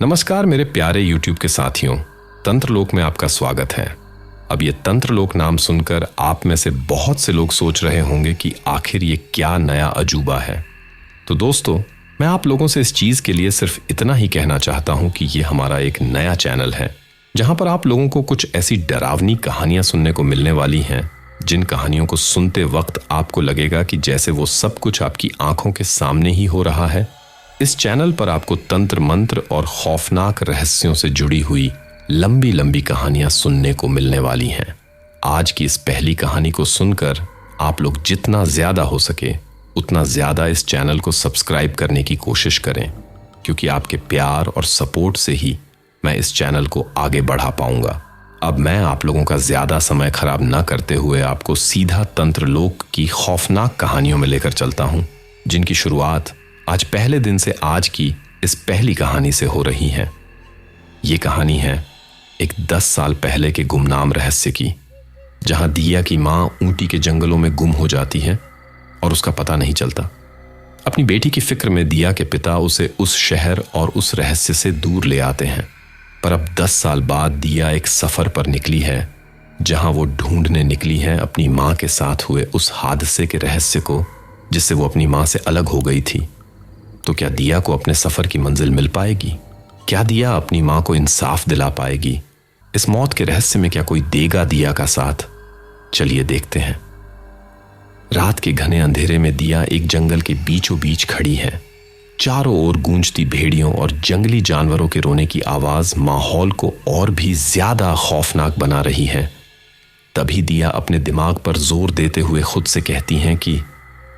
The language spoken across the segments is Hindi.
नमस्कार मेरे प्यारे YouTube के साथियों, तंत्रलोक में आपका स्वागत है। अब ये तंत्रलोक नाम सुनकर आप में से बहुत से लोग सोच रहे होंगे कि आखिर ये क्या नया अजूबा है। तो दोस्तों, मैं आप लोगों से इस चीज़ के लिए सिर्फ इतना ही कहना चाहता हूँ कि ये हमारा एक नया चैनल है जहाँ पर आप लोगों को कुछ ऐसी डरावनी कहानियाँ सुनने को मिलने वाली हैं जिन कहानियों को सुनते वक्त आपको लगेगा कि जैसे वो सब कुछ आपकी आंखों के सामने ही हो रहा है। इस चैनल पर आपको तंत्र मंत्र और खौफनाक रहस्यों से जुड़ी हुई लंबी लंबी कहानियां सुनने को मिलने वाली हैं। आज की इस पहली कहानी को सुनकर आप लोग जितना ज्यादा हो सके उतना ज्यादा इस चैनल को सब्सक्राइब करने की कोशिश करें, क्योंकि आपके प्यार और सपोर्ट से ही मैं इस चैनल को आगे बढ़ा पाऊंगा। अब मैं आप लोगों का ज्यादा समय खराब न करते हुए आपको सीधा तंत्रलोक की खौफनाक कहानियों में लेकर चलता हूं, जिनकी शुरुआत आज पहले दिन से आज की इस पहली कहानी से हो रही है। ये कहानी है एक 10 साल पहले के गुमनाम रहस्य की, जहां दिया की मां ऊंटी के जंगलों में गुम हो जाती है और उसका पता नहीं चलता। अपनी बेटी की फिक्र में दिया के पिता उसे उस शहर और उस रहस्य से दूर ले आते हैं। पर अब 10 साल बाद दिया एक सफर पर निकली है, जहां वो ढूंढने निकली है अपनी मां के साथ हुए उस हादसे के रहस्य को, जिससे वो अपनी मां से अलग हो गई थी। तो क्या दिया को अपने सफर की मंजिल मिल पाएगी? क्या दिया अपनी मां को इंसाफ दिला पाएगी? इस मौत के रहस्य में क्या कोई देगा दिया का साथ? चलिए देखते हैं। रात के घने अंधेरे में दिया एक जंगल के बीचों बीच खड़ी है। चारों ओर गूंजती भेड़ियों और जंगली जानवरों के रोने की आवाज माहौल को और भी ज्यादा खौफनाक बना रही है। तभी दिया अपने दिमाग पर जोर देते हुए खुद से कहती हैं कि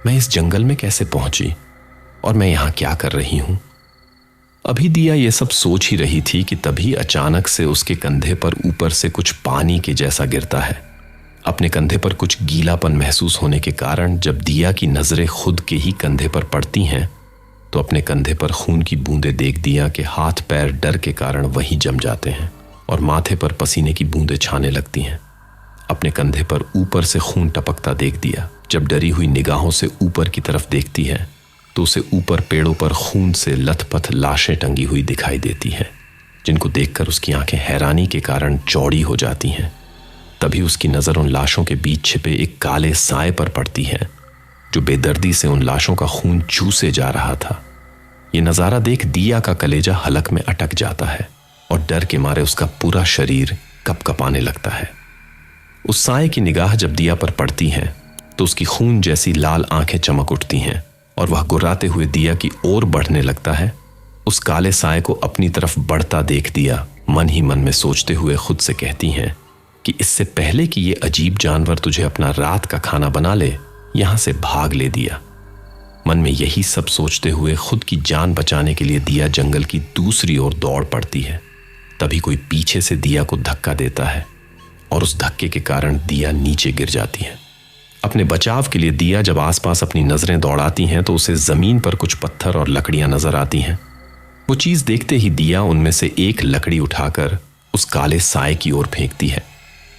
मैं इस जंगल में कैसे पहुंची और मैं यहां क्या कर रही हूं। अभी दिया ये सब सोच ही रही थी कि तभी अचानक से उसके कंधे पर ऊपर से कुछ पानी के जैसा गिरता है। अपने कंधे पर कुछ गीलापन महसूस होने के कारण जब दिया की नजरें खुद के ही कंधे पर पड़ती हैं, तो अपने कंधे पर खून की बूंदें देख दिया के हाथ पैर डर के कारण वहीं जम जाते हैं और माथे पर पसीने की बूंदें छाने लगती हैं। अपने कंधे पर ऊपर से खून टपकता देख दिया जब डरी हुई निगाहों से ऊपर की तरफ देखती है, तो उसे ऊपर पेड़ों पर खून से लथपथ लाशें टंगी हुई दिखाई देती हैं, जिनको देखकर उसकी आंखें हैरानी के कारण चौड़ी हो जाती हैं। तभी उसकी नजर उन लाशों के बीच छिपे एक काले साए पर पड़ती है, जो बेदर्दी से उन लाशों का खून चूसे जा रहा था। ये नजारा देख दिया का कलेजा हलक में अटक जाता है और डर के मारे उसका पूरा शरीर कपकपाने लगता है। उस साए की निगाह जब दिया पर पड़ती है तो उसकी खून जैसी लाल आंखें चमक उठती हैं और वह गुर्राते हुए दिया की ओर बढ़ने लगता है। उस काले साए को अपनी तरफ बढ़ता देख दिया मन ही मन में सोचते हुए खुद से कहती हैं कि इससे पहले कि ये अजीब जानवर तुझे अपना रात का खाना बना ले, यहां से भाग ले दिया। मन में यही सब सोचते हुए खुद की जान बचाने के लिए दिया जंगल की दूसरी ओर दौड़ पड़ती है। तभी कोई पीछे से दिया को धक्का देता है और उस धक्के के कारण दिया नीचे गिर जाती है। अपने बचाव के लिए दिया जब आसपास अपनी नजरें दौड़ाती हैं तो उसे जमीन पर कुछ पत्थर और लकड़ियां नजर आती हैं। वो चीज देखते ही दिया उनमें से एक लकड़ी उठाकर उस काले साए की ओर फेंकती है,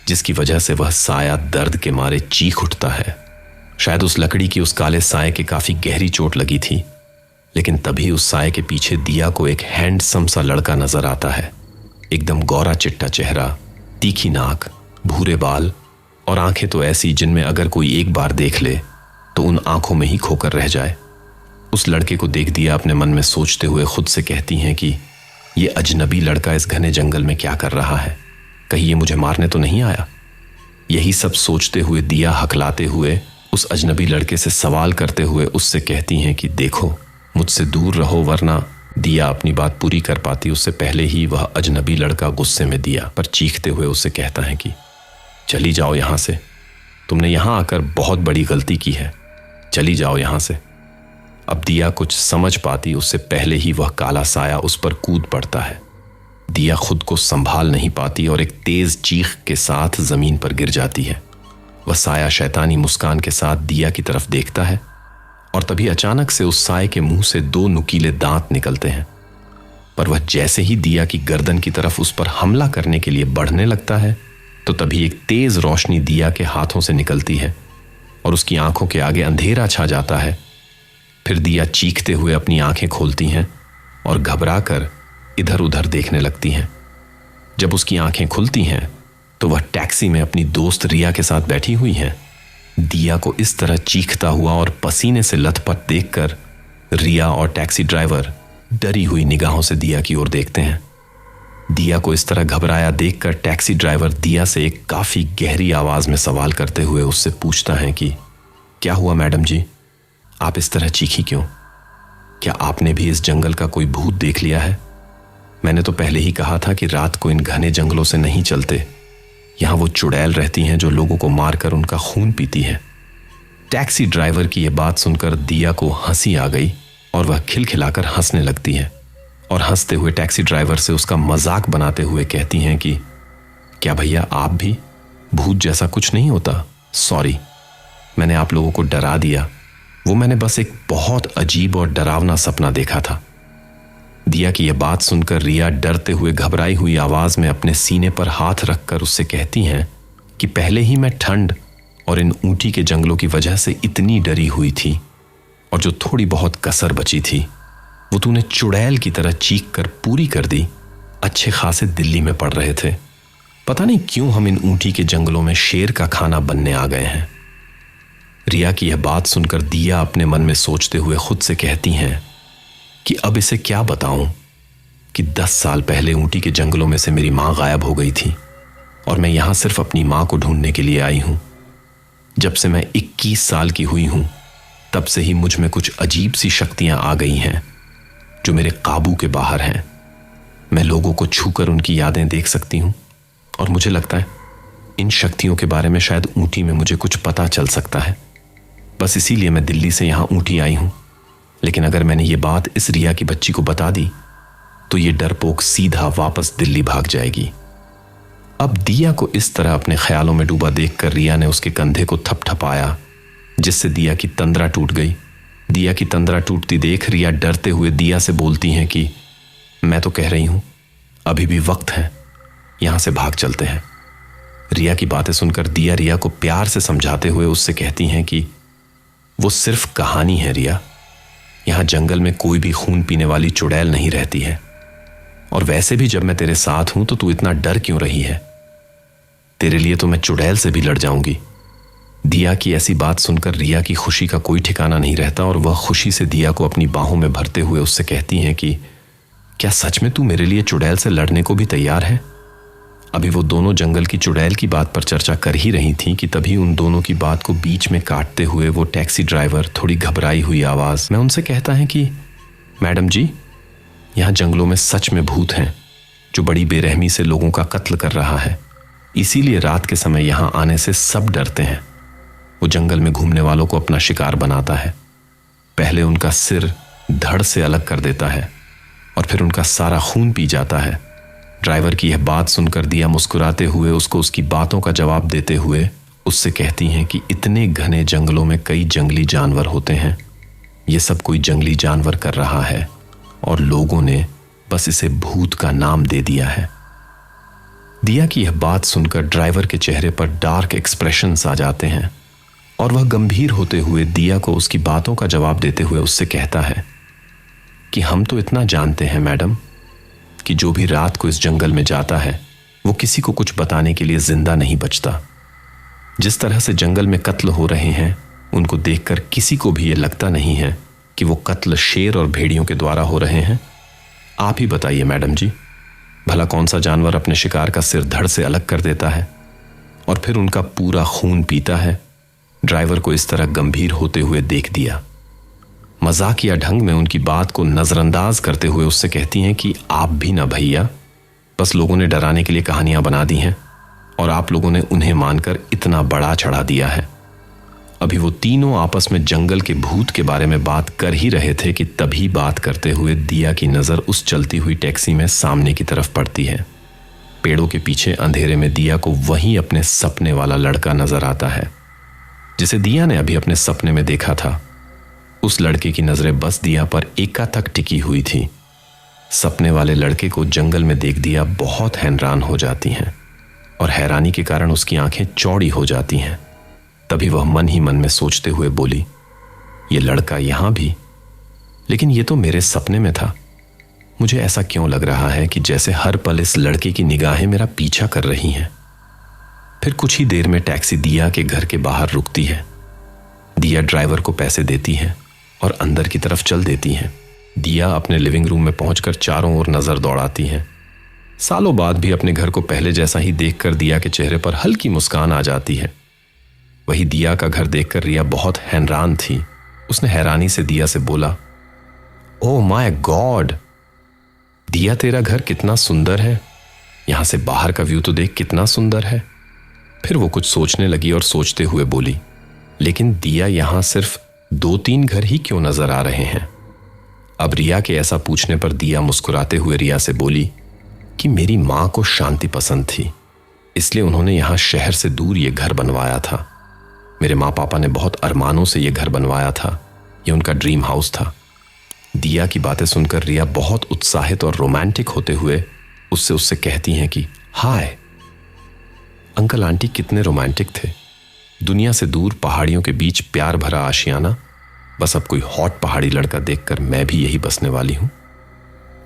जिसकी वजह से वह साया दर्द के मारे चीख उठता है। शायद उस लकड़ी की उस काले साए के काफी गहरी चोट लगी थी, लेकिन तभी उस साए के पीछे दिया को एक हैंडसम सा लड़का नजर आता है। एकदम गोरा चिट्टा चेहरा, तीखी नाक, भूरे बाल और आंखें तो ऐसी जिनमें अगर कोई एक बार देख ले तो उन आंखों में ही खोकर रह जाए। उस लड़के को देख दिया अपने मन में सोचते हुए खुद से कहती हैं कि ये अजनबी लड़का इस घने जंगल में क्या कर रहा है, कहीं ये मुझे मारने तो नहीं आया। यही सब सोचते हुए दिया हकलाते हुए उस अजनबी लड़के से सवाल करते हुए उससे कहती हैं कि देखो, मुझसे दूर रहो, वरना दिया अपनी बात पूरी कर पाती उससे पहले ही वह अजनबी लड़का गुस्से में दिया पर चीखते हुए उससे कहता है कि चली जाओ यहां से, तुमने यहां आकर बहुत बड़ी गलती की है, चली जाओ यहां से। अब दिया कुछ समझ पाती उससे पहले ही वह काला साया उस पर कूद पड़ता है। दिया खुद को संभाल नहीं पाती और एक तेज चीख के साथ जमीन पर गिर जाती है। वह साया शैतानी मुस्कान के साथ दिया की तरफ देखता है और तभी अचानक से उस साए के मुंह से 2 नुकीले दांत निकलते हैं। पर वह जैसे ही दिया की गर्दन की तरफ उस पर हमला करने के लिए बढ़ने लगता है, तो तभी एक तेज रोशनी दिया के हाथों से निकलती है और उसकी आंखों के आगे अंधेरा छा जाता है। फिर दिया चीखते हुए अपनी आंखें खोलती हैं और घबराकर इधर उधर देखने लगती हैं। जब उसकी आंखें खुलती हैं तो वह टैक्सी में अपनी दोस्त रिया के साथ बैठी हुई हैं। दिया को इस तरह चीखता हुआ और पसीने से लथपथ देखकर रिया और टैक्सी ड्राइवर डरी हुई निगाहों से दिया की ओर देखते हैं। दिया को इस तरह घबराया देखकर टैक्सी ड्राइवर दिया से एक काफी गहरी आवाज में सवाल करते हुए उससे पूछता है कि क्या हुआ मैडम जी, आप इस तरह चीखी क्यों? क्या आपने भी इस जंगल का कोई भूत देख लिया है? मैंने तो पहले ही कहा था कि रात को इन घने जंगलों से नहीं चलते। यहां वो चुड़ैल रहती हैं जो लोगों को मारकर उनका खून पीती है। टैक्सी ड्राइवर की यह बात सुनकर दिया को हंसी आ गई और वह खिलखिलाकर हंसने लगती है और हंसते हुए टैक्सी ड्राइवर से उसका मजाक बनाते हुए कहती हैं कि क्या भैया आप भी? भूत जैसा कुछ नहीं होता। सॉरी, मैंने आप लोगों को डरा दिया। वो मैंने बस एक बहुत अजीब और डरावना सपना देखा था। दिया की यह बात सुनकर रिया डरते हुए घबराई हुई आवाज में अपने सीने पर हाथ रखकर उससे कहती हैं कि पहले ही मैं ठंड और इन ऊंटी के जंगलों की वजह से इतनी डरी हुई थी, और जो थोड़ी बहुत कसर बची थी वो तूने चुड़ैल की तरह चीख कर पूरी कर दी। अच्छे खासे दिल्ली में पड़ रहे थे। पता नहीं क्यों हम इन ऊंटी के जंगलों में शेर का खाना बनने आ गए हैं। रिया की यह बात सुनकर दिया अपने मन में सोचते हुए खुद से कहती हैं कि अब इसे क्या बताऊं कि 10 साल पहले ऊंटी के जंगलों में से मेरी मां गायब हो गई थी और मैं यहां सिर्फ अपनी मां को ढूंढने के लिए आई हूं। जब से मैं 21 साल की हुई हूं तब से ही मुझ में कुछ अजीब सी शक्तियां आ गई हैं जो मेरे काबू के बाहर हैं। मैं लोगों को छूकर उनकी यादें देख सकती हूं और मुझे लगता है इन शक्तियों के बारे में शायद ऊंटी में मुझे कुछ पता चल सकता है। बस इसीलिए मैं दिल्ली से यहां ऊंटी आई हूं। लेकिन अगर मैंने ये बात इस रिया की बच्ची को बता दी तो ये डरपोक सीधा वापस दिल्ली भाग जाएगी। अब दिया को इस तरह अपने ख्यालों में डूबा देखकर रिया ने उसके कंधे को थपथपाया, जिससे दिया की तंद्रा टूट गई। दिया की तंद्रा टूटती देख रिया डरते हुए दिया से बोलती हैं कि मैं तो कह रही हूं अभी भी वक्त है, यहां से भाग चलते हैं। रिया की बातें सुनकर दिया रिया को प्यार से समझाते हुए उससे कहती हैं कि वो सिर्फ कहानी है रिया, यहां जंगल में कोई भी खून पीने वाली चुड़ैल नहीं रहती है। और वैसे भी जब मैं तेरे साथ हूं तो तू इतना डर क्यों रही है? तेरे लिए तो मैं चुड़ैल से भी लड़ जाऊंगी। दिया की ऐसी बात सुनकर रिया की खुशी का कोई ठिकाना नहीं रहता और वह खुशी से दिया को अपनी बाहों में भरते हुए उससे कहती हैं कि क्या सच में तू मेरे लिए चुड़ैल से लड़ने को भी तैयार है? अभी वो दोनों जंगल की चुड़ैल की बात पर चर्चा कर ही रही थी कि तभी उन दोनों की बात को बीच में काटते हुए वो टैक्सी ड्राइवर थोड़ी घबराई हुई आवाज में उनसे कहता है कि मैडम जी, यहां जंगलों में सच में भूत हैं जो बड़ी बेरहमी से लोगों का कत्ल कर रहा है। इसीलिए रात के समय यहां आने से सब डरते हैं। वो जंगल में घूमने वालों को अपना शिकार बनाता है। पहले उनका सिर धड़ से अलग कर देता है और फिर उनका सारा खून पी जाता है। ड्राइवर की यह बात सुनकर दिया मुस्कुराते हुए उसको उसकी बातों का जवाब देते हुए उससे कहती हैं कि इतने घने जंगलों में कई जंगली जानवर होते हैं। ये सब कोई जंगली जानवर कर रहा है और लोगों ने बस इसे भूत का नाम दे दिया है। दिया की यह बात सुनकर ड्राइवर के चेहरे पर डार्क एक्सप्रेशंस आ जाते हैं और वह गंभीर होते हुए दिया को उसकी बातों का जवाब देते हुए उससे कहता है कि हम तो इतना जानते हैं मैडम कि जो भी रात को इस जंगल में जाता है वो किसी को कुछ बताने के लिए जिंदा नहीं बचता। जिस तरह से जंगल में कत्ल हो रहे हैं उनको देखकर किसी को भी ये लगता नहीं है कि वो कत्ल शेर और भेड़ियों के द्वारा हो रहे हैं। आप ही बताइए मैडम जी, भला कौन सा जानवर अपने शिकार का सिर धड़ से अलग कर देता है और फिर उनका पूरा खून पीता है? ड्राइवर को इस तरह गंभीर होते हुए देख दिया मजाकिया ढंग में उनकी बात को नजरअंदाज करते हुए उससे कहती हैं कि आप भी ना भैया, बस लोगों ने डराने के लिए कहानियां बना दी हैं और आप लोगों ने उन्हें मानकर इतना बड़ा चढ़ा दिया है। अभी वो तीनों आपस में जंगल के भूत के बारे में बात कर ही रहे थे कि तभी बात करते हुए दिया की नजर उस चलती हुई टैक्सी में सामने की तरफ पड़ती है। पेड़ों के पीछे अंधेरे में दिया को वहीं अपने सपने वाला लड़का नजर आता है जिसे दिया ने अभी अपने सपने में देखा था। उस लड़के की नजरें बस दिया पर एकातक टिकी हुई थी। सपने वाले लड़के को जंगल में देख दिया बहुत हैरान हो जाती हैं और हैरानी के कारण उसकी आंखें चौड़ी हो जाती हैं। तभी वह मन ही मन में सोचते हुए बोली, ये लड़का यहां भी? लेकिन ये तो मेरे सपने में था। मुझे ऐसा क्यों लग रहा है कि जैसे हर पल इस लड़के की निगाहें मेरा पीछा कर रही हैं। फिर कुछ ही देर में टैक्सी दिया के घर के बाहर रुकती है। दिया ड्राइवर को पैसे देती है और अंदर की तरफ चल देती है। दिया अपने लिविंग रूम में पहुंचकर चारों ओर नजर दौड़ाती है। सालों बाद भी अपने घर को पहले जैसा ही देखकर दिया के चेहरे पर हल्की मुस्कान आ जाती है। वही दिया का घर देखकर रिया बहुत हैरान थी। उसने हैरानी से दिया से बोला, ओह माय गॉड दिया, तेरा घर कितना सुंदर है। यहां से बाहर का व्यू तो देख कितना सुंदर है। फिर वो कुछ सोचने लगी और सोचते हुए बोली, लेकिन दिया, यहां सिर्फ 2-3 घर ही क्यों नजर आ रहे हैं। अब रिया के ऐसा पूछने पर दिया मुस्कुराते हुए रिया से बोली कि मेरी मां को शांति पसंद थी, इसलिए उन्होंने यहां शहर से दूर ये घर बनवाया था। मेरे माँ पापा ने बहुत अरमानों से ये घर बनवाया था। ये उनका ड्रीम हाउस था। दिया की बातें सुनकर रिया बहुत उत्साहित और रोमांटिक होते हुए उससे कहती हैं कि हाय अंकल आंटी कितने रोमांटिक थे। दुनिया से दूर पहाड़ियों के बीच प्यार भरा आशियाना। बस अब कोई हॉट पहाड़ी लड़का देखकर मैं भी यही बसने वाली हूं।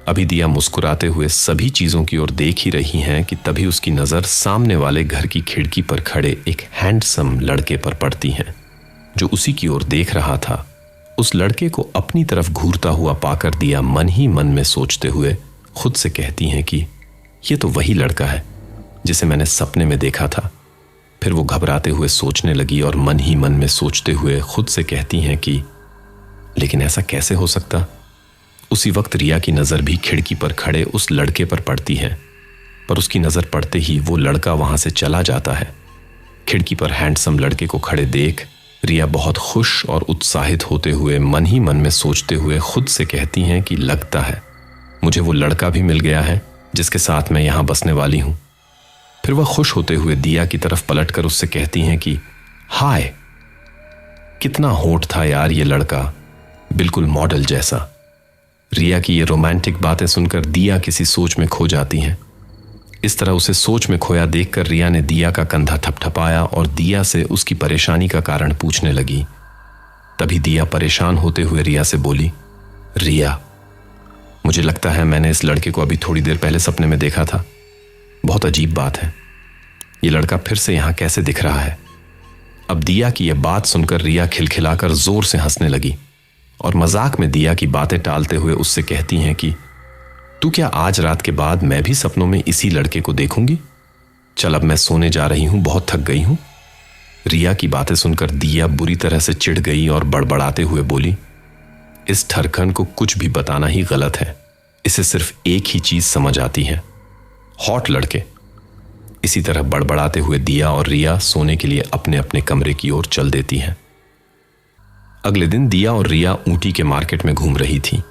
अभी दिया मुस्कुराते हुए सभी चीजों की ओर देख ही रही हैं कि तभी उसकी नजर सामने वाले घर की खिड़की पर खड़े एक हैंडसम लड़के पर पड़ती है, जो उसी की ओर देख रहा था। उस लड़के को अपनी तरफ घूरता हुआ पाकर दिया मन ही मन में सोचते हुए खुद से कहती हैं कि ये तो वही लड़का है जिसे मैंने सपने में देखा था। फिर वो घबराते हुए सोचने लगी और मन ही मन में सोचते हुए खुद से कहती हैं कि लेकिन ऐसा कैसे हो सकता। उसी वक्त रिया की नजर भी खिड़की पर खड़े उस लड़के पर पड़ती है, पर उसकी नजर पड़ते ही वो लड़का वहां से चला जाता है। खिड़की पर हैंडसम लड़के को खड़े देख रिया बहुत खुश और उत्साहित होते हुए मन ही मन में सोचते हुए खुद से कहती हैं कि लगता है मुझे वो लड़का भी मिल गया है जिसके साथ मैं यहां बसने वाली हूं। फिर वह खुश होते हुए दिया की तरफ पलटकर उससे कहती हैं कि हाय कितना होठ था यार ये लड़का, बिल्कुल मॉडल जैसा। रिया की ये रोमांटिक बातें सुनकर दिया किसी सोच में खो जाती हैं। इस तरह उसे सोच में खोया देखकर रिया ने दिया का कंधा थपथपाया और दिया से उसकी परेशानी का कारण पूछने लगी। तभी दिया परेशान होते हुए रिया से बोली, रिया मुझे लगता है मैंने इस लड़के को अभी थोड़ी देर पहले सपने में देखा था। बहुत अजीब बात है, ये लड़का फिर से यहां कैसे दिख रहा है। अब दिया की यह बात सुनकर रिया खिलखिलाकर जोर से हंसने लगी और मजाक में दिया की बातें टालते हुए उससे कहती हैं कि तू क्या आज रात के बाद मैं भी सपनों में इसी लड़के को देखूंगी। चल अब मैं सोने जा रही हूं, बहुत थक गई हूं। रिया की बातें सुनकर दिया बुरी तरह से चिढ़ गई और बड़बड़ाते हुए बोली, इस ठरखन को कुछ भी बताना ही गलत है। इसे सिर्फ एक ही चीज समझ आती है, हॉट लड़के। इसी तरह बड़बड़ाते हुए दिया और रिया सोने के लिए अपने अपने कमरे की ओर चल देती हैं। अगले दिन दिया और रिया ऊटी के मार्केट में घूम रही थी।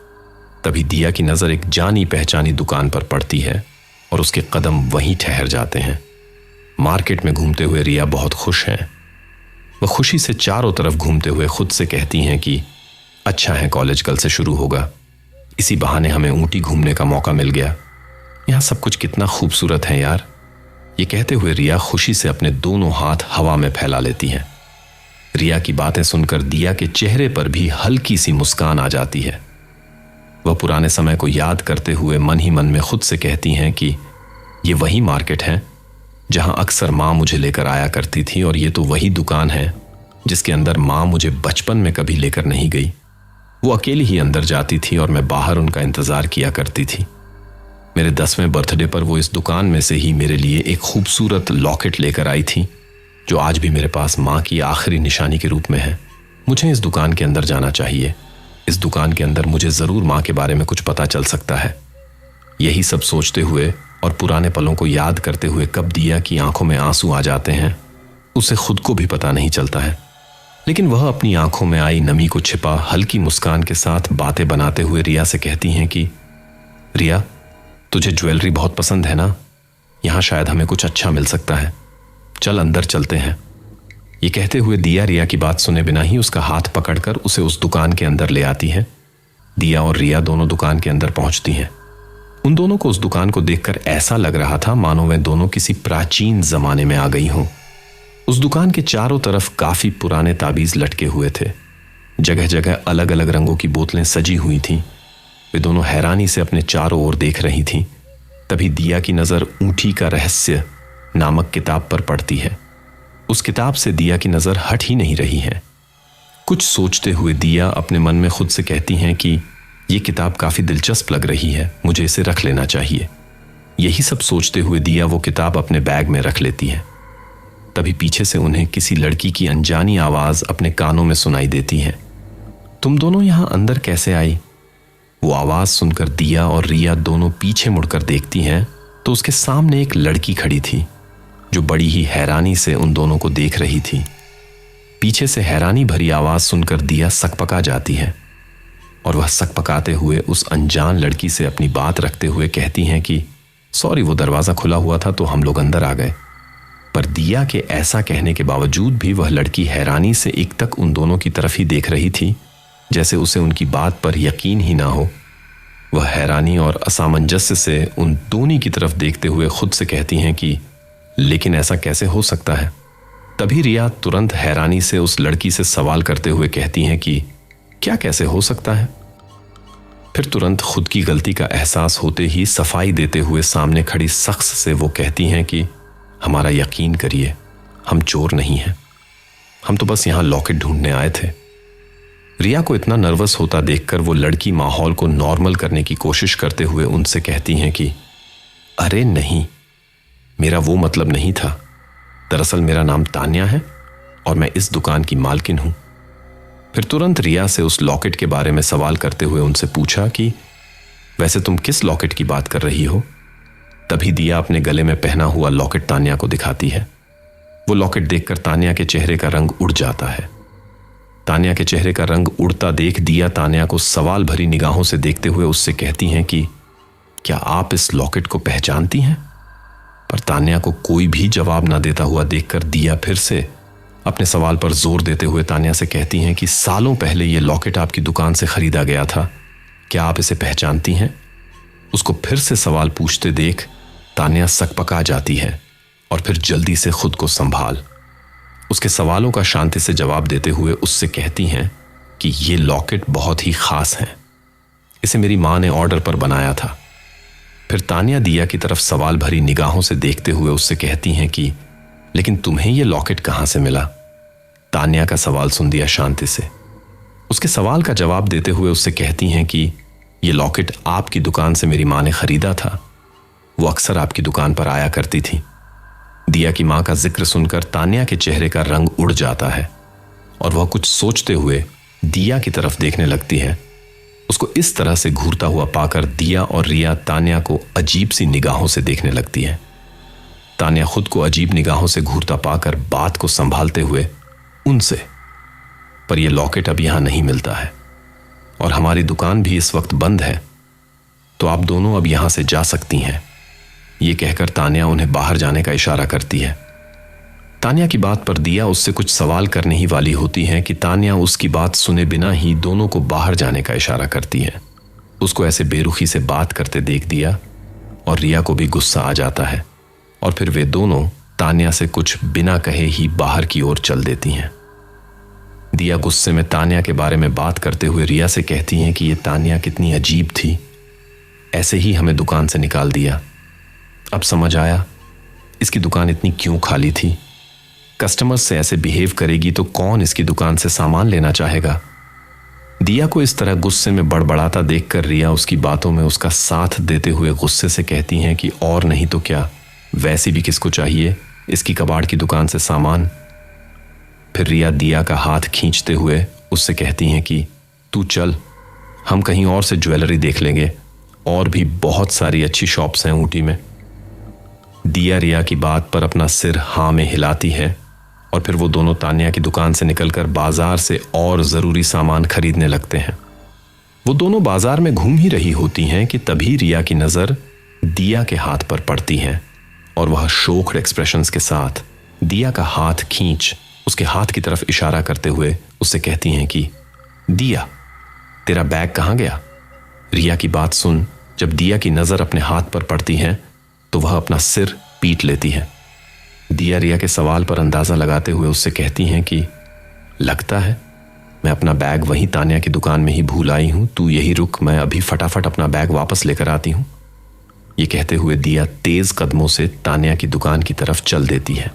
तभी दिया की नजर एक जानी पहचानी दुकान पर पड़ती है और उसके कदम वहीं ठहर जाते हैं। मार्केट में घूमते हुए रिया बहुत खुश है। वह खुशी से चारों तरफ घूमते हुए खुद से कहती हैं कि अच्छा है कॉलेज कल से शुरू होगा, इसी बहाने हमें ऊटी घूमने का मौका मिल गया। यहाँ सब कुछ कितना खूबसूरत है यार। ये कहते हुए रिया खुशी से अपने दोनों हाथ हवा में फैला लेती है। रिया की बातें सुनकर दिया के चेहरे पर भी हल्की सी मुस्कान आ जाती है। वह पुराने समय को याद करते हुए मन ही मन में खुद से कहती हैं कि ये वही मार्केट है जहां अक्सर माँ मुझे लेकर आया करती थी, और ये तो वही दुकान है जिसके अंदर माँ मुझे बचपन में कभी लेकर नहीं गई। वो अकेली ही अंदर जाती थी और मैं बाहर उनका इंतजार किया करती थी। मेरे 10वें बर्थडे पर वो इस दुकान में से ही मेरे लिए एक खूबसूरत लॉकेट लेकर आई थी, जो आज भी मेरे पास माँ की आखिरी निशानी के रूप में है। मुझे इस दुकान के अंदर जाना चाहिए। इस दुकान के अंदर मुझे जरूर माँ के बारे में कुछ पता चल सकता है। यही सब सोचते हुए और पुराने पलों को याद करते हुए कब दिया की आंखों में आंसू आ जाते हैं उसे खुद को भी पता नहीं चलता है। लेकिन वह अपनी आंखों में आई नमी को छिपा हल्की मुस्कान के साथ बातें बनाते हुए रिया से कहती हैं कि रिया, तुझे ज्वेलरी बहुत पसंद है ना, यहाँ शायद हमें कुछ अच्छा मिल सकता है, चल अंदर चलते हैं। ये कहते हुए दिया रिया की बात सुने बिना ही उसका हाथ पकड़कर उसे उस दुकान के अंदर ले आती है। दिया और रिया दोनों दुकान के अंदर पहुंचती हैं। उन दोनों को उस दुकान को देखकर ऐसा लग रहा था मानो वे दोनों किसी प्राचीन जमाने में आ गई हों। उस दुकान के चारों तरफ काफी पुराने ताबीज लटके हुए थे। जगह जगह अलग अलग रंगों की बोतलें सजी हुई थीं। वे दोनों हैरानी से अपने चारों ओर देख रही थीं। तभी दिया की नजर ऊंटी का रहस्य नामक किताब पर पड़ती है। उस किताब से दिया की नजर हट ही नहीं रही है। कुछ सोचते हुए दिया अपने मन में खुद से कहती हैं कि यह किताब काफी दिलचस्प लग रही है, मुझे इसे रख लेना चाहिए। यही सब सोचते हुए दिया वो किताब अपने बैग में रख लेती है। तभी पीछे से उन्हें किसी लड़की की अनजानी आवाज अपने कानों में सुनाई देती है। तुम दोनों यहां अंदर कैसे आई? वो आवाज सुनकर दिया और रिया दोनों पीछे मुड़कर देखती हैं तो उसके सामने एक लड़की खड़ी थी जो बड़ी ही हैरानी से उन दोनों को देख रही थी। पीछे से हैरानी भरी आवाज सुनकर दिया सकपका जाती है और वह सकपकाते हुए उस अनजान लड़की से अपनी बात रखते हुए कहती हैं कि सॉरी, वो दरवाजा खुला हुआ था तो हम लोग अंदर आ गए। पर दिया के ऐसा कहने के बावजूद भी वह लड़की हैरानी से एकटक उन दोनों की तरफ ही देख रही थी, जैसे उसे उनकी बात पर यकीन ही ना हो। वह हैरानी और असामंजस्य से उन दोनों की तरफ देखते हुए खुद से कहती हैं कि लेकिन ऐसा कैसे हो सकता है? तभी रिया तुरंत हैरानी से उस लड़की से सवाल करते हुए कहती हैं कि क्या कैसे हो सकता है? फिर तुरंत खुद की गलती का एहसास होते ही सफाई देते हुए सामने खड़ी शख्स से वो कहती हैं कि हमारा यकीन करिए, हम चोर नहीं हैं, हम तो बस यहां लॉकेट ढूंढने आए थे। रिया को इतना नर्वस होता देखकर वो लड़की माहौल को नॉर्मल करने की कोशिश करते हुए उनसे कहती हैं कि अरे नहीं, मेरा वो मतलब नहीं था। दरअसल मेरा नाम तान्या है और मैं इस दुकान की मालकिन हूं। फिर तुरंत रिया से उस लॉकेट के बारे में सवाल करते हुए उनसे पूछा कि वैसे तुम किस लॉकेट की बात कर रही हो? तभी दिया अपने गले में पहना हुआ लॉकेट तान्या को दिखाती है। वो लॉकेट देखकर तान्या के चेहरे का रंग उड़ जाता है। तान्या के चेहरे का रंग उड़ता देख दिया तान्या को सवाल भरी निगाहों से देखते हुए उससे कहती हैं कि क्या आप इस लॉकेट को पहचानती हैं? पर तान्या को कोई भी जवाब ना देता हुआ देखकर दिया फिर से अपने सवाल पर जोर देते हुए तान्या से कहती हैं कि सालों पहले यह लॉकेट आपकी दुकान से खरीदा गया था, क्या आप इसे पहचानती हैं? उसको फिर से सवाल पूछते देख तान्या सकपका जाती है और फिर जल्दी से खुद को संभाल उसके सवालों का शांति से जवाब देते हुए उससे कहती हैं कि यह लॉकेट बहुत ही खास है, इसे मेरी मां ने ऑर्डर पर बनाया था। फिर तान्या दिया की तरफ सवाल भरी निगाहों से देखते हुए उससे कहती हैं कि लेकिन तुम्हें यह लॉकेट कहां से मिला? तान्या का सवाल सुन दिया शांति से उसके सवाल का जवाब देते हुए उससे कहती हैं कि यह लॉकेट आपकी दुकान से मेरी मां ने खरीदा था, वो अक्सर आपकी दुकान पर आया करती थी। दिया की मां का जिक्र सुनकर तान्या के चेहरे का रंग उड़ जाता है और वह कुछ सोचते हुए दिया की तरफ देखने लगती है। उसको इस तरह से घूरता हुआ पाकर दिया और रिया तान्या को अजीब सी निगाहों से देखने लगती है। तान्या खुद को अजीब निगाहों से घूरता पाकर बात को संभालते हुए उनसे, पर यह लॉकेट अब यहां नहीं मिलता है और हमारी दुकान भी इस वक्त बंद है, तो आप दोनों अब यहां से जा सकती हैं। यह कहकर तान्या उन्हें बाहर जाने का इशारा करती है। तान्या की बात पर दिया उससे कुछ सवाल करने ही वाली होती है कि तान्या उसकी बात सुने बिना ही दोनों को बाहर जाने का इशारा करती है। उसको ऐसे बेरुखी से बात करते देख दिया और रिया को भी गुस्सा आ जाता है और फिर वे दोनों तान्या से कुछ बिना कहे ही बाहर की ओर चल देती हैं। दिया गुस्से में तान्या के बारे में बात करते हुए रिया से कहती हैं कि ये तान्या कितनी अजीब थी, ऐसे ही हमें दुकान से निकाल दिया। अब समझ आया इसकी दुकान इतनी क्यों खाली थी। कस्टमर्स से ऐसे बिहेव करेगी तो कौन इसकी दुकान से सामान लेना चाहेगा। दिया को इस तरह गुस्से में बड़बड़ाता देखकर रिया उसकी बातों में उसका साथ देते हुए गुस्से से कहती हैं कि और नहीं तो क्या, वैसे भी किसको चाहिए इसकी कबाड़ की दुकान से सामान। फिर रिया दिया का हाथ खींचते हुए उससे कहती हैं कि तू चल, हम कहीं और से ज्वेलरी देख लेंगे, और भी बहुत सारी अच्छी शॉप्स हैं ऊटी में। दिया रिया की बात पर अपना सिर हाँ में हिलाती है और फिर वो दोनों तान्या की दुकान से निकलकर बाजार से और जरूरी सामान खरीदने लगते हैं। वो दोनों बाजार में घूम ही रही होती हैं कि तभी रिया की नजर दिया के हाथ पर पड़ती है और वह शोक्ड एक्सप्रेशंस के साथ दिया का हाथ खींच उसके हाथ की तरफ इशारा करते हुए उससे कहती हैं कि दिया, तेरा बैग कहाँ गया? रिया की बात सुन जब दिया की नजर अपने हाथ पर पड़ती है तो वह अपना सिर पीट लेती है। दिया रिया के सवाल पर अंदाजा लगाते हुए उससे कहती हैं कि लगता है मैं अपना बैग वहीं तान्या की दुकान में ही भूल आई हूं, तू यही रुक, मैं अभी फटाफट अपना बैग वापस लेकर आती हूं। ये कहते हुए दिया तेज कदमों से तान्या की दुकान की तरफ चल देती है।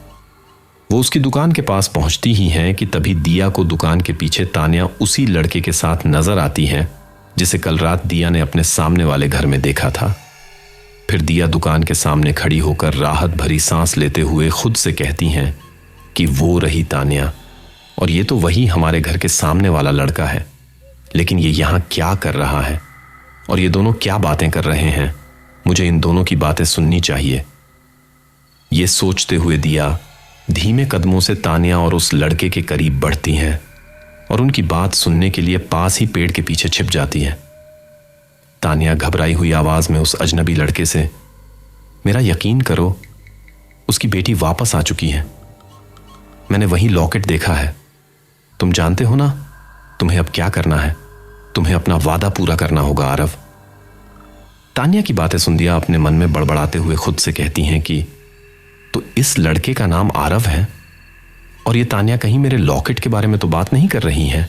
वो उसकी दुकान के पास पहुंचती ही है कि तभी दिया को दुकान के पीछे तान्या उसी लड़के के साथ नजर आती है जिसे कल रात दिया ने अपने सामने वाले घर में देखा था। फिर दिया दुकान के सामने खड़ी होकर राहत भरी सांस लेते हुए खुद से कहती हैं कि वो रही तान्या, और ये तो वही हमारे घर के सामने वाला लड़का है, लेकिन ये यहां क्या कर रहा है और ये दोनों क्या बातें कर रहे हैं? मुझे इन दोनों की बातें सुननी चाहिए। ये सोचते हुए दिया धीमे कदमों से तान्या और उस लड़के के करीब बढ़ती हैं और उनकी बात सुनने के लिए पास ही पेड़ के पीछे छिप जाती है। तान्या घबराई हुई आवाज में उस अजनबी लड़के से, मेरा यकीन करो, उसकी बेटी वापस आ चुकी है। मैंने वही लॉकेट देखा है। तुम जानते हो ना तुम्हें अब क्या करना है? तुम्हें अपना वादा पूरा करना होगा आरव। तान्या की बातें सुन दिया अपने मन में बड़बड़ाते हुए खुद से कहती हैं कि तो इस लड़के का नाम आरव है और ये तान्या कहीं मेरे लॉकेट के बारे में तो बात नहीं कर रही है।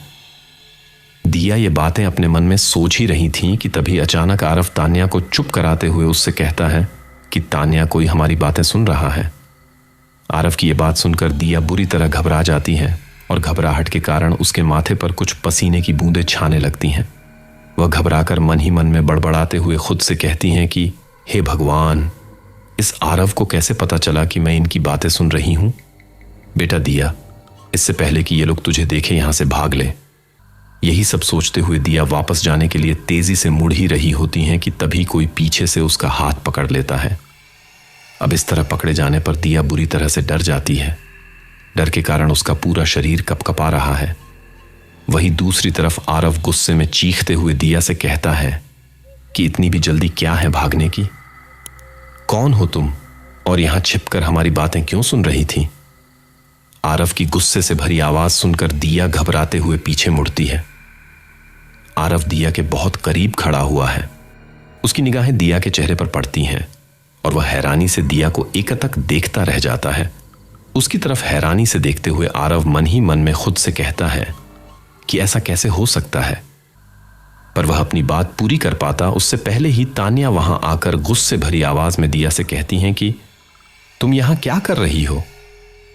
दिया ये बातें अपने मन में सोच ही रही थी कि तभी अचानक आरव तान्या को चुप कराते हुए उससे कहता है कि तान्या, कोई हमारी बातें सुन रहा है। आरव की ये बात सुनकर दिया बुरी तरह घबरा जाती है और घबराहट के कारण उसके माथे पर कुछ पसीने की बूंदें छाने लगती हैं। वह घबराकर मन ही मन में बड़बड़ाते हुए खुद से कहती हैं कि हे भगवान, इस आरव को कैसे पता चला कि मैं इनकी बातें सुन रही हूं? बेटा दिया, इससे पहले कि ये लोग तुझे देखे यहां से भाग ले। यही सब सोचते हुए दिया वापस जाने के लिए तेजी से मुड़ ही रही होती हैं कि तभी कोई पीछे से उसका हाथ पकड़ लेता है। अब इस तरह पकड़े जाने पर दिया बुरी तरह से डर जाती है। डर के कारण उसका पूरा शरीर कपकपा रहा है। वहीं दूसरी तरफ आरव गुस्से में चीखते हुए दिया से कहता है कि इतनी भी जल्दी क्या है भागने की? कौन हो तुम और यहां छिपकर हमारी बातें क्यों सुन रही थी? आरव की गुस्से से भरी आवाज सुनकर दिया घबराते हुए पीछे मुड़ती है। आरव दिया के बहुत करीब खड़ा हुआ है। उसकी निगाहें दिया के चेहरे पर पड़ती हैं और वह हैरानी से दिया को एकटक देखता रह जाता है। उसकी तरफ हैरानी से देखते हुए आरव मन ही मन में खुद से कहता है कि ऐसा कैसे हो सकता है, पर वह अपनी बात पूरी कर पाता उससे पहले ही तान्या वहां आकर गुस्से भरी आवाज में दिया से कहती हैं कि तुम यहां क्या कर रही हो?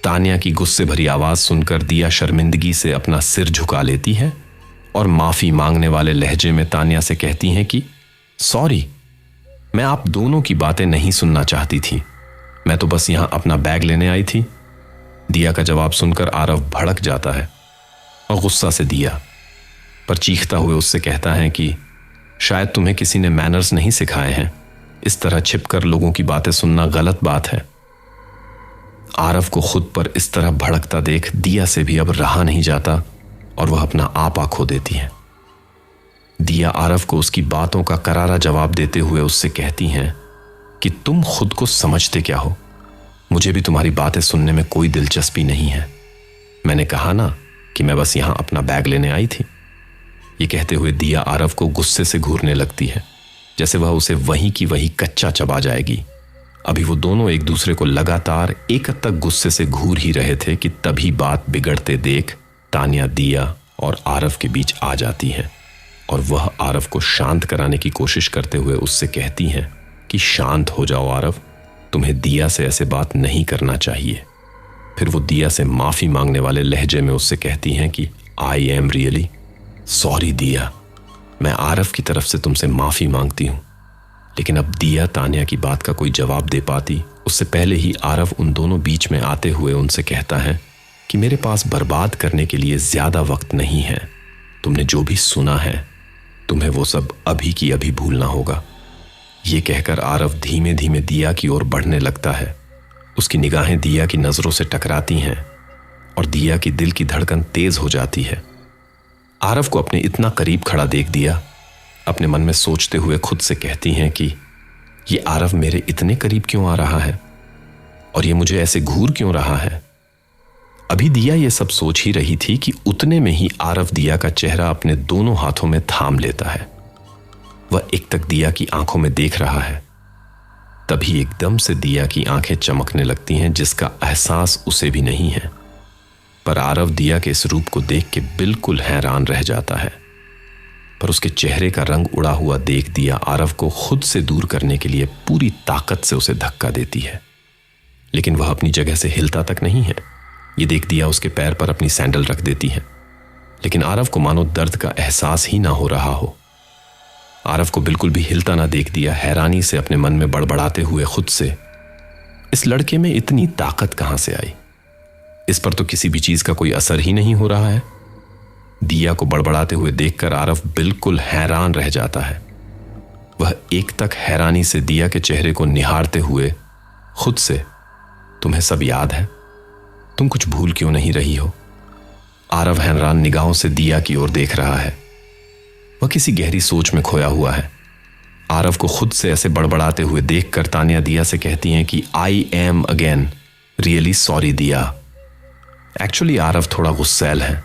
तान्या की गुस्से भरी आवाज सुनकर दिया शर्मिंदगी से अपना सिर झुका लेती है और माफी मांगने वाले लहजे में तान्या से कहती हैं कि सॉरी, मैं आप दोनों की बातें नहीं सुनना चाहती थी, मैं तो बस यहां अपना बैग लेने आई थी। दिया का जवाब सुनकर आरव भड़क जाता है और गुस्सा से दिया पर चीखता हुए उससे कहता है कि शायद तुम्हें किसी ने मैनर्स नहीं सिखाए हैं, इस तरह छिपकर लोगों की बातें सुनना गलत बात है। आरव को खुद पर इस तरह भड़कता देख दिया से भी अब रहा नहीं जाता और वह अपना आपा खो देती है। दिया आरव को उसकी बातों का करारा जवाब देते हुए उससे कहती हैं कि तुम खुद को समझते क्या हो? मुझे भी तुम्हारी बातें सुनने में कोई दिलचस्पी नहीं है। मैंने कहा ना कि मैं बस यहां अपना बैग लेने आई थी। ये कहते हुए दिया आरव को गुस्से से घूरने लगती है, जैसे वह उसे वहीं की वहीं कच्चा चबा जाएगी। अभी वो दोनों एक दूसरे को लगातार एकटक गुस्से से घूर ही रहे थे कि तभी बात बिगड़ते देख तान्या दिया और आरव के बीच आ जाती है और वह आरव को शांत कराने की कोशिश करते हुए उससे कहती हैं कि शांत हो जाओ आरव, तुम्हें दिया से ऐसे बात नहीं करना चाहिए। फिर वो दिया से माफी मांगने वाले लहजे में उससे कहती हैं कि आई एम रियली सॉरी दिया, मैं आरव की तरफ से तुमसे माफी मांगती हूं। लेकिन अब दिया तान्या की बात का कोई जवाब दे पाती उससे पहले ही आरव उन दोनों बीच में आते हुए उनसे कहता है कि मेरे पास बर्बाद करने के लिए ज्यादा वक्त नहीं है। तुमने जो भी सुना है तुम्हें वो सब अभी की अभी भूलना होगा। ये कहकर आरव धीमे धीमे दिया की ओर बढ़ने लगता है। उसकी निगाहें दिया की नजरों से टकराती हैं और दिया की दिल की धड़कन तेज हो जाती है। आरव को अपने इतना करीब खड़ा देख दिया अपने मन में सोचते हुए खुद से कहती हैं कि ये आरव मेरे इतने करीब क्यों आ रहा है और ये मुझे ऐसे घूर क्यों रहा है। अभी दिया ये सब सोच ही रही थी कि उतने में ही आरव दिया का चेहरा अपने दोनों हाथों में थाम लेता है। वह एकटक दिया की आंखों में देख रहा है। तभी एकदम से दिया की आंखें चमकने लगती हैं जिसका एहसास उसे भी नहीं है। पर आरव दिया के इस रूप को देख के बिल्कुल हैरान रह जाता है। पर उसके चेहरे का रंग उड़ा हुआ देख दिया आरव को खुद से दूर करने के लिए पूरी ताकत से उसे धक्का देती है, लेकिन वह अपनी जगह से हिलता तक नहीं है। ये देख दिया उसके पैर पर अपनी सैंडल रख देती है, लेकिन आरव को मानो दर्द का एहसास ही ना हो रहा हो। आरव को बिल्कुल भी हिलता ना देख दिया हैरानी से अपने मन में बड़बड़ाते हुए खुद से, इस लड़के में इतनी ताकत कहां से आई? इस पर तो किसी भी चीज का कोई असर ही नहीं हो रहा है। दिया को बड़बड़ाते हुए देखकर आरव बिल्कुल हैरान रह जाता है। वह एक तक हैरानी से दिया के चेहरे को निहारते हुए खुद से, तुम्हें सब याद है? तुम कुछ भूल क्यों नहीं रही हो? आरव हैरान निगाहों से दिया की ओर देख रहा है। वह किसी गहरी सोच में खोया हुआ है। आरव को खुद से ऐसे बड़बड़ाते हुए देखकर तानिया दिया से कहती हैं कि I am again really sorry दिया। एक्चुअली आरव थोड़ा गुस्सैल है।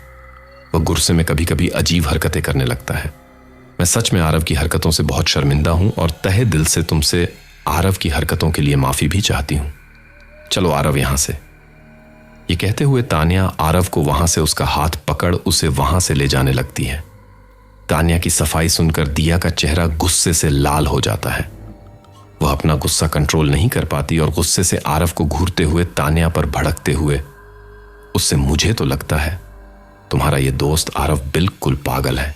वह गुस्से में कभी कभी अजीब हरकतें करने लगता है। मैं सच में आरव की हरकतों से बहुत शर्मिंदा हूं और तहे दिल से तुमसे आरव की हरकतों के लिए माफी भी चाहती हूं। चलो आरव यहां से। ये कहते हुए तानिया आरव को वहां से उसका हाथ पकड़ उसे वहां से ले जाने लगती है। तानिया की सफाई सुनकर दिया का चेहरा गुस्से से लाल हो जाता है। वह अपना गुस्सा कंट्रोल नहीं कर पाती और गुस्से से आरव को घूरते हुए तानिया पर भड़कते हुए उससे, मुझे तो लगता है तुम्हारा ये दोस्त आरव बिल्कुल पागल है।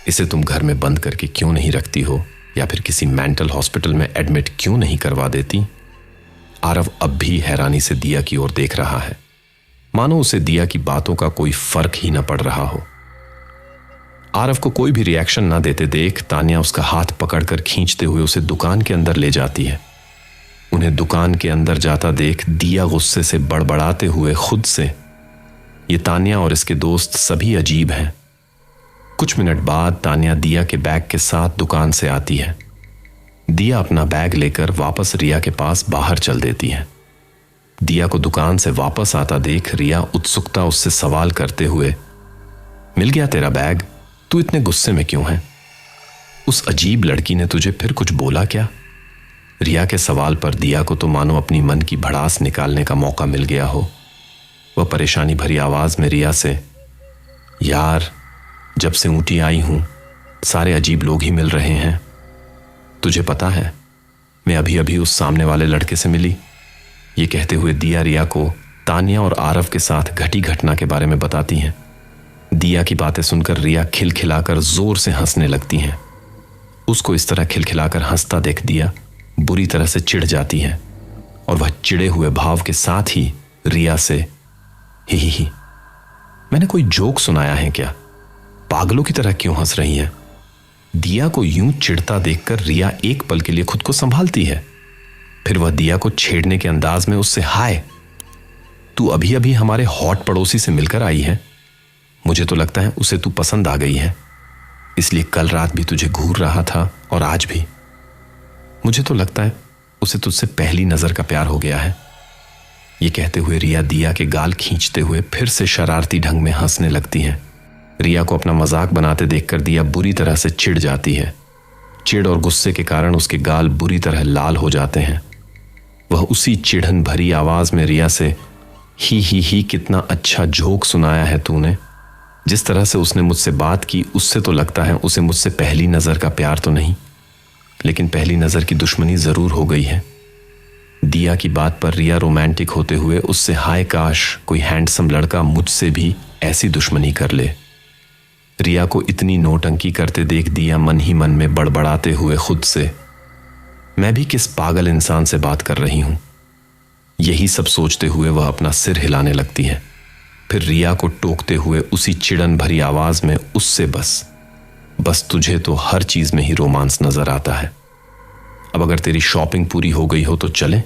इसे तुम घर में बंद करके क्यों नहीं रखती हो या फिर किसी मेंटल हॉस्पिटल में एडमिट क्यों नहीं करवा देती? आरव अब भी हैरानी से दिया की ओर देख रहा है, मानो उसे दिया की बातों का कोई फर्क ही न पड़ रहा हो। आरव को कोई भी रिएक्शन ना देते देख तानिया उसका हाथ पकड़कर खींचते हुए उसे दुकान के अंदर ले जाती है। उन्हें दुकान के अंदर जाता देख दिया गुस्से से बड़बड़ाते हुए खुद से, ये तानिया और इसके दोस्त सभी अजीब हैं। कुछ मिनट बाद तानिया दिया के बैग के साथ दुकान से आती है। दिया अपना बैग लेकर वापस रिया के पास बाहर चल देती है। दिया को दुकान से वापस आता देख रिया उत्सुकता उससे सवाल करते हुए, मिल गया तेरा बैग? तू इतने गुस्से में क्यों है? उस अजीब लड़की ने तुझे फिर कुछ बोला क्या? रिया के सवाल पर दिया को तो मानो अपनी मन की भड़ास निकालने का मौका मिल गया हो। वह परेशानी भरी आवाज में रिया से, यार जब से ऊटी आई हूं सारे अजीब लोग ही मिल रहे हैं। तुझे पता है मैं अभी अभी उस सामने वाले लड़के से मिली। ये कहते हुए दिया रिया को तानिया और आरव के साथ घटी घटना के बारे में बताती हैं। दिया की बातें सुनकर रिया खिलखिलाकर जोर से हंसने लगती हैं। उसको इस तरह खिलखिलाकर हंसता देख दिया बुरी तरह से चिढ़ जाती है और वह चिढ़े हुए भाव के साथ ही रिया से, ही मैंने कोई जोक सुनाया है क्या? पागलों की तरह क्यों हंस रही है? दिया को यूं चिढ़ता देखकर रिया एक पल के लिए खुद को संभालती है। फिर वह दिया को छेड़ने के अंदाज में उससे, हाय तू अभी अभी हमारे हॉट पड़ोसी से मिलकर आई है। मुझे तो लगता है उसे तू पसंद आ गई है, इसलिए कल रात भी तुझे घूर रहा था और आज भी। मुझे तो लगता है उसे तुझसे पहली नजर का प्यार हो गया है। ये कहते हुए रिया दिया के गाल खींचते हुए फिर से शरारती ढंग में हंसने लगती है। रिया को अपना मजाक बनाते देखकर दिया बुरी तरह से चिढ़ जाती है। चिढ़ और गुस्से के कारण उसके गाल बुरी तरह लाल हो जाते हैं। वह उसी चिढ़न भरी आवाज में रिया से, ही कितना अच्छा जोक सुनाया है तूने। जिस तरह से उसने मुझसे बात की उससे तो लगता है उसे मुझसे पहली नजर का प्यार तो नहीं, लेकिन पहली नजर की दुश्मनी जरूर हो गई है। दिया की बात पर रिया रोमांटिक होते हुए उससे, हाय काश कोई हैंडसम लड़का मुझसे भी ऐसी दुश्मनी कर ले। रिया को इतनी नौटंकी करते देख दिया मन ही मन में बड़बड़ाते हुए खुद से, मैं भी किस पागल इंसान से बात कर रही हूं। यही सब सोचते हुए वह अपना सिर हिलाने लगती है। फिर रिया को टोकते हुए उसी चिड़न भरी आवाज में उससे, बस तुझे तो हर चीज में ही रोमांस नजर आता है। अब अगर तेरी शॉपिंग पूरी हो गई हो तो चले।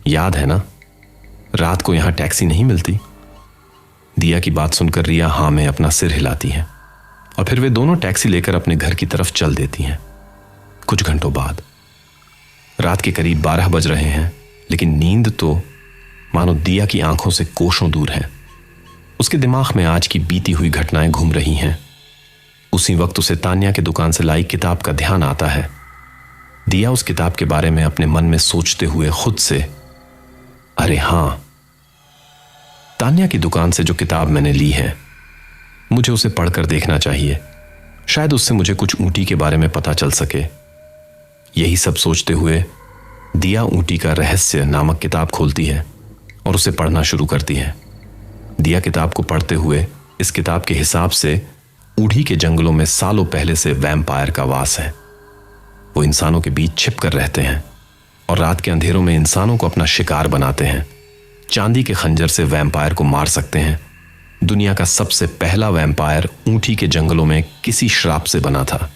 याद है ना रात को यहां टैक्सी नहीं मिलती। दिया की बात सुनकर रिया हाँ में अपना सिर हिलाती है और फिर वे दोनों टैक्सी लेकर अपने घर की तरफ चल देती हैं। कुछ घंटों बाद रात के करीब 12 बज रहे हैं, लेकिन नींद तो मानो दिया की आंखों से कोसों दूर है। उसके दिमाग में आज की बीती हुई घटनाएं घूम रही हैं। उसी वक्त उसे तानिया के दुकान से लाई किताब का ध्यान आता है। दिया उस किताब के बारे में अपने मन में सोचते हुए खुद से, अरे हां तान्या की दुकान से जो किताब मैंने ली है, मुझे उसे पढ़कर देखना चाहिए। शायद उससे मुझे कुछ ऊंटी के बारे में पता चल सके। यही सब सोचते हुए दिया ऊंटी का रहस्य नामक किताब खोलती है और उसे पढ़ना शुरू करती है। दिया किताब को पढ़ते हुए इस किताब के हिसाब से ऊढ़ी के जंगलों में सालों पहले से वैम्पायर का वास है। वो इंसानों के बीच छिप कर रहते हैं और रात के अंधेरों में इंसानों को अपना शिकार बनाते हैं। चांदी के खंजर से वैम्पायर को मार सकते हैं। दुनिया का सबसे पहला वैम्पायर ऊंटी के जंगलों में किसी श्राप से बना था।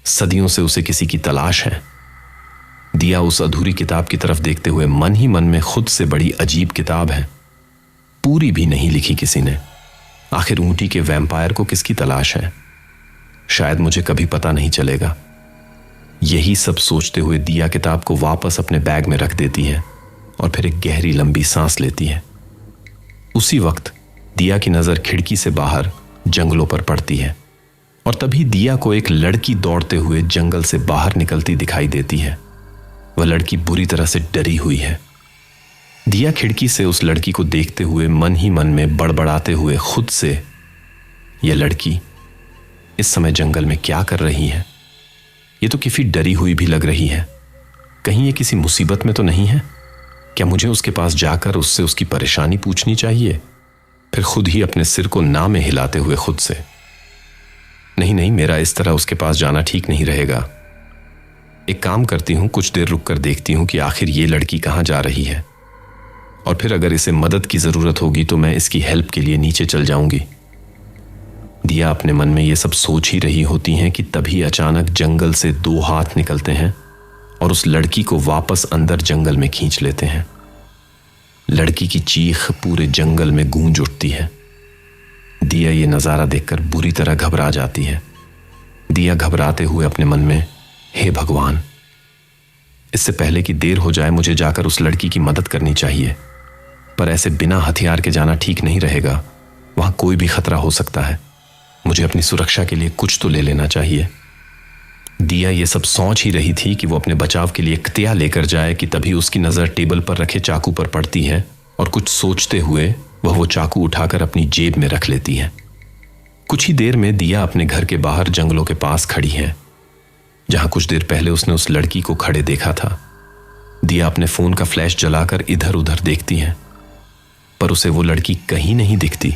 सदियों से उसे किसी की तलाश है। दिया उस अधूरी किताब की तरफ देखते हुए मन ही मन में खुद से बड़ी अजीब किताब है, पूरी भी नहीं लिखी किसी ने। आखिर ऊंटी के वैम्पायर को किसकी तलाश है? शायद मुझे कभी पता नहीं चलेगा। यही सब सोचते हुए दिया किताब को वापस अपने बैग में रख देती है और फिर एक गहरी लंबी सांस लेती है। उसी वक्त दिया की नजर खिड़की से बाहर जंगलों पर पड़ती है और तभी दिया को एक लड़की दौड़ते हुए जंगल से बाहर निकलती दिखाई देती है। वह लड़की बुरी तरह से डरी हुई है। दिया खिड़की से उस लड़की को देखते हुए मन ही मन में बड़बड़ाते हुए खुद से, यह लड़की इस समय जंगल में क्या कर रही है? ये तो किसी डरी हुई भी लग रही है। कहीं ये किसी मुसीबत में तो नहीं है? क्या मुझे उसके पास जाकर उससे उसकी परेशानी पूछनी चाहिए? फिर खुद ही अपने सिर को ना में हिलाते हुए खुद से, नहीं, मेरा इस तरह उसके पास जाना ठीक नहीं रहेगा। एक काम करती हूं, कुछ देर रुककर देखती हूं कि आखिर ये लड़की कहां जा रही है, और फिर अगर इसे मदद की जरूरत होगी तो मैं इसकी हेल्प के लिए नीचे चल जाऊंगी। दिया अपने मन में ये सब सोच ही रही होती हैं कि तभी अचानक जंगल से दो हाथ निकलते हैं और उस लड़की को वापस अंदर जंगल में खींच लेते हैं। लड़की की चीख पूरे जंगल में गूंज उठती है। दिया ये नजारा देखकर बुरी तरह घबरा जाती है। दिया घबराते हुए अपने मन में, हे भगवान, इससे पहले कि देर हो जाए मुझे जाकर उस लड़की की मदद करनी चाहिए, पर ऐसे बिना हथियार के जाना ठीक नहीं रहेगा। वहां कोई भी खतरा हो सकता है। मुझे अपनी सुरक्षा के लिए कुछ तो ले लेना चाहिए। दिया ये सब सोच ही रही थी कि वो अपने बचाव के लिए कतिया लेकर जाए कि तभी उसकी नजर टेबल पर रखे चाकू पर पड़ती है और कुछ सोचते हुए वह वो चाकू उठाकर अपनी जेब में रख लेती है। कुछ ही देर में दिया अपने घर के बाहर जंगलों के पास खड़ी है, जहां कुछ देर पहले उसने उस लड़की को खड़े देखा था। दिया अपने फोन का फ्लैश जलाकर इधर उधर देखती है, पर उसे वो लड़की कहीं नहीं दिखती।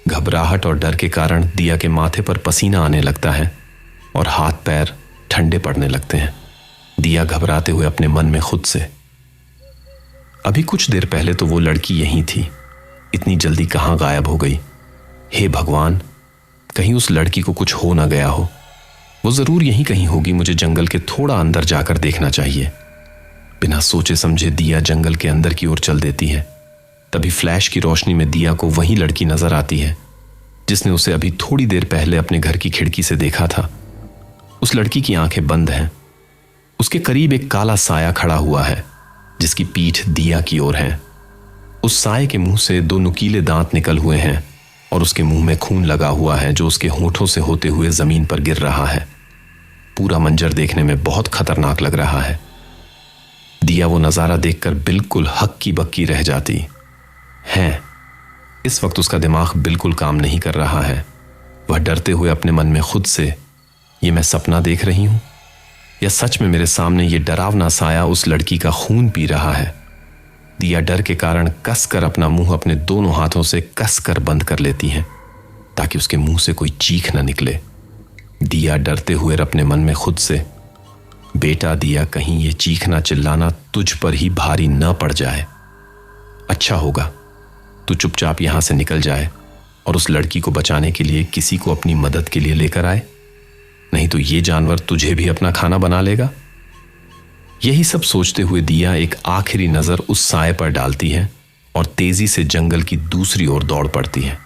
घबराहट और डर के कारण दिया के माथे पर पसीना आने लगता है और हाथ पैर ठंडे पड़ने लगते हैं। दिया घबराते हुए अपने मन में खुद से, अभी कुछ देर पहले तो वो लड़की यहीं थी, इतनी जल्दी कहां गायब हो गई? हे भगवान, कहीं उस लड़की को कुछ हो ना गया हो। वो जरूर यहीं कहीं होगी। मुझे जंगल के थोड़ा अंदर जाकर देखना चाहिए। बिना सोचे समझे दिया जंगल के अंदर की ओर चल देती है। तभी फ्लैश की रोशनी में दिया को वही लड़की नजर आती है जिसने उसे अभी थोड़ी देर पहले अपने घर की खिड़की से देखा था। उस लड़की की आंखें बंद हैं। उसके करीब एक काला साया खड़ा हुआ है जिसकी पीठ दिया की ओर है। उस साये के मुंह से दो नुकीले दांत निकल हुए हैं और उसके मुंह में खून लगा हुआ है जो उसके होठों से होते हुए जमीन पर गिर रहा है। पूरा मंजर देखने में बहुत खतरनाक लग रहा है। दिया वो नजारा देखकर बिल्कुल हक्की बक्की रह जाती है। इस वक्त उसका दिमाग बिल्कुल काम नहीं कर रहा है। वह डरते हुए अपने मन में खुद से, ये मैं सपना देख रही हूं या सच में मेरे सामने ये डरावना साया उस लड़की का खून पी रहा है? दिया डर के कारण कसकर अपना मुंह अपने दोनों हाथों से कसकर बंद कर लेती है ताकि उसके मुंह से कोई चीख न निकले। दिया डरते हुए अपने मन में खुद से, बेटा दिया, कहीं ये चीखना चिल्लाना तुझ पर ही भारी न पड़ जाए। अच्छा होगा तू चुपचाप यहां से निकल जाए और उस लड़की को बचाने के लिए किसी को अपनी मदद के लिए लेकर आए, नहीं तो ये जानवर तुझे भी अपना खाना बना लेगा। यही सब सोचते हुए दिया एक आखिरी नजर उस साए पर डालती है और तेजी से जंगल की दूसरी ओर दौड़ पड़ती है।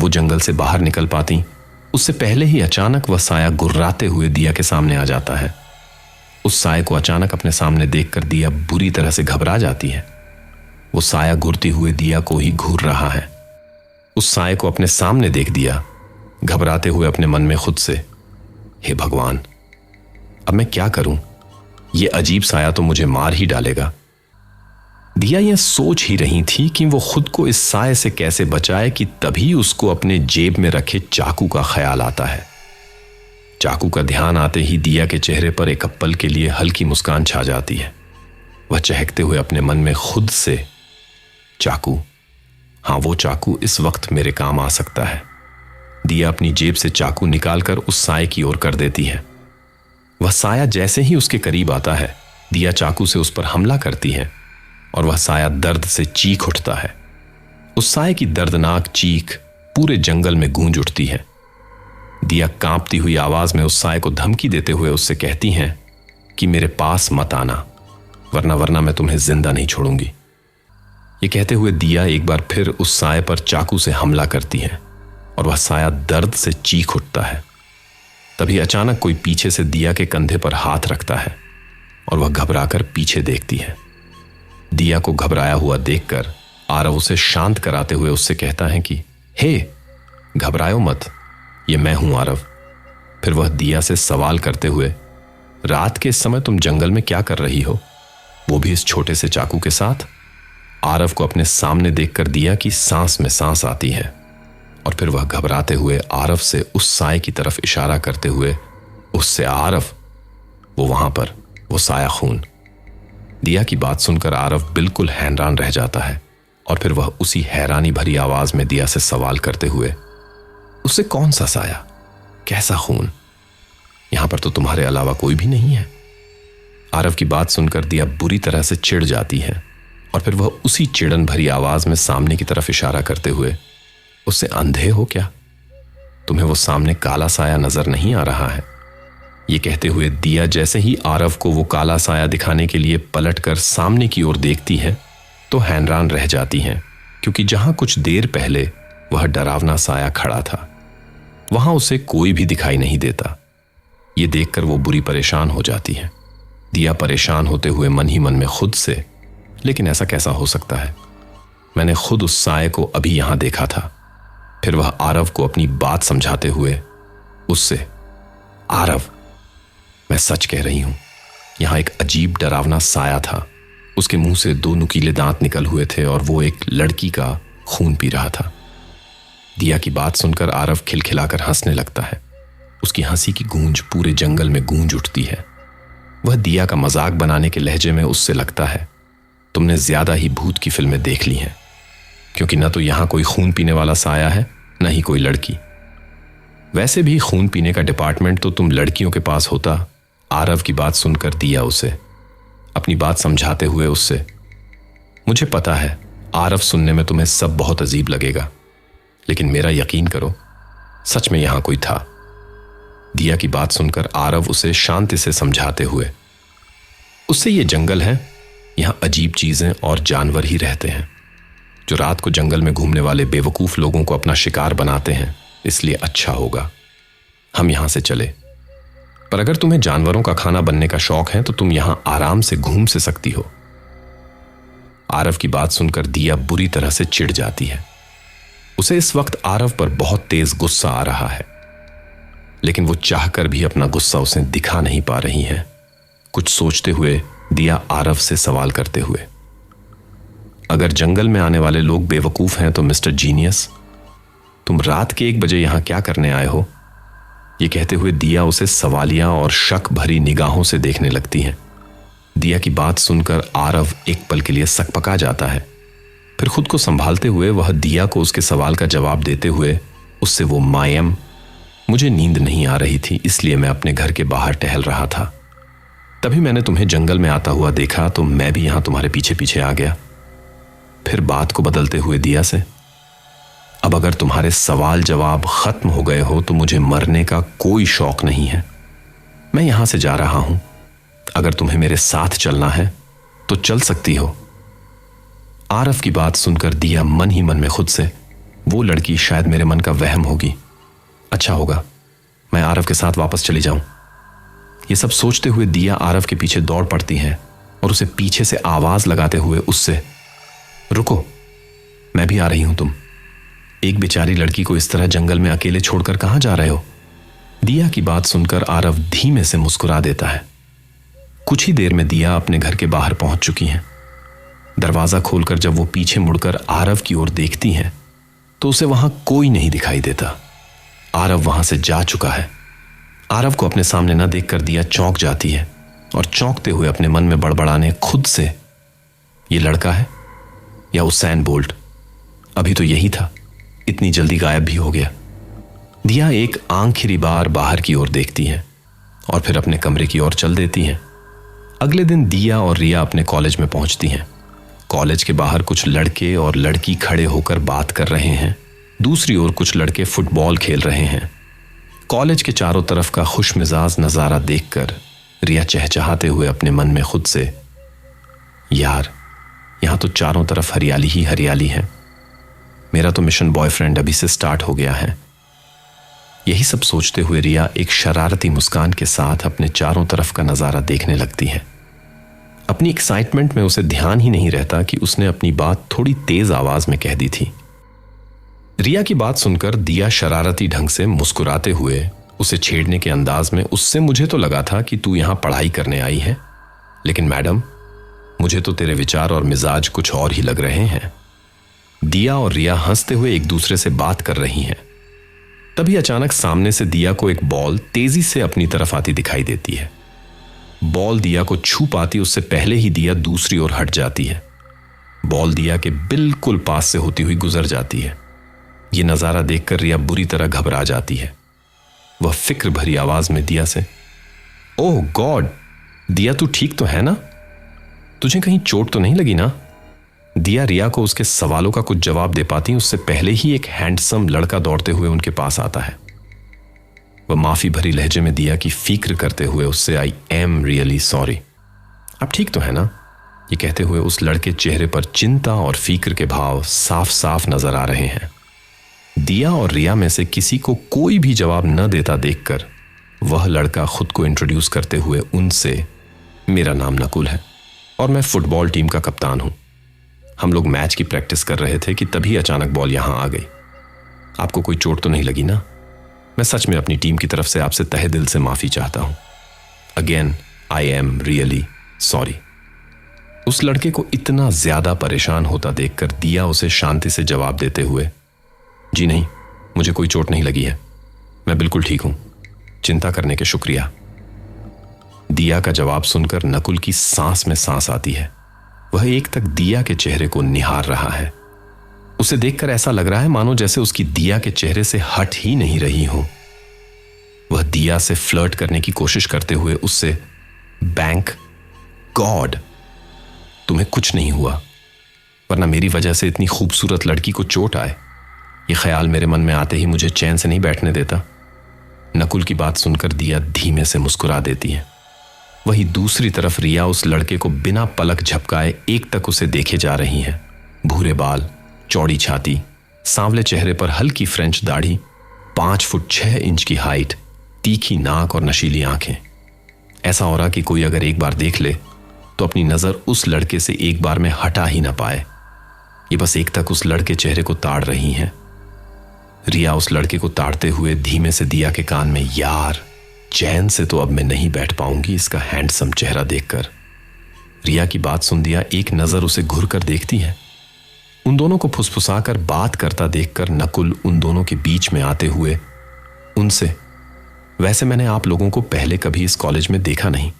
वो जंगल से बाहर निकल पाती उससे पहले ही अचानक वह साया गुर्राते हुए दिया के सामने आ जाता है। उस साए को अचानक अपने सामने देखकर दिया बुरी तरह से घबरा जाती है। वो साया घूरते हुए दिया को ही घूर रहा है। उस साए को अपने सामने देख दिया घबराते हुए अपने मन में खुद से, हे भगवान, अब मैं क्या करूं? ये अजीब साया तो मुझे मार ही डालेगा। दिया यह सोच ही रही थी कि वो खुद को इस साए से कैसे बचाए कि तभी उसको अपने जेब में रखे चाकू का ख्याल आता है। चाकू का ध्यान आते ही दिया के चेहरे पर एक पल के लिए हल्की मुस्कान छा जाती है। वह चहकते हुए अपने मन में खुद से, चाकू, हाँ वो चाकू इस वक्त मेरे काम आ सकता है। दिया अपनी जेब से चाकू निकालकर उस साए की ओर कर देती है। वह साया जैसे ही उसके करीब आता है, दिया चाकू से उस पर हमला करती है और वह साया दर्द से चीख उठता है। उस साए की दर्दनाक चीख पूरे जंगल में गूंज उठती है। दिया कांपती हुई आवाज में उस साए को धमकी देते हुए उससे कहती हैं कि मेरे पास मत आना, वरना मैं तुम्हें जिंदा नहीं छोड़ूंगी। ये कहते हुए दिया एक बार फिर उस साए पर चाकू से हमला करती है और वह साया दर्द से चीख उठता है। तभी अचानक कोई पीछे से दिया के कंधे पर हाथ रखता है और वह घबराकर पीछे देखती है। दिया को घबराया हुआ देखकर आरव उसे शांत कराते हुए उससे कहता है कि हे, घबराओ मत, ये मैं हूं आरव। फिर वह दिया से सवाल करते हुए, रात के समय तुम जंगल में क्या कर रही हो, वो भी इस छोटे से चाकू के साथ? आरव को अपने सामने देखकर दिया की सांस में सांस आती है और फिर वह घबराते हुए आरव से उस साए की तरफ इशारा करते हुए उससे, आरव, वो वहां पर, वो साया खून। दिया की बात सुनकर आरव बिल्कुल हैरान रह जाता है और फिर वह उसी हैरानी भरी आवाज में दिया से सवाल करते हुए, उससे कौन सा साया, कैसा खून? यहां पर तो तुम्हारे अलावा कोई भी नहीं है। आरव की बात सुनकर दिया बुरी तरह से चिढ़ जाती है और फिर वह उसी चिड़न भरी आवाज में सामने की तरफ इशारा करते हुए, उससे अंधे हो क्या? तुम्हें वो सामने काला साया नजर नहीं आ रहा है? ये कहते हुए दिया जैसे ही आरव को वो काला साया दिखाने के लिए पलटकर सामने की ओर देखती है तो हैरान रह जाती हैं, क्योंकि जहां कुछ देर पहले वह डरावना साया खड़ा था वहां उसे कोई भी दिखाई नहीं देता। ये देखकर वो बुरी परेशान हो जाती है। दिया परेशान होते हुए मन ही मन में खुद से, लेकिन ऐसा कैसा हो सकता है? मैंने खुद उस साए को अभी यहां देखा था। फिर वह आरव को अपनी बात समझाते हुए उससे, आरव, मैं सच कह रही हूं, यहां एक अजीब डरावना साया था। उसके मुंह से 2 नुकीले दांत निकल हुए थे और वो एक लड़की का खून पी रहा था। दिया की बात सुनकर आरव खिलखिलाकर हंसने लगता है। उसकी हंसी की गूंज पूरे जंगल में गूंज उठती है। वह दिया का मजाक बनाने के लहजे में उससे लगता है, तुमने ज्यादा ही भूत की फिल्में देख ली हैं, क्योंकि न तो यहां कोई खून पीने वाला साया है, न ही कोई लड़की। वैसे भी खून पीने का डिपार्टमेंट तो तुम लड़कियों के पास होता। आरव की बात सुनकर दिया उसे अपनी बात समझाते हुए उससे, मुझे पता है आरव, सुनने में तुम्हें सब बहुत अजीब लगेगा, लेकिन मेरा यकीन करो, सच में यहां कोई था। दिया की बात सुनकर आरव उसे शांति से समझाते हुए, उससे ये जंगल है, यहां अजीब चीजें और जानवर ही रहते हैं जो रात को जंगल में घूमने वाले बेवकूफ लोगों को अपना शिकार बनाते हैं, इसलिए अच्छा होगा हम यहां से चले। पर अगर तुम्हें जानवरों का खाना बनने का शौक है तो तुम यहां आराम से घूम से सकती हो। आरव की बात सुनकर दिया बुरी तरह से चिढ़ जाती है। उसे इस वक्त आरव पर बहुत तेज गुस्सा आ रहा है, लेकिन वो चाहकर भी अपना गुस्सा उसे दिखा नहीं पा रही है। कुछ सोचते हुए दिया आरव से सवाल करते हुए, अगर जंगल में आने वाले लोग बेवकूफ हैं तो मिस्टर जीनियस, तुम रात के 1 बजे यहां क्या करने आए हो? ये कहते हुए दिया उसे सवालिया और शक भरी निगाहों से देखने लगती है। दिया की बात सुनकर आरव एक पल के लिए सकपका जाता है। फिर खुद को संभालते हुए वह दिया को उसके सवाल का जवाब देते हुए उससे, वो मायम, मुझे नींद नहीं आ रही थी, इसलिए मैं अपने घर के बाहर टहल रहा था। तभी मैंने तुम्हें जंगल में आता हुआ देखा तो मैं भी यहां तुम्हारे पीछे पीछे आ गया। फिर बात को बदलते हुए दिया से, अब अगर तुम्हारे सवाल जवाब खत्म हो गए हो तो मुझे मरने का कोई शौक नहीं है। मैं यहां से जा रहा हूं, अगर तुम्हें मेरे साथ चलना है तो चल सकती हो। आरव की बात सुनकर दिया मन ही मन में खुद से, वो लड़की शायद मेरे मन का वहम होगी, अच्छा होगा मैं आरव के साथ वापस चली जाऊं। ये सब सोचते हुए दिया आरव के पीछे दौड़ पड़ती है और उसे पीछे से आवाज लगाते हुए उससे, रुको, मैं भी आ रही हूं, तुम एक बेचारी लड़की को इस तरह जंगल में अकेले छोड़कर कहां जा रहे हो? दिया की बात सुनकर आरव धीमे से मुस्कुरा देता है। कुछ ही देर में दिया अपने घर के बाहर पहुंच चुकी हैं। दरवाजा खोलकर जब वो पीछे मुड़कर आरव की ओर देखती हैं तो उसे वहां कोई नहीं दिखाई देता। आरव वहां से जा चुका है। आरव को अपने सामने न देखकर दिया चौंक जाती है और चौंकते हुए अपने मन में बड़बड़ाने खुद से, ये लड़का है या उसैन बोल्ट? अभी तो यही था, इतनी जल्दी गायब भी हो गया। दिया एक आखिरी बार बाहर की ओर देखती है और फिर अपने कमरे की ओर चल देती हैं। अगले दिन दिया और रिया अपने कॉलेज में पहुंचती हैं। कॉलेज के बाहर कुछ लड़के और लड़की खड़े होकर बात कर रहे हैं, दूसरी ओर कुछ लड़के फुटबॉल खेल रहे हैं। कॉलेज के चारों तरफ का खुशमिजाज नजारा देखकर रिया चहचहाते हुए अपने मन में खुद से, यार यहां तो चारों तरफ हरियाली ही हरियाली है। मेरा तो मिशन बॉयफ्रेंड अभी से स्टार्ट हो गया है। यही सब सोचते हुए रिया एक शरारती मुस्कान के साथ अपने चारों तरफ का नजारा देखने लगती है। अपनी एक्साइटमेंट में उसे ध्यान ही नहीं रहता कि उसने अपनी बात थोड़ी तेज आवाज में कह दी थी। रिया की बात सुनकर दिया शरारती ढंग से मुस्कुराते हुए उसे छेड़ने के अंदाज में, उससे मुझे तो लगा था कि तू यहां पढ़ाई करने आई है, लेकिन मैडम मुझे तो तेरे विचार और मिजाज कुछ और ही लग रहे हैं। दिया और रिया हंसते हुए एक दूसरे से बात कर रही हैं। तभी अचानक सामने से दिया को एक बॉल तेजी से अपनी तरफ आती दिखाई देती है। बॉल दिया को छू पाती उससे पहले ही दिया दूसरी ओर हट जाती है। बॉल दिया के बिल्कुल पास से होती हुई गुजर जाती है। यह नजारा देखकर रिया बुरी तरह घबरा जाती है। वह फिक्र भरी आवाज में दिया से, ओह गॉड, दिया तू ठीक तो है ना? तुझे कहीं चोट तो नहीं लगी ना? दिया रिया को उसके सवालों का कुछ जवाब दे पाती उससे पहले ही एक हैंडसम लड़का दौड़ते हुए उनके पास आता है। वह माफी भरी लहजे में दिया की फिक्र करते हुए उससे, आई एम रियली सॉरी। अब ठीक तो है ना? ये कहते हुए उस लड़के चेहरे पर चिंता और फिक्र के भाव साफ साफ नजर आ रहे हैं। दिया और रिया में से किसी को कोई भी जवाब न देता देखकर वह लड़का खुद को इंट्रोड्यूस करते हुए उनसे, मेरा नाम नकुल है और मैं फुटबॉल टीम का कप्तान हूं। हम लोग मैच की प्रैक्टिस कर रहे थे कि तभी अचानक बॉल यहां आ गई। आपको कोई चोट तो नहीं लगी ना? मैं सच में अपनी टीम की तरफ से आपसे तहे दिल से माफी चाहता हूं। Again I am really sorry. उस लड़के को इतना ज्यादा परेशान होता देखकर दिया उसे शांति से जवाब देते हुए, जी नहीं, मुझे कोई चोट नहीं लगी है, मैं बिल्कुल ठीक हूं, चिंता करने के शुक्रिया। दिया का जवाब सुनकर नकुल की सांस में सांस आती है। वह एक तक दिया के चेहरे को निहार रहा है। उसे देखकर ऐसा लग रहा है मानो जैसे उसकी दिया के चेहरे से हट ही नहीं रही हो। वह दिया से फ्लर्ट करने की कोशिश करते हुए उससे, बैंक गॉड तुम्हें कुछ नहीं हुआ, वरना मेरी वजह से इतनी खूबसूरत लड़की को चोट आए, यह ख्याल मेरे मन में आते ही मुझे चैन से नहीं बैठने देता। नकुल की बात सुनकर दिया धीमे से मुस्कुरा देती है। वहीं दूसरी तरफ रिया उस लड़के को बिना पलक झपकाए एक तक उसे देखे जा रही हैं। भूरे बाल, चौड़ी छाती, सांवले चेहरे पर हल्की फ्रेंच दाढ़ी, 5 फुट 6 इंच की हाइट, तीखी नाक और नशीली आंखें। ऐसा हो रहा कि कोई अगर एक बार देख ले तो अपनी नजर उस लड़के से एक बार में हटा ही ना पाए। ये बस एक तक उस लड़के चेहरे को ताड़ रही हैं। रिया उस लड़के को ताड़ते हुए धीमे से दिया के कान में, यार चैन से तो अब मैं नहीं बैठ पाऊंगी इसका हैंडसम चेहरा देखकर। रिया की बात सुन दिया एक नजर उसे घूर कर देखती है। उन दोनों को फुसफुसाकर बात करता देखकर नकुल उन दोनों के बीच में आते हुए उनसे, वैसे मैंने आप लोगों को पहले कभी इस कॉलेज में देखा नहीं,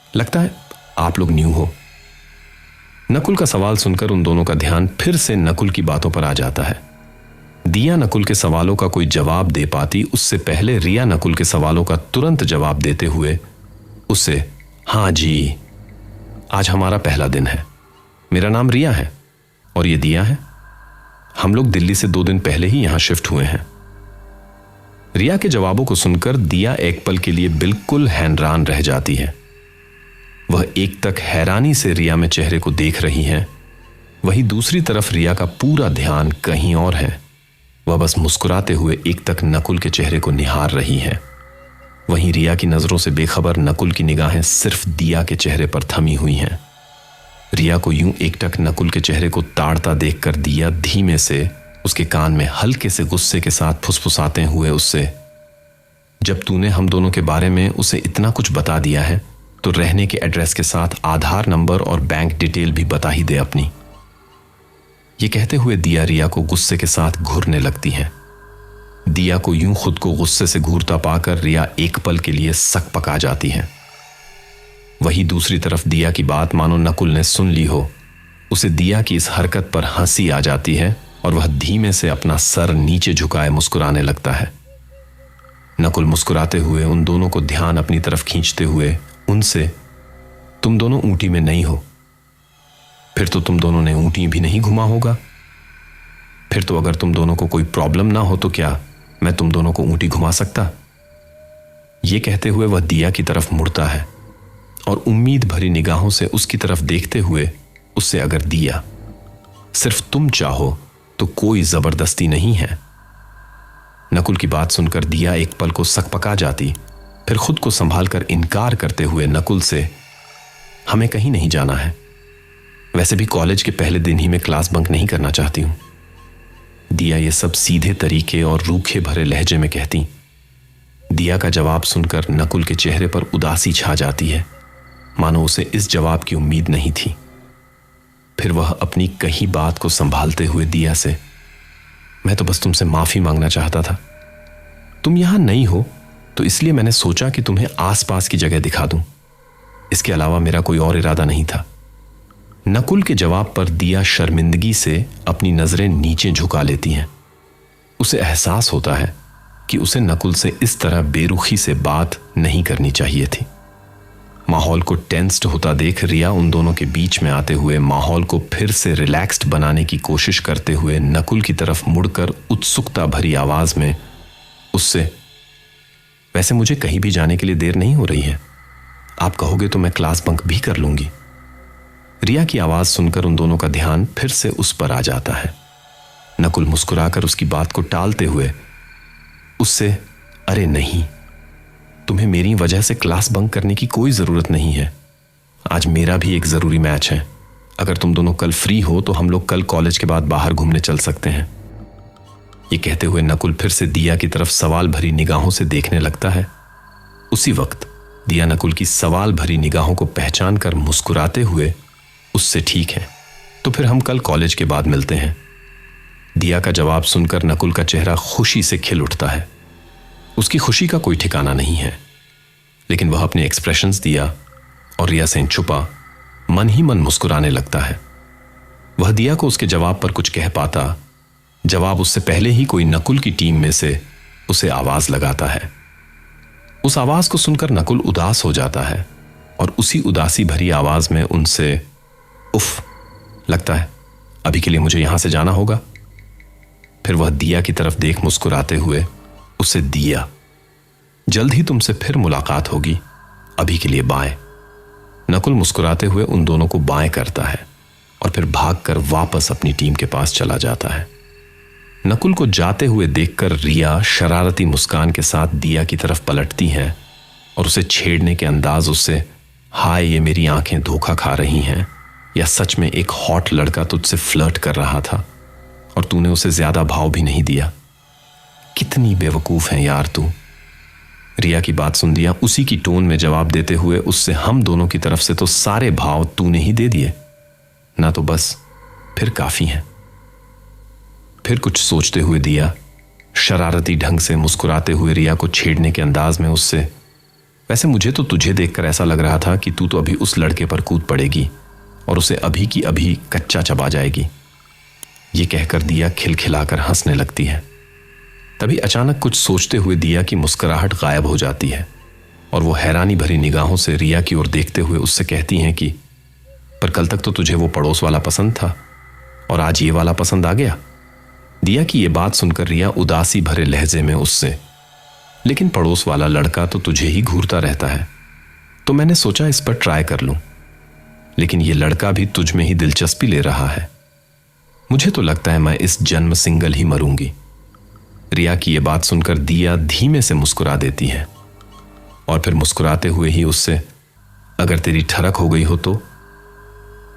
लगता है आप लोग न्यू हो। नकुल का सवाल सुनकर उन दोनों का ध्यान फिर से नकुल की बातों पर आ जाता है। दिया नकुल के सवालों का कोई जवाब दे पाती उससे पहले रिया नकुल के सवालों का तुरंत जवाब देते हुए उससे, हाँ जी, आज हमारा पहला दिन है, मेरा नाम रिया है और ये दिया है, हम लोग दिल्ली से 2 दिन पहले ही यहां शिफ्ट हुए हैं। रिया के जवाबों को सुनकर दिया एक पल के लिए बिल्कुल हैरान रह जाती है। वह एक तक हैरानी से रिया में चेहरे को देख रही है, वहीं दूसरी तरफ रिया का पूरा ध्यान कहीं और है। वह बस मुस्कुराते हुए एक तक नकुल के चेहरे को निहार रही है। वहीं रिया की नजरों से बेखबर नकुल की निगाहें सिर्फ दिया के चेहरे पर थमी हुई हैं। रिया को यूं एकटक नकुल के चेहरे को ताड़ता देखकर दिया धीमे से उसके कान में हल्के से गुस्से के साथ फुसफुसाते हुए उससे, जब तूने हम दोनों के बारे में उसे इतना कुछ बता दिया है तो रहने के एड्रेस के साथ आधार नंबर और बैंक डिटेल भी बता ही दे अपनी। ये कहते हुए दिया रिया को गुस्से के साथ घूरने लगती है। दिया को यूं खुद को गुस्से से घूरता पाकर रिया एक पल के लिए सक पका जाती है। वहीं दूसरी तरफ दिया की बात मानो नकुल ने सुन ली हो। उसे दिया की इस हरकत पर हंसी आ जाती है और वह धीमे से अपना सर नीचे झुकाए मुस्कुराने लगता है। नकुल मुस्कुराते हुए उन दोनों को ध्यान अपनी तरफ खींचते हुए उनसे, तुम दोनों ऊंटी में नहीं हो, फिर तो तुम दोनों ने ऊंटी भी नहीं घुमा होगा। फिर तो अगर तुम दोनों को कोई प्रॉब्लम ना हो तो क्या मैं तुम दोनों को ऊंटी घुमा सकता? यह कहते हुए वह दिया की तरफ मुड़ता है और उम्मीद भरी निगाहों से उसकी तरफ देखते हुए उससे, अगर दिया सिर्फ तुम चाहो तो कोई जबरदस्ती नहीं है। नकुल की बात सुनकर दिया एक पल को सकपका जाती, फिर खुद को संभाल कर इनकार करते हुए नकुल से, हमें कहीं नहीं जाना है, वैसे भी कॉलेज के पहले दिन ही मैं क्लास बंक नहीं करना चाहती हूं। दिया ये सब सीधे तरीके और रूखे भरे लहजे में कहती। दिया का जवाब सुनकर नकुल के चेहरे पर उदासी छा जाती है, मानो उसे इस जवाब की उम्मीद नहीं थी। फिर वह अपनी कही बात को संभालते हुए दिया से, मैं तो बस तुमसे माफी मांगना चाहता था, तुम यहां नहीं हो तो इसलिए मैंने सोचा कि तुम्हें आसपास की जगह दिखा दूं, इसके अलावा मेरा कोई और इरादा नहीं था। नकुल के जवाब पर दिया शर्मिंदगी से अपनी नजरें नीचे झुका लेती हैं। उसे एहसास होता है कि उसे नकुल से इस तरह बेरुखी से बात नहीं करनी चाहिए थी। माहौल को टेंस्ड होता देख रिया उन दोनों के बीच में आते हुए माहौल को फिर से रिलैक्स्ड बनाने की कोशिश करते हुए नकुल की तरफ मुड़कर उत्सुकता भरी आवाज में उससे, वैसे मुझे कहीं भी जाने के लिए देर नहीं हो रही है, आप कहोगे तो मैं क्लास बंक भी कर लूंगी। रिया की आवाज सुनकर उन दोनों का ध्यान फिर से उस पर आ जाता है। नकुल मुस्कुराकर उसकी बात को टालते हुए उससे, अरे नहीं, तुम्हें मेरी वजह से क्लास बंक करने की कोई जरूरत नहीं है, आज मेरा भी एक जरूरी मैच है, अगर तुम दोनों कल फ्री हो तो हम लोग कल कॉलेज के बाद बाहर घूमने चल सकते हैं। ये कहते हुए नकुल फिर से दिया की तरफ सवाल भरी निगाहों से देखने लगता है। उसी वक्त दिया नकुल की सवाल भरी निगाहों को पहचान कर मुस्कुराते हुए उससे, ठीक है तो फिर हम कल कॉलेज के बाद मिलते हैं। दिया का जवाब सुनकर नकुल का चेहरा खुशी से खिल उठता है। उसकी खुशी का कोई ठिकाना नहीं है, लेकिन वह अपने एक्सप्रेशंस दिया और रिया से छुपा मन ही मन मुस्कुराने लगता है। वह दिया को उसके जवाब पर कुछ कह पाता, जवाब उससे पहले ही कोई नकुल की टीम में से उसे आवाज लगाता है। उस आवाज को सुनकर नकुल उदास हो जाता है और उसी उदासी भरी आवाज में उनसे, उफ, लगता है अभी के लिए मुझे यहां से जाना होगा। फिर वह दिया की तरफ देख मुस्कुराते हुए उसे, दिया जल्द ही तुमसे फिर मुलाकात होगी, अभी के लिए बाय। नकुल मुस्कुराते हुए उन दोनों को बाय करता है और फिर भागकर वापस अपनी टीम के पास चला जाता है। नकुल को जाते हुए देखकर रिया शरारती मुस्कान के साथ दिया की तरफ पलटती है और उसे छेड़ने के अंदाज उससे, हाय ये मेरी आंखें धोखा खा रही हैं, या सच में एक हॉट लड़का तुझसे फ्लर्ट कर रहा था और तूने उसे ज्यादा भाव भी नहीं दिया। कितनी बेवकूफ है यार तू। रिया की बात सुन दिया उसी की टोन में जवाब देते हुए उससे, हम दोनों की तरफ से तो सारे भाव तूने ही दे दिए ना, तो बस फिर काफी है। फिर कुछ सोचते हुए दिया शरारती ढंग से मुस्कुराते हुए रिया को छेड़ने के अंदाज में उससे, वैसे मुझे तो तुझे देखकर ऐसा लग रहा था कि तू तो अभी उस लड़के पर कूद पड़ेगी और उसे अभी की अभी कच्चा चबा जाएगी। ये कहकर दिया खिलखिलाकर हंसने लगती है। तभी अचानक कुछ सोचते हुए दिया की मुस्कुराहट गायब हो जाती है और वो हैरानी भरी निगाहों से रिया की ओर देखते हुए उससे कहती हैं कि, पर कल तक तो तुझे वो पड़ोस वाला पसंद था और आज ये वाला पसंद आ गया। दिया की ये बात सुनकर रिया उदासी भरे लहजे में उससे, लेकिन पड़ोस वाला लड़का तो तुझे ही घूरता रहता है, तो मैंने सोचा इस पर ट्राई कर लूं, लेकिन ये लड़का भी तुझ में ही दिलचस्पी ले रहा है। मुझे तो लगता है मैं इस जन्म सिंगल ही मरूंगी। रिया की ये बात सुनकर दिया धीमे से मुस्कुरा देती है और फिर मुस्कुराते हुए ही उससे, अगर तेरी ठरक हो गई हो तो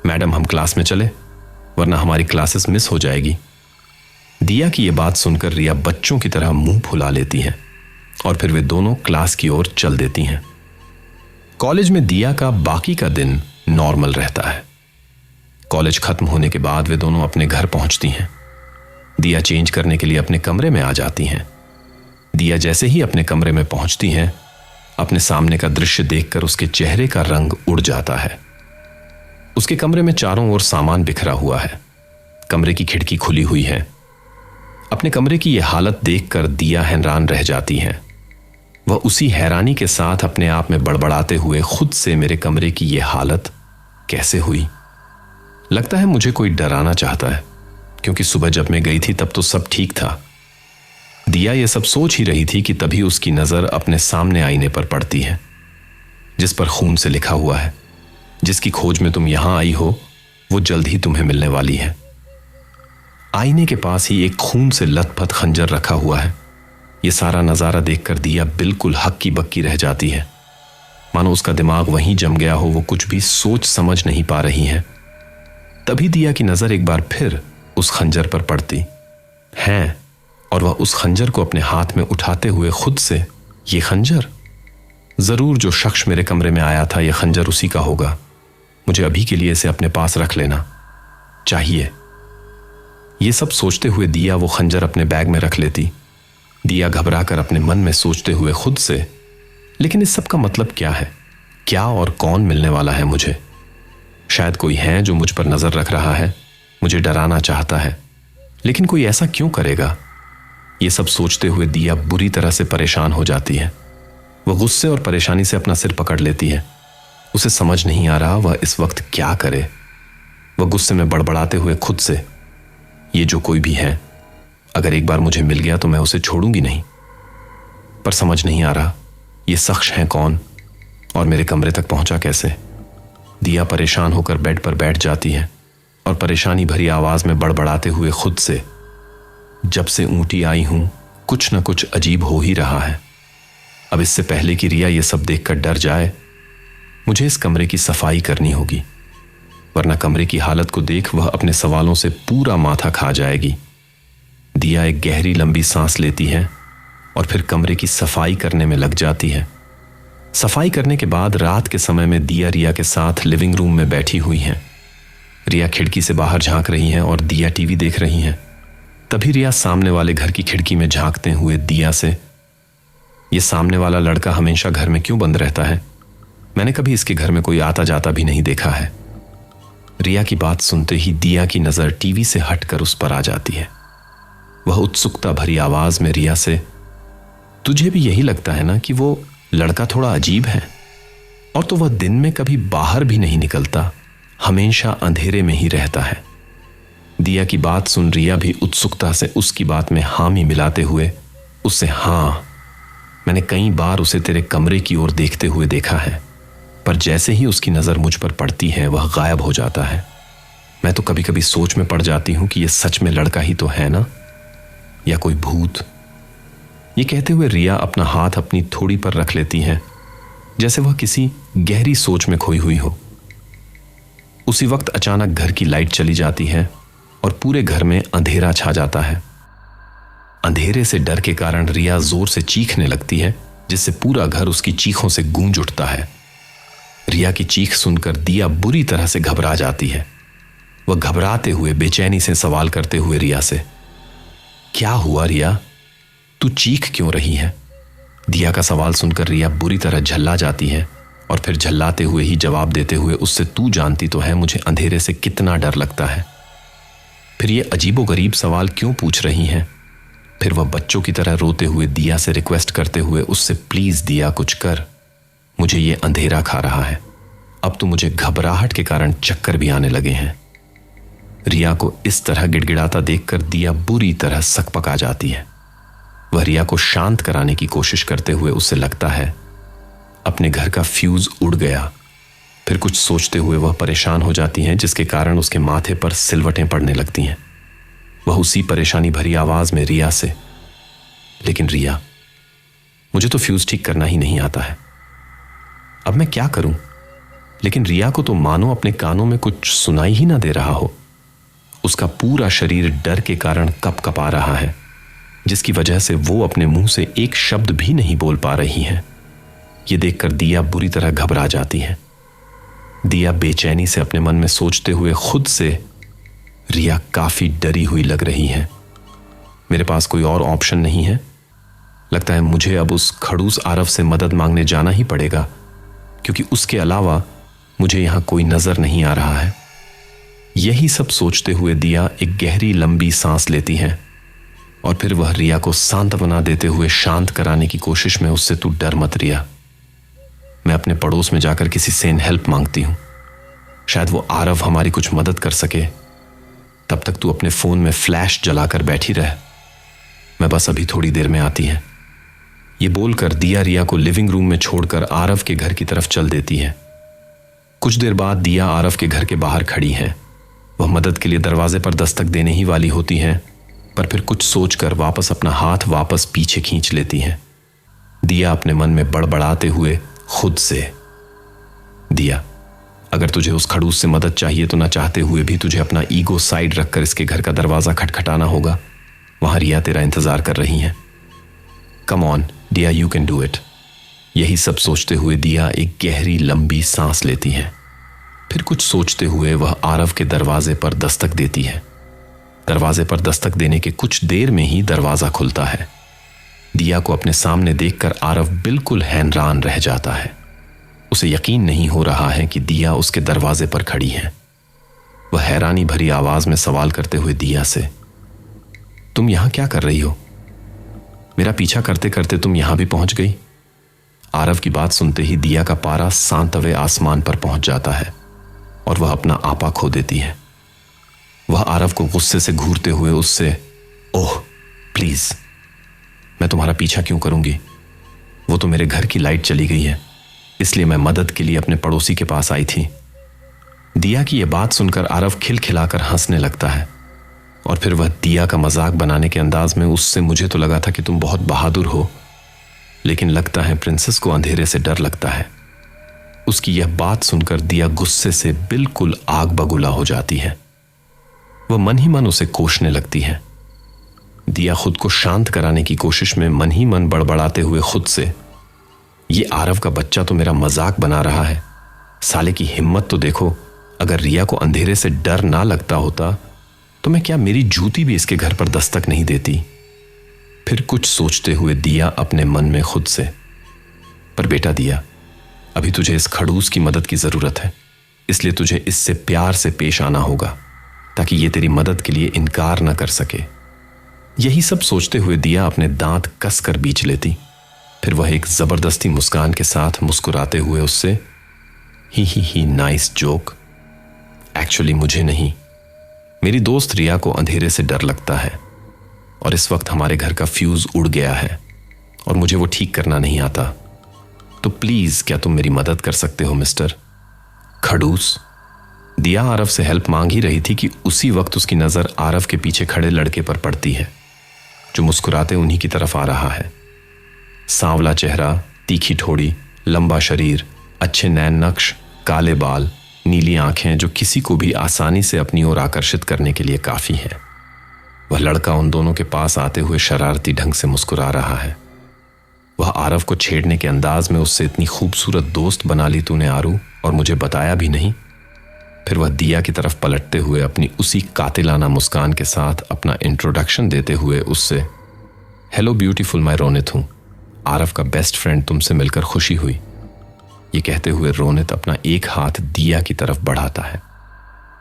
मैडम हम क्लास में चले, वरना हमारी क्लासेस मिस हो जाएगी। दिया की ये बात सुनकर रिया बच्चों की तरह मुंह फुला लेती है और फिर वे दोनों क्लास की ओर चल देती हैं। कॉलेज में दिया का बाकी का दिन नॉर्मल रहता है। कॉलेज खत्म होने के बाद वे दोनों अपने घर पहुंचती हैं। दिया चेंज करने के लिए अपने कमरे में आ जाती हैं। दिया जैसे ही अपने कमरे में पहुंचती हैं, अपने सामने का दृश्य देखकर उसके चेहरे का रंग उड़ जाता है। उसके कमरे में चारों ओर सामान बिखरा हुआ है। कमरे की खिड़की खुली हुई है। अपने कमरे की यह हालत देखकर दिया हैरान रह जाती हैं। वह उसी हैरानी के साथ अपने आप में बड़बड़ाते हुए खुद से, मेरे कमरे की यह हालत कैसे हुई? लगता है मुझे कोई डराना चाहता है, क्योंकि सुबह जब मैं गई थी तब तो सब ठीक था। दिया ये सब सोच ही रही थी कि तभी उसकी नजर अपने सामने आईने पर पड़ती है, जिस पर खून से लिखा हुआ है, जिसकी खोज में तुम यहां आई हो वो जल्द ही तुम्हें मिलने वाली है। आईने के पास ही एक खून से लथपथ खंजर रखा हुआ है। यह सारा नजारा देखकर दिया बिल्कुल हक्की बक्की रह जाती है, मानो उसका दिमाग वहीं जम गया हो। वो कुछ भी सोच समझ नहीं पा रही है। तभी दिया की नजर एक बार फिर उस खंजर पर पड़ती है और वह उस खंजर को अपने हाथ में उठाते हुए खुद से, ये खंजर, जरूर जो शख्स मेरे कमरे में आया था, यह खंजर उसी का होगा। मुझे अभी के लिए इसे अपने पास रख लेना चाहिए। ये सब सोचते हुए दिया वो खंजर अपने बैग में रख लेती। दिया घबराकर अपने मन में सोचते हुए खुद से, लेकिन इस सब का मतलब क्या है? क्या और कौन मिलने वाला है मुझे? शायद कोई है जो मुझ पर नजर रख रहा है, मुझे डराना चाहता है, लेकिन कोई ऐसा क्यों करेगा? ये सब सोचते हुए दिया बुरी तरह से परेशान हो जाती है। वह गुस्से और परेशानी से अपना सिर पकड़ लेती है। उसे समझ नहीं आ रहा वह इस वक्त क्या करे। वह गुस्से में बड़बड़ाते हुए खुद से, ये जो कोई भी है, अगर एक बार मुझे मिल गया तो मैं उसे छोड़ूंगी नहीं। पर समझ नहीं आ रहा ये शख्स है कौन और मेरे कमरे तक पहुंचा कैसे? दिया परेशान होकर बेड पर बैठ जाती है और परेशानी भरी आवाज में बड़बड़ाते हुए खुद से, जब से ऊँटी आई हूं कुछ न कुछ अजीब हो ही रहा है। अब इससे पहले कि रिया ये सब देखकर डर जाए, मुझे इस कमरे की सफाई करनी होगी, वरना कमरे की हालत को देख वह अपने सवालों से पूरा माथा खा जाएगी। दिया एक गहरी लंबी सांस लेती है और फिर कमरे की सफाई करने में लग जाती है। सफाई करने के बाद रात के समय में दिया रिया के साथ लिविंग रूम में बैठी हुई हैं। रिया खिड़की से बाहर झांक रही हैं और दिया टीवी देख रही हैं। तभी रिया सामने वाले घर की खिड़की में झांकते हुए दिया से, ये सामने वाला लड़का हमेशा घर में क्यों बंद रहता है? मैंने कभी इसके घर में कोई आता जाता भी नहीं देखा है। रिया की बात सुनते ही दिया की नजर टीवी से हटकर उस पर आ जाती है। वह उत्सुकता भरी आवाज में रिया से, तुझे भी यही लगता है ना कि वो लड़का थोड़ा अजीब है? और तो वह दिन में कभी बाहर भी नहीं निकलता, हमेशा अंधेरे में ही रहता है। दिया की बात सुन रिया भी उत्सुकता से उसकी बात में हामी मिलाते हुए उससे, हाँ, मैंने कई बार उसे तेरे कमरे की ओर देखते हुए देखा है, पर जैसे ही उसकी नजर मुझ पर पड़ती है वह गायब हो जाता है। मैं तो कभी कभी सोच में पड़ जाती हूं कि यह सच में लड़का ही तो है ना, या कोई भूत। ये कहते हुए रिया अपना हाथ अपनी थोड़ी पर रख लेती है, जैसे वह किसी गहरी सोच में खोई हुई हो। उसी वक्त अचानक घर की लाइट चली जाती है और पूरे घर में अंधेरा छा जाता है। अंधेरे से डर के कारण रिया जोर से चीखने लगती है, जिससे पूरा घर उसकी चीखों से गूंज उठता है। रिया की चीख सुनकर दिया बुरी तरह से घबरा जाती है। वह घबराते हुए बेचैनी से सवाल करते हुए रिया से, क्या हुआ रिया, तू चीख क्यों रही है? दिया का सवाल सुनकर रिया बुरी तरह झल्ला जाती है और फिर झल्लाते हुए ही जवाब देते हुए उससे, तू जानती तो है मुझे अंधेरे से कितना डर लगता है, फिर ये अजीबोगरीब सवाल क्यों पूछ रही हैं? फिर वह बच्चों की तरह रोते हुए दिया से रिक्वेस्ट करते हुए उससे, प्लीज दिया कुछ कर, मुझे ये अंधेरा खा रहा है, अब तो मुझे घबराहट के कारण चक्कर भी आने लगे हैं। रिया को इस तरह गिड़गिड़ाता देखकर दिया बुरी तरह सकपका जाती है। वह रिया को शांत कराने की कोशिश करते हुए उससे लगता है अपने घर का फ्यूज उड़ गया। फिर कुछ सोचते हुए वह परेशान हो जाती हैं, जिसके कारण उसके माथे पर सिलवटें पड़ने लगती हैं। वह उसी परेशानी भरी आवाज में रिया से, लेकिन रिया, मुझे तो फ्यूज ठीक करना ही नहीं आता है, अब मैं क्या करूं? लेकिन रिया को तो मानो अपने कानों में कुछ सुनाई ही ना दे रहा हो। उसका पूरा शरीर डर के कारण कपकपा रहा है, जिसकी वजह से वो अपने मुंह से एक शब्द भी नहीं बोल पा रही है। ये देखकर दिया बुरी तरह घबरा जाती है। दिया बेचैनी से अपने मन में सोचते हुए खुद से, रिया काफी डरी हुई लग रही है। मेरे पास कोई और ऑप्शन नहीं है। लगता है मुझे अब उस खड़ूस आरव से मदद मांगने जाना ही पड़ेगा, क्योंकि उसके अलावा मुझे यहां कोई नजर नहीं आ रहा है। यही सब सोचते हुए दिया एक गहरी लंबी सांस लेती है और फिर वह रिया को सांत्वना देते हुए शांत कराने की कोशिश में उससे, तू डर मत रिया, मैं अपने पड़ोस में जाकर किसी से हेल्प मांगती हूं, शायद वो आरव हमारी कुछ मदद कर सके। तब तक तू अपने फोन में फ्लैश जलाकर बैठी रह, मैं बस अभी थोड़ी देर में आती है। ये बोलकर दिया रिया को लिविंग रूम में छोड़कर आरव के घर की तरफ चल देती है। कुछ देर बाद दिया आरव के घर के बाहर खड़ी है। वह मदद के लिए दरवाजे पर दस्तक देने ही वाली होती है, पर फिर कुछ सोचकर वापस अपना हाथ वापस पीछे खींच लेती है। दिया अपने मन में बड़बड़ाते हुए खुद से, दिया, अगर तुझे उस खड़ूस से मदद चाहिए तो ना चाहते हुए भी तुझे अपना ईगो साइड रखकर इसके घर का दरवाजा खटखटाना होगा। वहां रिया तेरा इंतजार कर रही है। कम ऑन दिया, यू कैन डू इट। यही सब सोचते हुए दिया एक गहरी लंबी सांस लेती है। फिर कुछ सोचते हुए वह आरव के दरवाजे पर दस्तक देती है। दरवाजे पर दस्तक देने के कुछ देर में ही दरवाजा खुलता है। दिया को अपने सामने देखकर आरव बिल्कुल हैरान रह जाता है। उसे यकीन नहीं हो रहा है कि दिया उसके दरवाजे पर खड़ी है। वह हैरानी भरी आवाज में सवाल करते हुए दिया से, तुम यहां क्या कर रही हो? मेरा पीछा करते करते तुम यहां भी पहुंच गई? आरव की बात सुनते ही दिया का पारा सांतवे आसमान पर पहुंच जाता है और वह अपना आपा खो देती है। वह आरव को गुस्से से घूरते हुए उससे, ओह प्लीज, मैं तुम्हारा पीछा क्यों करूंगी? वो तो मेरे घर की लाइट चली गई है, इसलिए मैं मदद के लिए अपने पड़ोसी के पास आई थी। दिया की यह बात सुनकर आरव खिलखिलाकर हंसने लगता है और फिर वह दिया का मजाक बनाने के अंदाज में उससे, मुझे तो लगा था कि तुम बहुत बहादुर हो, लेकिन लगता है प्रिंसेस को अंधेरे से डर लगता है। उसकी यह बात सुनकर दिया गुस्से से बिल्कुल आग बगुला हो जाती है। वह मन ही मन उसे कोसने लगती है। दिया खुद को शांत कराने की कोशिश में मन ही मन बड़बड़ाते हुए खुद से, ये आरव का बच्चा तो मेरा मजाक बना रहा है, साले की हिम्मत तो देखो, अगर रिया को अंधेरे से डर ना लगता होता तो मैं क्या मेरी जूती भी इसके घर पर दस्तक नहीं देती। फिर कुछ सोचते हुए दिया अपने मन में खुद से, पर बेटा दिया, अभी तुझे इस खड़ूस की मदद की जरूरत है, इसलिए तुझे इससे प्यार से पेश आना होगा ताकि ये तेरी मदद के लिए इनकार ना कर सके। यही सब सोचते हुए दिया अपने दांत कसकर बींच लेती। फिर वह एक जबरदस्ती मुस्कान के साथ मुस्कुराते हुए उससे, ही नाइस जोक, एक्चुअली मुझे नहीं, मेरी दोस्त रिया को अंधेरे से डर लगता है और इस वक्त हमारे घर का फ्यूज उड़ गया है और मुझे वो ठीक करना नहीं आता, तो प्लीज क्या तुम मेरी मदद कर सकते हो मिस्टर खड़ूस? दिया आरव से हेल्प मांग ही रही थी कि उसी वक्त उसकी नजर आरव के पीछे खड़े लड़के पर पड़ती है, जो मुस्कुराते उन्हीं की तरफ आ रहा है। सांवला चेहरा, तीखी ठोड़ी, लंबा शरीर, अच्छे नैन नक्श, काले बाल, नीली आंखें जो किसी को भी आसानी से अपनी ओर आकर्षित करने के लिए काफी है। वह लड़का उन दोनों के पास आते हुए शरारती ढंग से मुस्कुरा रहा है। वह आरव को छेड़ने के अंदाज में उससे, इतनी खूबसूरत दोस्त बना ली तूने आरू, और मुझे बताया भी नहीं। फिर वह दिया की तरफ पलटते हुए अपनी उसी कातिलाना मुस्कान के साथ अपना इंट्रोडक्शन देते हुए उससे, हेलो ब्यूटीफुल, मैं रोनित हूं, आरव का बेस्ट फ्रेंड, तुमसे मिलकर खुशी हुई। ये कहते हुए रोनित अपना एक हाथ दिया की तरफ बढ़ाता है।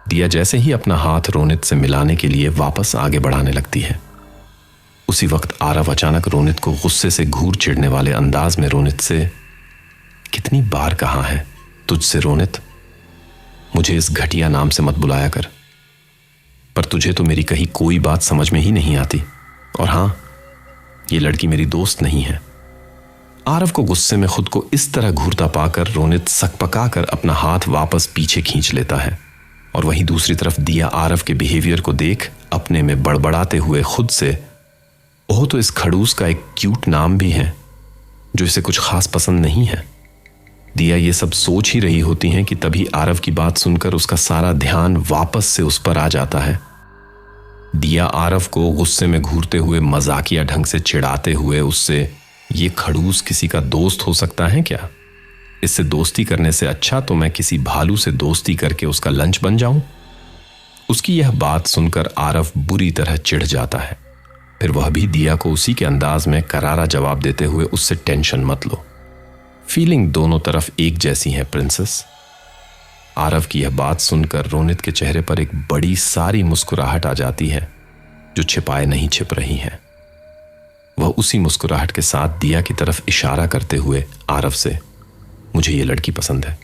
दिया जैसे ही अपना हाथ रोनित से मिलाने के लिए वापस आगे बढ़ाने लगती है, उसी वक्त आरव अचानक रोनित को गुस्से से घूर चिढ़ने वाले अंदाज में रोनित से, कितनी बार कहा है तुझसे रोनित, मुझे इस घटिया नाम से मत बुलाया कर, पर तुझे तो मेरी कही कोई बात समझ में ही नहीं आती, और हां, ये लड़की मेरी दोस्त नहीं है। आरव को गुस्से में खुद को इस तरह घूरता पाकर रोनित सकपकाकर अपना हाथ वापस पीछे खींच लेता है, और वहीं दूसरी तरफ दिया आरव के बिहेवियर को देख अपने में बड़बड़ाते हुए खुद से, ओह, तो इस खड़ूस का एक क्यूट नाम भी है जो इसे कुछ खास पसंद नहीं है। दिया ये सब सोच ही रही होती हैं कि तभी आरव की बात सुनकर उसका सारा ध्यान वापस से उस पर आ जाता है। दिया आरव को गुस्से में घूरते हुए मजाकिया ढंग से चिढ़ाते हुए उससे, ये खड़ूस किसी का दोस्त हो सकता है क्या? इससे दोस्ती करने से अच्छा तो मैं किसी भालू से दोस्ती करके उसका लंच बन जाऊं। उसकी यह बात सुनकर आरव बुरी तरह चिढ़ जाता है। फिर वह भी दिया को उसी के अंदाज में करारा जवाब देते हुए उससे टेंशन मत लो, फीलिंग दोनों तरफ एक जैसी है प्रिंसेस। आरव की यह बात सुनकर रोनित के चेहरे पर एक बड़ी सारी मुस्कुराहट आ जाती है जो छिपाए नहीं छिप रही है। वह उसी मुस्कुराहट के साथ दिया की तरफ इशारा करते हुए आरव से, मुझे ये लड़की पसंद है,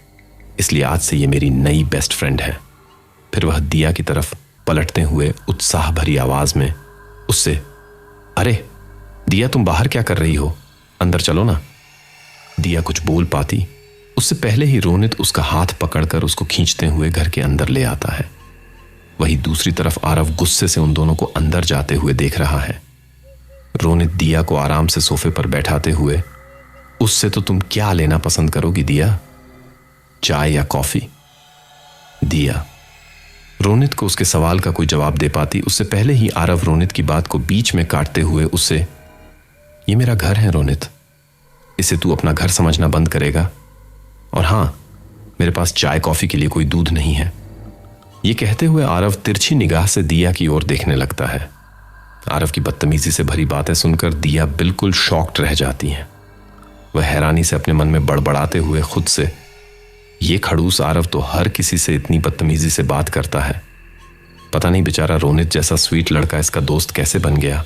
इसलिए आज से ये मेरी नई बेस्ट फ्रेंड है। फिर वह दिया की तरफ पलटते हुए उत्साह भरी आवाज में उससे, अरे दिया तुम बाहर क्या कर रही हो, अंदर चलो ना। दिया कुछ बोल पाती उससे पहले ही रोनित उसका हाथ पकड़कर उसको खींचते हुए घर के अंदर ले आता है। वहीं दूसरी तरफ आरव गुस्से से उन दोनों को अंदर जाते हुए देख रहा है। रोनित दिया को आराम से सोफे पर बैठाते हुए, उससे तो तुम क्या लेना पसंद करोगी दिया, चाय या कॉफी? दिया रोनित को उसके सवाल का कोई जवाब दे पाती उससे पहले ही आरव रोनित की बात को बीच में काटते हुए उससे, ये मेरा घर है रोनित, इसे तू अपना घर समझना बंद करेगा? और हां, मेरे पास चाय कॉफी के लिए कोई दूध नहीं है। ये कहते हुए आरव तिरछी निगाह से दिया की ओर देखने लगता है। आरव की बदतमीजी से भरी बातें सुनकर दिया बिल्कुल शॉक्ड रह जाती हैं। वह हैरानी से अपने मन में बड़बड़ाते हुए खुद से, ये खड़ूस आरव तो हर किसी से इतनी बदतमीजी से बात करता है, पता नहीं बेचारा रोनित जैसा स्वीट लड़का इसका दोस्त कैसे बन गया।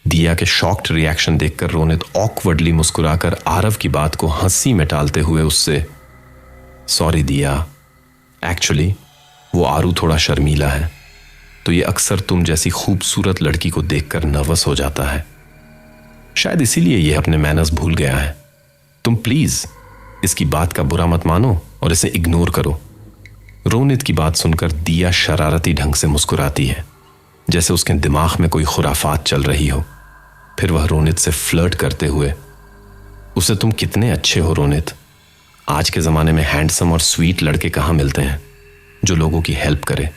दिया के शॉक्ड रिएक्शन देखकर रोनित ऑकवर्डली मुस्कुराकर आरव की बात को हंसी में टालते हुए उससे, सॉरी दिया, एक्चुअली वो आरू थोड़ा शर्मीला है, तो ये अक्सर तुम जैसी खूबसूरत लड़की को देखकर नर्वस हो जाता है, शायद इसीलिए ये अपने मैनर्स भूल गया है। तुम प्लीज इसकी बात का बुरा मत मानो और इसे इग्नोर करो। रोनित की बात सुनकर दिया शरारती ढंग से मुस्कुराती है, जैसे उसके दिमाग में कोई खुराफात चल रही हो। फिर वह रोनित से फ्लर्ट करते हुए, उसे तुम कितने अच्छे हो रोनित, आज के जमाने में हैंडसम और स्वीट लड़के कहां मिलते हैं जो लोगों की हेल्प करे,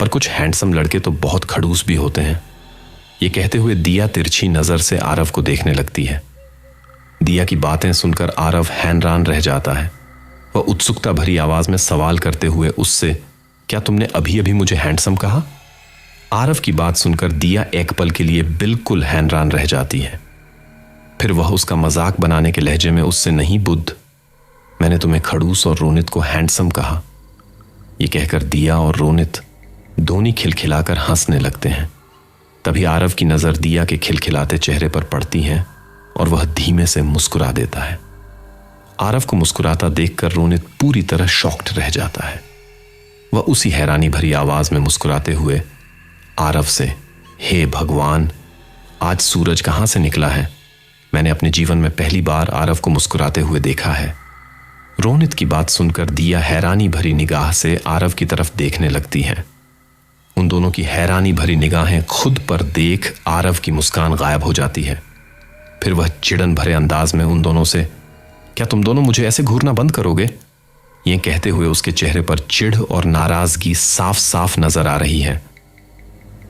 पर कुछ हैंडसम लड़के तो बहुत खड़ूस भी होते हैं। ये कहते हुए दिया तिरछी नजर से आरव को देखने लगती है। दिया की बातें सुनकर आरव हैरान रह जाता है। वह उत्सुकता भरी आवाज में सवाल करते हुए उससे, क्या तुमने अभी अभी मुझे हैंडसम कहा? आरव की बात सुनकर दिया एक पल के लिए बिल्कुल हैरान रह जाती है। फिर वह उसका मजाक बनाने के लहजे में उससे, नहीं बुद्ध, मैंने तुम्हें खड़ूस और रोनित को हैंडसम कहा। यह कहकर दिया और रोनित दोनों खिलखिलाकर हंसने लगते हैं। तभी आरव की नजर दिया के खिलखिलाते चेहरे पर पड़ती है और वह धीमे से मुस्कुरा देता है। आरव को मुस्कुराता देखकर रोनित पूरी तरह शॉक्ड रह जाता है। वह उसी हैरानी भरी आवाज में मुस्कुराते हुए आरव से, हे भगवान, आज सूरज कहां से निकला है? मैंने अपने जीवन में पहली बार आरव को मुस्कुराते हुए देखा है। रोनित की बात सुनकर दिया हैरानी भरी निगाह से आरव की तरफ देखने लगती है। उन दोनों की हैरानी भरी निगाहें खुद पर देख आरव की मुस्कान गायब हो जाती है। फिर वह चिड़न भरे अंदाज में उन दोनों से, क्या तुम दोनों मुझे ऐसे घूरना बंद करोगे? ये कहते हुए उसके चेहरे पर चिढ़ और नाराजगी साफ साफ नजर आ रही है।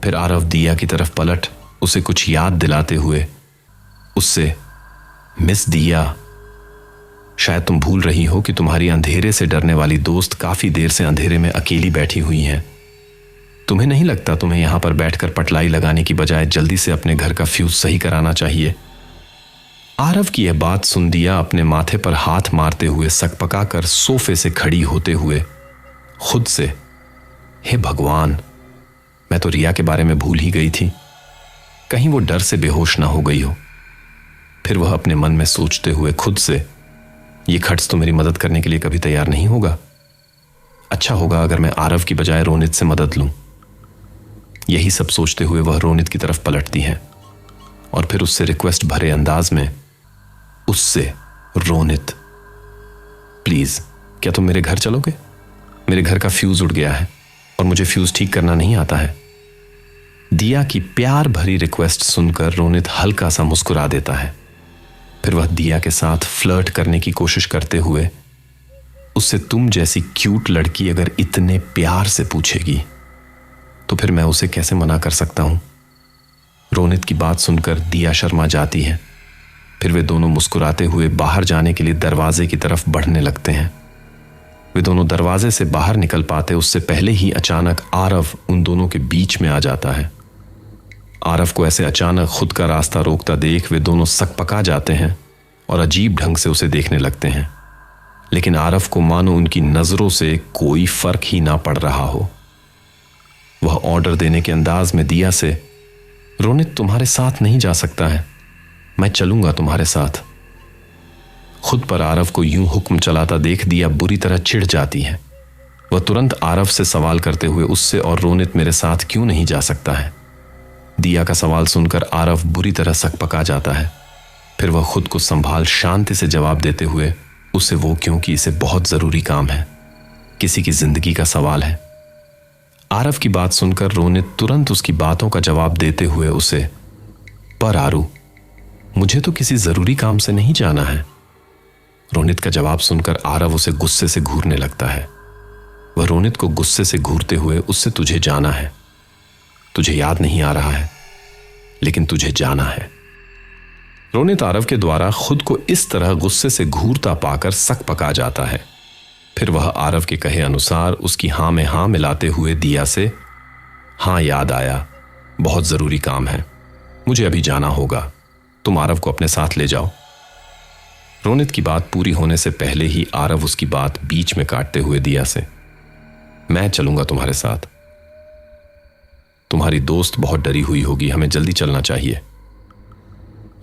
फिर आरव दिया की तरफ पलट उसे कुछ याद दिलाते हुए उससे, मिस दिया, शायद तुम भूल रही हो कि तुम्हारी अंधेरे से डरने वाली दोस्त काफी देर से अंधेरे में अकेली बैठी हुई है। तुम्हें नहीं लगता तुम्हें यहां पर बैठकर पटलाई लगाने की बजाय जल्दी से अपने घर का फ्यूज सही कराना चाहिए? आरव की यह बात सुन दिया अपने माथे पर हाथ मारते हुए सकपकाकर सोफे से खड़ी होते हुए खुद से, हे भगवान, मैं तो रिया के बारे में भूल ही गई थी, कहीं वो डर से बेहोश ना हो गई हो। फिर वह अपने मन में सोचते हुए खुद से, ये खट्स तो मेरी मदद करने के लिए कभी तैयार नहीं होगा, अच्छा होगा अगर मैं आरव की बजाय रोनित से मदद लूं। यही सब सोचते हुए वह रोनित की तरफ पलटती है और फिर उससे रिक्वेस्ट भरे अंदाज में उससे, रोनित प्लीज, क्या तुम मेरे घर चलोगे? मेरे घर का फ्यूज उड़ गया है और मुझे फ्यूज ठीक करना नहीं आता है। दिया की प्यार भरी रिक्वेस्ट सुनकर रोनित हल्का सा मुस्कुरा देता है। फिर वह दिया के साथ फ्लर्ट करने की कोशिश करते हुए उससे, तुम जैसी क्यूट लड़की अगर इतने प्यार से पूछेगी तो फिर मैं उसे कैसे मना कर सकता हूं? रोनित की बात सुनकर दिया शर्मा जाती है फिर वे दोनों मुस्कुराते हुए बाहर जाने के लिए दरवाजे की तरफ बढ़ने लगते हैं। वे दोनों दरवाजे से बाहर निकल पाते उससे पहले ही अचानक आरव उन दोनों के बीच में आ जाता है। आरव को ऐसे अचानक खुद का रास्ता रोकता देख वे दोनों सकपका जाते हैं और अजीब ढंग से उसे देखने लगते हैं, लेकिन आरव को मानो उनकी नजरों से कोई फर्क ही ना पड़ रहा हो। वह ऑर्डर देने के अंदाज में दिया से, रोनित तुम्हारे साथ नहीं जा सकता है, मैं चलूंगा तुम्हारे साथ। खुद पर आरव को यूं हुक्म चलाता देख दिया बुरी तरह चिढ़ जाती है। वह तुरंत आरव से सवाल करते हुए उससे, और रोनित मेरे साथ क्यों नहीं जा सकता है? दिया का सवाल सुनकर आरव बुरी तरह सकपका जाता है। फिर वह खुद को संभाल शांति से जवाब देते हुए उसे, वो क्योंकि इसे बहुत जरूरी काम है, किसी की जिंदगी का सवाल है। आरव की बात सुनकर रोनित तुरंत उसकी बातों का जवाब देते हुए उसे, पर आरू, मुझे तो किसी जरूरी काम से नहीं जाना है। रोनित का जवाब सुनकर आरव उसे गुस्से से घूरने लगता है। वह रोनित को गुस्से से घूरते हुए उससे, तुझे जाना है, तुझे याद नहीं आ रहा है, लेकिन तुझे जाना है। रोनित आरव के द्वारा खुद को इस तरह गुस्से से घूरता पाकर सकपका जाता है। फिर वह आरव के कहे अनुसार उसकी हां में हां मिलाते हुए दिया से, हां याद आया, बहुत जरूरी काम है, मुझे अभी जाना होगा, तुम आरव को अपने साथ ले जाओ। रोनित की बात पूरी होने से पहले ही आरव उसकी बात बीच में काटते हुए दिया से, मैं चलूंगा तुम्हारे साथ, तुम्हारी दोस्त बहुत डरी हुई होगी, हमें जल्दी चलना चाहिए।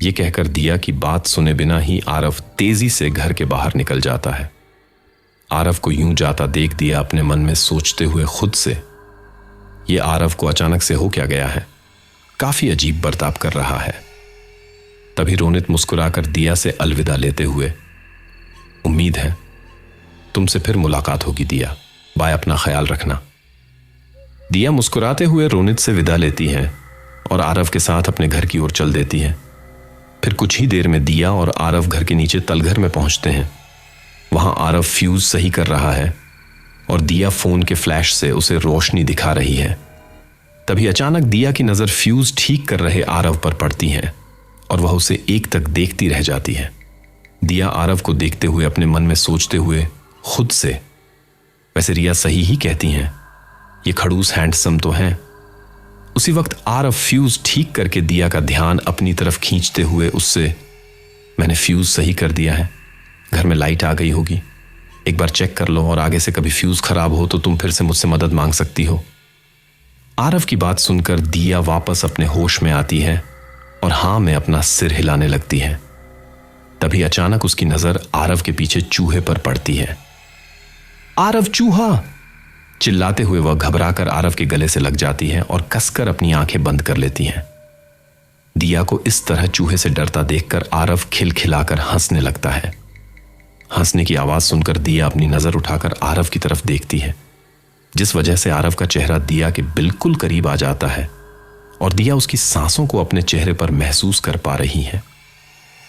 यह कहकर दिया की बात सुने बिना ही आरव तेजी से घर के बाहर निकल जाता है। आरव को यूं जाता देख दिया अपने मन में सोचते हुए खुद से, यह आरव को अचानक से हो क्या गया है, काफी अजीब बर्ताव कर रहा है। तभी रोनित मुस्कुराकर दिया से अलविदा लेते हुए, उम्मीद है तुमसे फिर मुलाकात होगी दिया, बाय, अपना ख्याल रखना। दिया मुस्कुराते हुए रोनित से विदा लेती है और आरव के साथ अपने घर की ओर चल देती है। फिर कुछ ही देर में दिया और आरव घर के नीचे तलघर में पहुंचते हैं। वहां आरव फ्यूज सही कर रहा है और दिया फोन के फ्लैश से उसे रोशनी दिखा रही है। तभी अचानक दिया की नजर फ्यूज ठीक कर रहे आरव पर पड़ती है और वह उसे एक तक देखती रह जाती है। दिया आरव को देखते हुए अपने मन में सोचते हुए खुद से, वैसे रिया सही ही कहती हैं, ये खड़ूस हैंडसम तो हैं। उसी वक्त आरव फ्यूज ठीक करके दिया का ध्यान अपनी तरफ खींचते हुए उससे, मैंने फ्यूज सही कर दिया है, घर में लाइट आ गई होगी, एक बार चेक कर लो और आगे से कभी फ्यूज खराब हो तो तुम फिर से मुझसे मदद मांग सकती हो। आरव की बात सुनकर दिया वापस अपने होश में आती है और हां में अपना सिर हिलाने लगती है। तभी अचानक उसकी नजर आरव के पीछे चूहे पर पड़ती है। आरव, चूहा! चिल्लाते हुए वह घबराकर आरव के गले से लग जाती है और कसकर अपनी आंखें बंद कर लेती है। दिया को इस तरह चूहे से डरता देखकर आरव खिलखिलाकर हंसने लगता है। हंसने की आवाज सुनकर दिया अपनी नजर उठाकर आरव की तरफ देखती है, जिस वजह से आरव का चेहरा दिया के बिल्कुल करीब आ जाता है और दिया उसकी सांसों को अपने चेहरे पर महसूस कर पा रही है।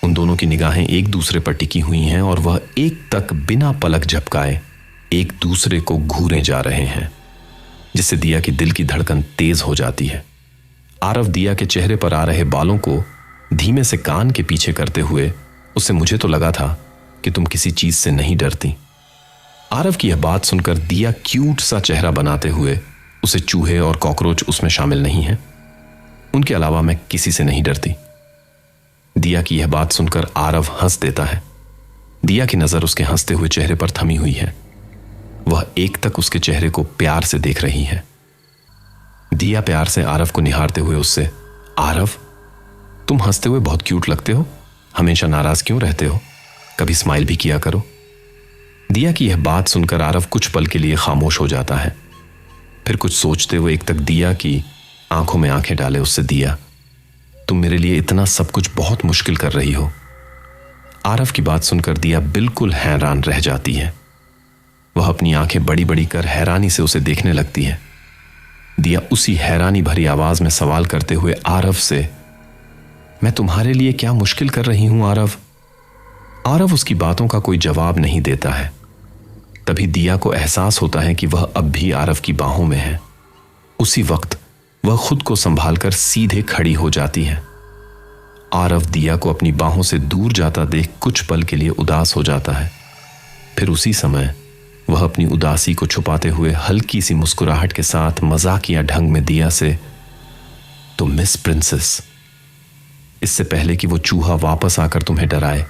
उन दोनों की निगाहें एक दूसरे पर टिकी हुई हैं और वह एक तक बिना पलक झपकाए एक दूसरे को घूरे जा रहे हैं, जिससे दिया की दिल की धड़कन तेज हो जाती है। आरव दिया के चेहरे पर आ रहे बालों को धीमे से कान के पीछे करते हुए उससे, मुझे तो लगा था कि तुम किसी चीज से नहीं डरती। आरव की यह बात सुनकर दिया क्यूट सा चेहरा बनाते हुए उसे, चूहे और कॉकरोच उसमें शामिल नहीं है, उनके अलावा मैं किसी से नहीं डरती। दिया की यह बात सुनकर आरव हंस देता है। दिया की नजर उसके हंसते हुए चेहरे पर थमी हुई है। वह एक तक उसके चेहरे को प्यार से देख रही है। दिया प्यार से आरव को निहारते हुए उससे, आरव, तुम हंसते हुए बहुत क्यूट लगते हो, हमेशा नाराज क्यों रहते हो, कभी स्माइल भी किया करो। दिया की यह बात सुनकर आरव कुछ पल के लिए खामोश हो जाता है। फिर कुछ सोचते हुए एक तक दिया की आंखों में आंखें डाले उससे, दिया, तुम मेरे लिए इतना सब कुछ बहुत मुश्किल कर रही हो। आरव की बात सुनकर दिया बिल्कुल हैरान रह जाती है। वह अपनी आंखें बड़ी बड़ी कर हैरानी से उसे देखने लगती है। दिया उसी हैरानी भरी आवाज में सवाल करते हुए आरव से, मैं तुम्हारे लिए क्या मुश्किल कर रही हूं आरव? आरव उसकी बातों का कोई जवाब नहीं देता है। तभी दिया को एहसास होता है कि वह अब भी आरव की बाहों में है। उसी वक्त वह खुद को संभालकर सीधे खड़ी हो जाती है। आरव दिया को अपनी बाहों से दूर जाता देख कुछ पल के लिए उदास हो जाता है। फिर उसी समय वह अपनी उदासी को छुपाते हुए हल्की सी मुस्कुराहट के साथ मजाकिया ढंग में दिया से, तो मिस प्रिंसेस, इससे पहले कि वो चूहा वापस आकर तुम्हें डराए,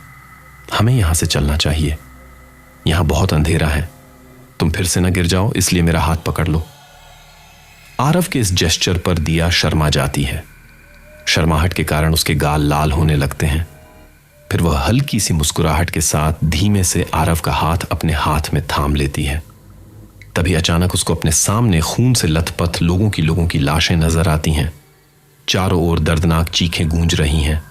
हमें यहां से चलना चाहिए। यहां बहुत अंधेरा है, तुम फिर से न गिर जाओ, इसलिए मेरा हाथ पकड़ लो। आरव के इस जेस्चर पर दिया शर्मा जाती है। शर्माहट के कारण उसके गाल लाल होने लगते हैं। फिर वह हल्की सी मुस्कुराहट के साथ धीमे से आरव का हाथ अपने हाथ में थाम लेती है। तभी अचानक उसको अपने सामने खून से लथपथ लोगों की लाशें नजर आती हैं। चारों ओर दर्दनाक चीखें गूंज रही हैं।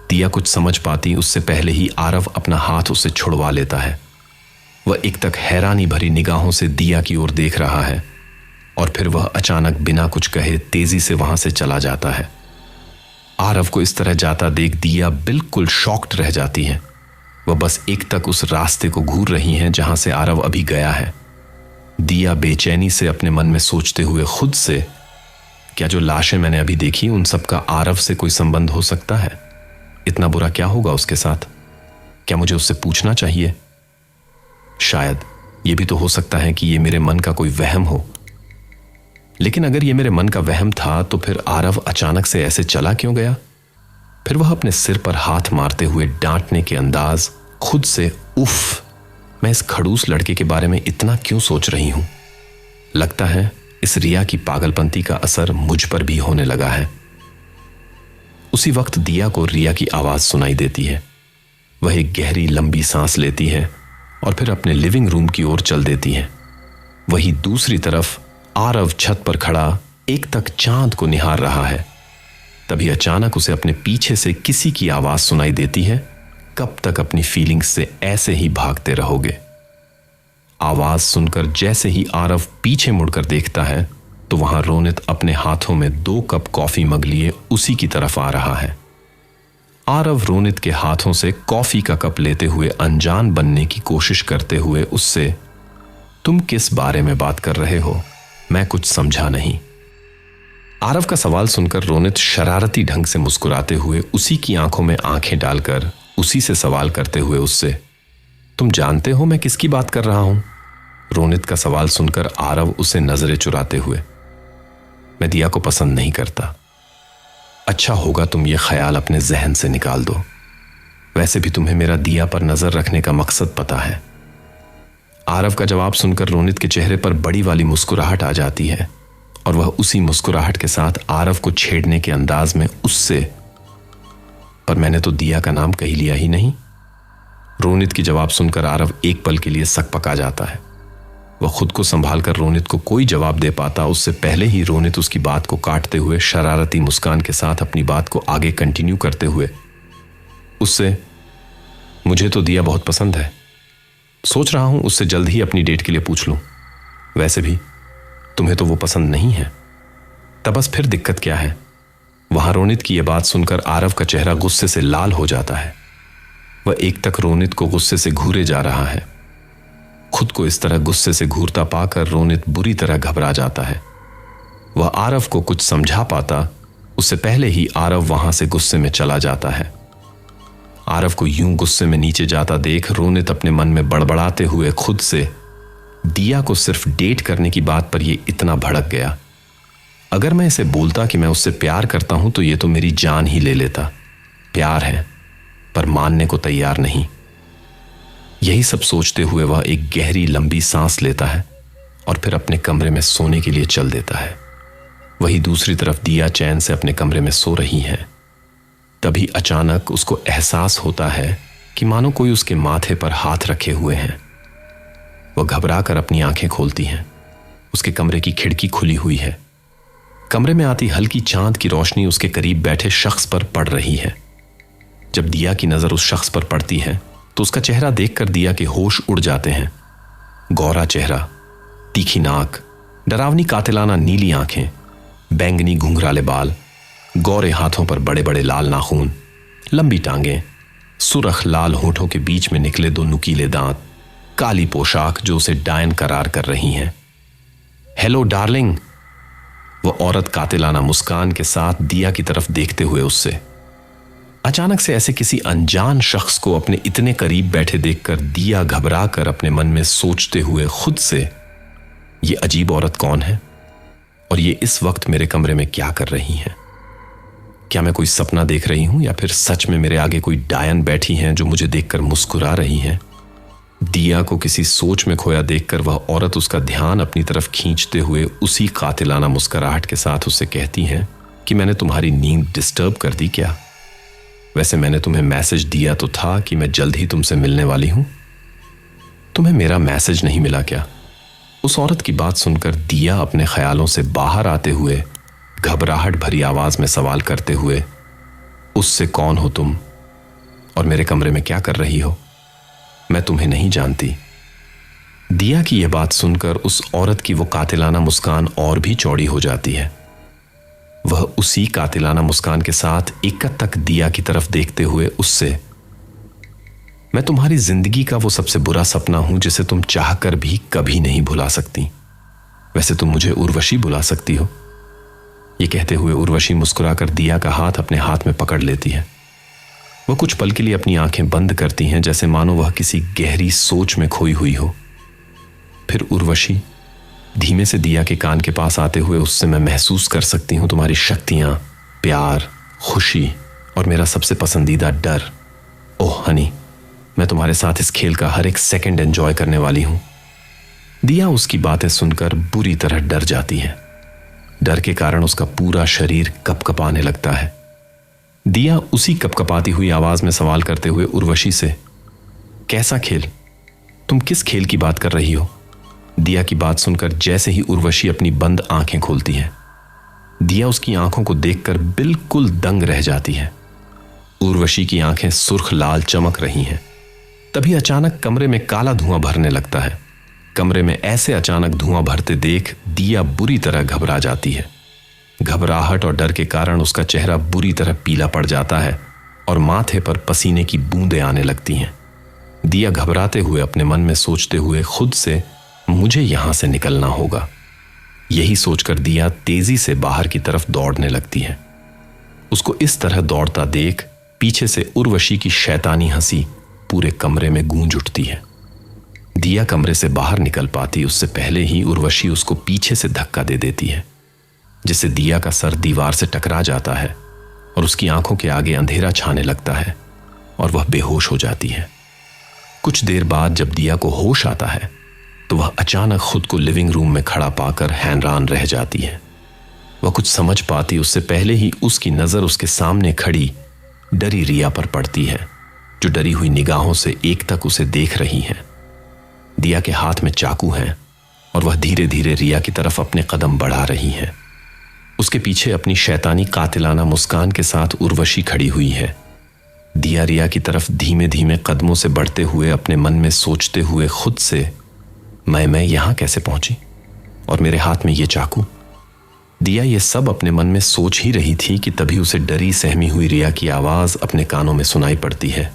दिया कुछ समझ पाती उससे पहले ही आरव अपना हाथ उससे छुड़वा लेता है। वह एक तक हैरानी भरी निगाहों से दिया की ओर देख रहा है और फिर वह अचानक बिना कुछ कहे तेजी से वहां से चला जाता है। आरव को इस तरह जाता देख दिया बिल्कुल शॉक्ड रह जाती है। वह बस एक तक उस रास्ते को घूर रही हैं जहां से आरव अभी गया है। दिया बेचैनी से अपने मन में सोचते हुए खुद से, क्या जो लाशें मैंने अभी देखी उन सब का आरव से कोई संबंध हो सकता है? इतना बुरा क्या होगा उसके साथ? क्या मुझे उससे पूछना चाहिए? शायद यह भी तो हो सकता है कि यह मेरे मन का कोई वहम हो। लेकिन अगर यह मेरे मन का वहम था तो फिर आरव अचानक से ऐसे चला क्यों गया? फिर वह अपने सिर पर हाथ मारते हुए डांटने के अंदाज खुद से, उफ, मैं इस खड़ूस लड़के के बारे में इतना क्यों सोच रही हूं? लगता है इस रिया की पागलपंती का असर मुझ पर भी होने लगा है। उसी वक्त दिया को रिया की आवाज सुनाई देती है। वह एक गहरी लंबी सांस लेती है और फिर अपने लिविंग रूम की ओर चल देती है। वहीं दूसरी तरफ आरव छत पर खड़ा एक तक चांद को निहार रहा है। तभी अचानक उसे अपने पीछे से किसी की आवाज सुनाई देती है, कब तक अपनी फीलिंग्स से ऐसे ही भागते रहोगे? आवाज सुनकर जैसे ही आरव पीछे मुड़कर देखता है तो वहां रोनित अपने हाथों में 2 कप कॉफी मग लिए उसी की तरफ आ रहा है। आरव रोनित के हाथों से कॉफी का कप लेते हुए अनजान बनने की कोशिश करते हुए उससे, तुम किस बारे में बात कर रहे हो? मैं कुछ समझा नहीं। आरव का सवाल सुनकर रोनित शरारती ढंग से मुस्कुराते हुए उसी की आंखों में आंखें डालकर उसी से सवाल करते हुए उससे, तुम जानते हो मैं किसकी बात कर रहा हूं? रोनित का सवाल सुनकर आरव उसे नजरें चुराते हुए, मैं दिया को पसंद नहीं करता। अच्छा होगा तुम ये ख्याल अपने जहन से निकाल दो। वैसे भी तुम्हें मेरा दिया पर नजर रखने का मकसद पता है। आरव का जवाब सुनकर रोनित के चेहरे पर बड़ी वाली मुस्कुराहट आ जाती है और वह उसी मुस्कुराहट के साथ आरव को छेड़ने के अंदाज में उससे, पर मैंने तो दिया का नाम कही लिया ही नहीं। रोनित की जवाब सुनकर आरव एक पल के लिए सकपका जाता है। वह खुद को संभालकर रोनित को कोई जवाब दे पाता उससे पहले ही रोनित उसकी बात को काटते हुए शरारती मुस्कान के साथ अपनी बात को आगे कंटिन्यू करते हुए उससे, मुझे तो दिया बहुत पसंद है। सोच रहा हूं उससे जल्द ही अपनी डेट के लिए पूछ लूं। वैसे भी तुम्हें तो वो पसंद नहीं है, तब बस फिर दिक्कत क्या है? वहां रोनित की यह बात सुनकर आरव का चेहरा गुस्से से लाल हो जाता है। वह एक तक रोनित को गुस्से से घूरे जा रहा है। खुद को इस तरह गुस्से से घूरता पाकर रोनित बुरी तरह घबरा जाता है। वह आरव को कुछ समझा पाता उससे पहले ही आरव वहां से गुस्से में चला जाता है। आरव को यूं गुस्से में नीचे जाता देख रोनित अपने मन में बड़बड़ाते हुए खुद से, दिया को सिर्फ डेट करने की बात पर यह इतना भड़क गया। अगर मैं इसे बोलता कि मैं उससे प्यार करता हूं तो यह तो मेरी जान ही ले लेता। प्यार है पर मानने को तैयार नहीं। यही सब सोचते हुए वह एक गहरी लंबी सांस लेता है और फिर अपने कमरे में सोने के लिए चल देता है। वही दूसरी तरफ दिया चैन से अपने कमरे में सो रही है। तभी अचानक उसको एहसास होता है कि मानो कोई उसके माथे पर हाथ रखे हुए हैं। वह घबराकर अपनी आंखें खोलती हैं। उसके कमरे की खिड़की खुली हुई है। कमरे में आती हल्की चांद की रोशनी उसके करीब बैठे शख्स पर पड़ रही है। जब दिया की नजर उस शख्स पर पड़ती है तो उसका चेहरा देखकर दिया के होश उड़ जाते हैं। गौरा चेहरा, तीखी नाक, डरावनी कातिलाना नीली आंखें, बैंगनी घुंघराले बाल, गौरे हाथों पर बड़े बड़े लाल नाखून, लंबी टांगें, सुरख लाल होठों के बीच में निकले 2 नुकीले दांत, काली पोशाक जो उसे डायन करार कर रही हैं। हेलो डार्लिंग, वह औरत कातिलाना मुस्कान के साथ दिया की तरफ देखते हुए उससे, अचानक से ऐसे किसी अनजान शख्स को अपने इतने करीब बैठे देखकर दिया घबरा कर अपने मन में सोचते हुए खुद से, ये अजीब औरत कौन है और ये इस वक्त मेरे कमरे में क्या कर रही हैं? क्या मैं कोई सपना देख रही हूं या फिर सच में मेरे आगे कोई डायन बैठी हैं जो मुझे देखकर मुस्कुरा रही हैं? दिया को किसी सोच में खोया देखकर वह औरत उसका ध्यान अपनी तरफ खींचते हुए उसी कातिलाना मुस्कुराहट के साथ उससे कहती हैं कि मैंने तुम्हारी नींद डिस्टर्ब कर दी क्या? वैसे मैंने तुम्हें मैसेज दिया तो था कि मैं जल्द ही तुमसे मिलने वाली हूं। तुम्हें मेरा मैसेज नहीं मिला क्या? उस औरत की बात सुनकर दिया अपने ख्यालों से बाहर आते हुए घबराहट भरी आवाज में सवाल करते हुए, उससे कौन हो तुम और मेरे कमरे में क्या कर रही हो? मैं तुम्हें नहीं जानती। दिया की यह बात सुनकर उस औरत की वो कातिलाना मुस्कान और भी चौड़ी हो जाती है। वह उसी कातिलाना मुस्कान के साथ एकटक दिया की तरफ देखते हुए उससे, मैं तुम्हारी जिंदगी का वो सबसे बुरा सपना हूं जिसे तुम चाहकर भी कभी नहीं भुला सकती। वैसे तुम मुझे उर्वशी बुला सकती हो। ये कहते हुए उर्वशी मुस्कुराकर दिया का हाथ अपने हाथ में पकड़ लेती है। वह कुछ पल के लिए अपनी आंखें बंद करती हैं जैसे मानो वह किसी गहरी सोच में खोई हुई हो। फिर उर्वशी धीमे से दिया के कान के पास आते हुए उससे, मैं महसूस कर सकती हूं तुम्हारी शक्तियां, प्यार, खुशी और मेरा सबसे पसंदीदा डर। ओह हनी, मैं तुम्हारे साथ इस खेल का हर एक सेकंड एंजॉय करने वाली हूं। दिया उसकी बातें सुनकर बुरी तरह डर जाती है। डर के कारण उसका पूरा शरीर कपकपाने लगता है। दिया उसी कपकपाती हुई आवाज में सवाल करते हुए उर्वशी से, कैसा खेल? तुम किस खेल की बात कर रही हो? दिया की बात सुनकर जैसे ही उर्वशी अपनी बंद आंखें खोलती है, दिया उसकी आंखों को देखकर बिल्कुल दंग रह जाती है। उर्वशी की आंखें सुर्ख लाल चमक रही हैं। तभी अचानक कमरे में काला धुआं भरने लगता है। कमरे में ऐसे अचानक धुआं भरते देख दिया बुरी तरह घबरा जाती है। घबराहट और डर के कारण उसका चेहरा बुरी तरह पीला पड़ जाता है और माथे पर पसीने की बूंदें आने लगती हैं। दिया घबराते हुए अपने मन में सोचते हुए खुद से, मुझे यहां से निकलना होगा। यही सोचकर दिया तेजी से बाहर की तरफ दौड़ने लगती है। उसको इस तरह दौड़ता देख पीछे से उर्वशी की शैतानी हंसी पूरे कमरे में गूंज उठती है। दिया कमरे से बाहर निकल पाती उससे पहले ही उर्वशी उसको पीछे से धक्का दे देती है, जिससे दिया का सर दीवार से टकरा जाता है और उसकी आंखों के आगे अंधेरा छाने लगता है और वह बेहोश हो जाती है। कुछ देर बाद जब दिया को होश आता है तो वह अचानक खुद को लिविंग रूम में खड़ा पाकर हैरान रह जाती है। वह कुछ समझ पाती उससे पहले ही उसकी नजर उसके सामने खड़ी डरी रिया पर पड़ती है, जो डरी हुई निगाहों से एक तक उसे देख रही है। दिया के हाथ में चाकू है और वह धीरे धीरे रिया की तरफ अपने कदम बढ़ा रही है। उसके पीछे अपनी शैतानी कातिलाना मुस्कान के साथ उर्वशी खड़ी हुई है। दिया रिया की तरफ धीमे धीमे कदमों से बढ़ते हुए अपने मन में सोचते हुए खुद से, मैं यहां कैसे पहुंची और मेरे हाथ में ये चाकू? दिया ये सब अपने मन में सोच ही रही थी कि तभी उसे डरी सहमी हुई रिया की आवाज अपने कानों में सुनाई पड़ती है,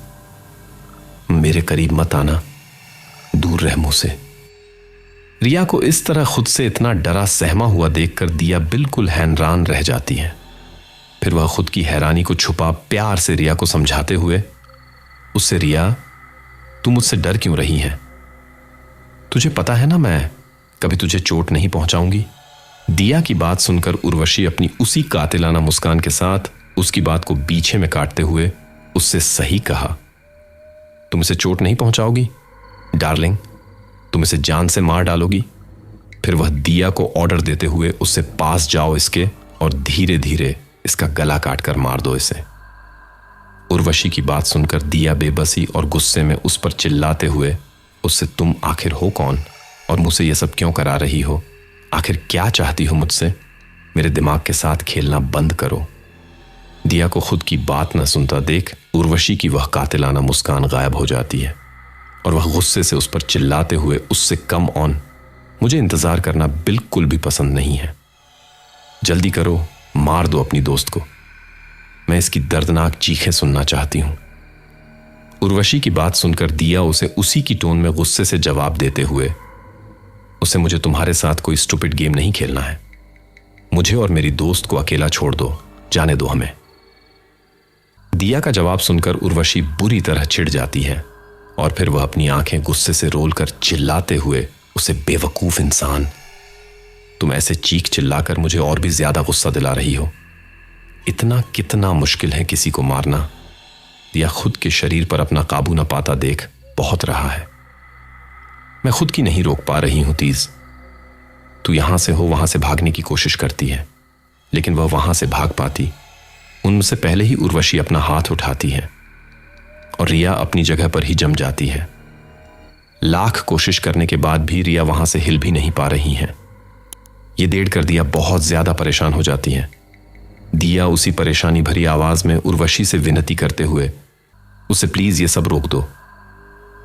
मेरे करीब मत आना, दूर रह मुझसे। रिया को इस तरह खुद से इतना डरा सहमा हुआ देखकर दिया बिल्कुल हैरान रह जाती है। फिर वह खुद की हैरानी को छुपा प्यार से रिया को समझाते हुए उससे, रिया तू मुझसे डर क्यों रही है? तुझे पता है ना मैं कभी तुझे चोट नहीं पहुंचाऊंगी। दिया की बात सुनकर उर्वशी अपनी उसी कातिलाना मुस्कान के साथ उसकी बात को पीछे में काटते हुए उससे सही कहा, तुम इसे चोट नहीं पहुंचाओगी डार्लिंग, तुम इसे जान से मार डालोगी। फिर वह दिया को ऑर्डर देते हुए उससे, पास जाओ इसके और धीरे धीरे इसका गला काट कर मार दो इसे। उर्वशी की बात सुनकर दिया बेबसी और गुस्से में उस पर चिल्लाते हुए उससे, तुम आखिर हो कौन और मुझसे ये सब क्यों करा रही हो? आखिर क्या चाहती हो मुझसे? मेरे दिमाग के साथ खेलना बंद करो। दिया को खुद की बात न सुनता देख उर्वशी की वह कातिलाना मुस्कान गायब हो जाती है और वह गुस्से से उस पर चिल्लाते हुए उससे, कम ऑन, मुझे इंतजार करना बिल्कुल भी पसंद नहीं है। जल्दी करो, मार दो अपनी दोस्त को, मैं इसकी दर्दनाक चीखें सुनना चाहती हूं। उर्वशी की बात सुनकर दिया उसे उसी की टोन में गुस्से से जवाब देते हुए उसे, मुझे तुम्हारे साथ कोई स्टूपिड गेम नहीं खेलना है। मुझे और मेरी दोस्त को अकेला छोड़ दो, जाने दो हमें। दिया का जवाब सुनकर उर्वशी बुरी तरह चिढ़ जाती है और फिर वह अपनी आंखें गुस्से से रोलकर चिल्लाते हुए उसे, बेवकूफ इंसान, तुम ऐसे चीख चिल्लाकर मुझे और भी ज्यादा गुस्सा दिला रही हो। इतना कितना मुश्किल है किसी को मारना। दिया खुद के शरीर पर अपना काबू न पाता देख बहुत रहा है। मैं खुद की नहीं रोक पा रही हूं तीज। तू यहां से हो वहां से भागने की कोशिश करती है, लेकिन वह वहां से भाग पाती उनसे पहले ही उर्वशी अपना हाथ उठाती है और रिया अपनी जगह पर ही जम जाती है। लाख कोशिश करने के बाद भी रिया वहां से हिल भी नहीं पा रही है। ये देखकर दिया बहुत ज्यादा परेशान हो जाती है। दिया उसी परेशानी भरी आवाज में उर्वशी से विनती करते हुए उसे, प्लीज ये सब रोक दो,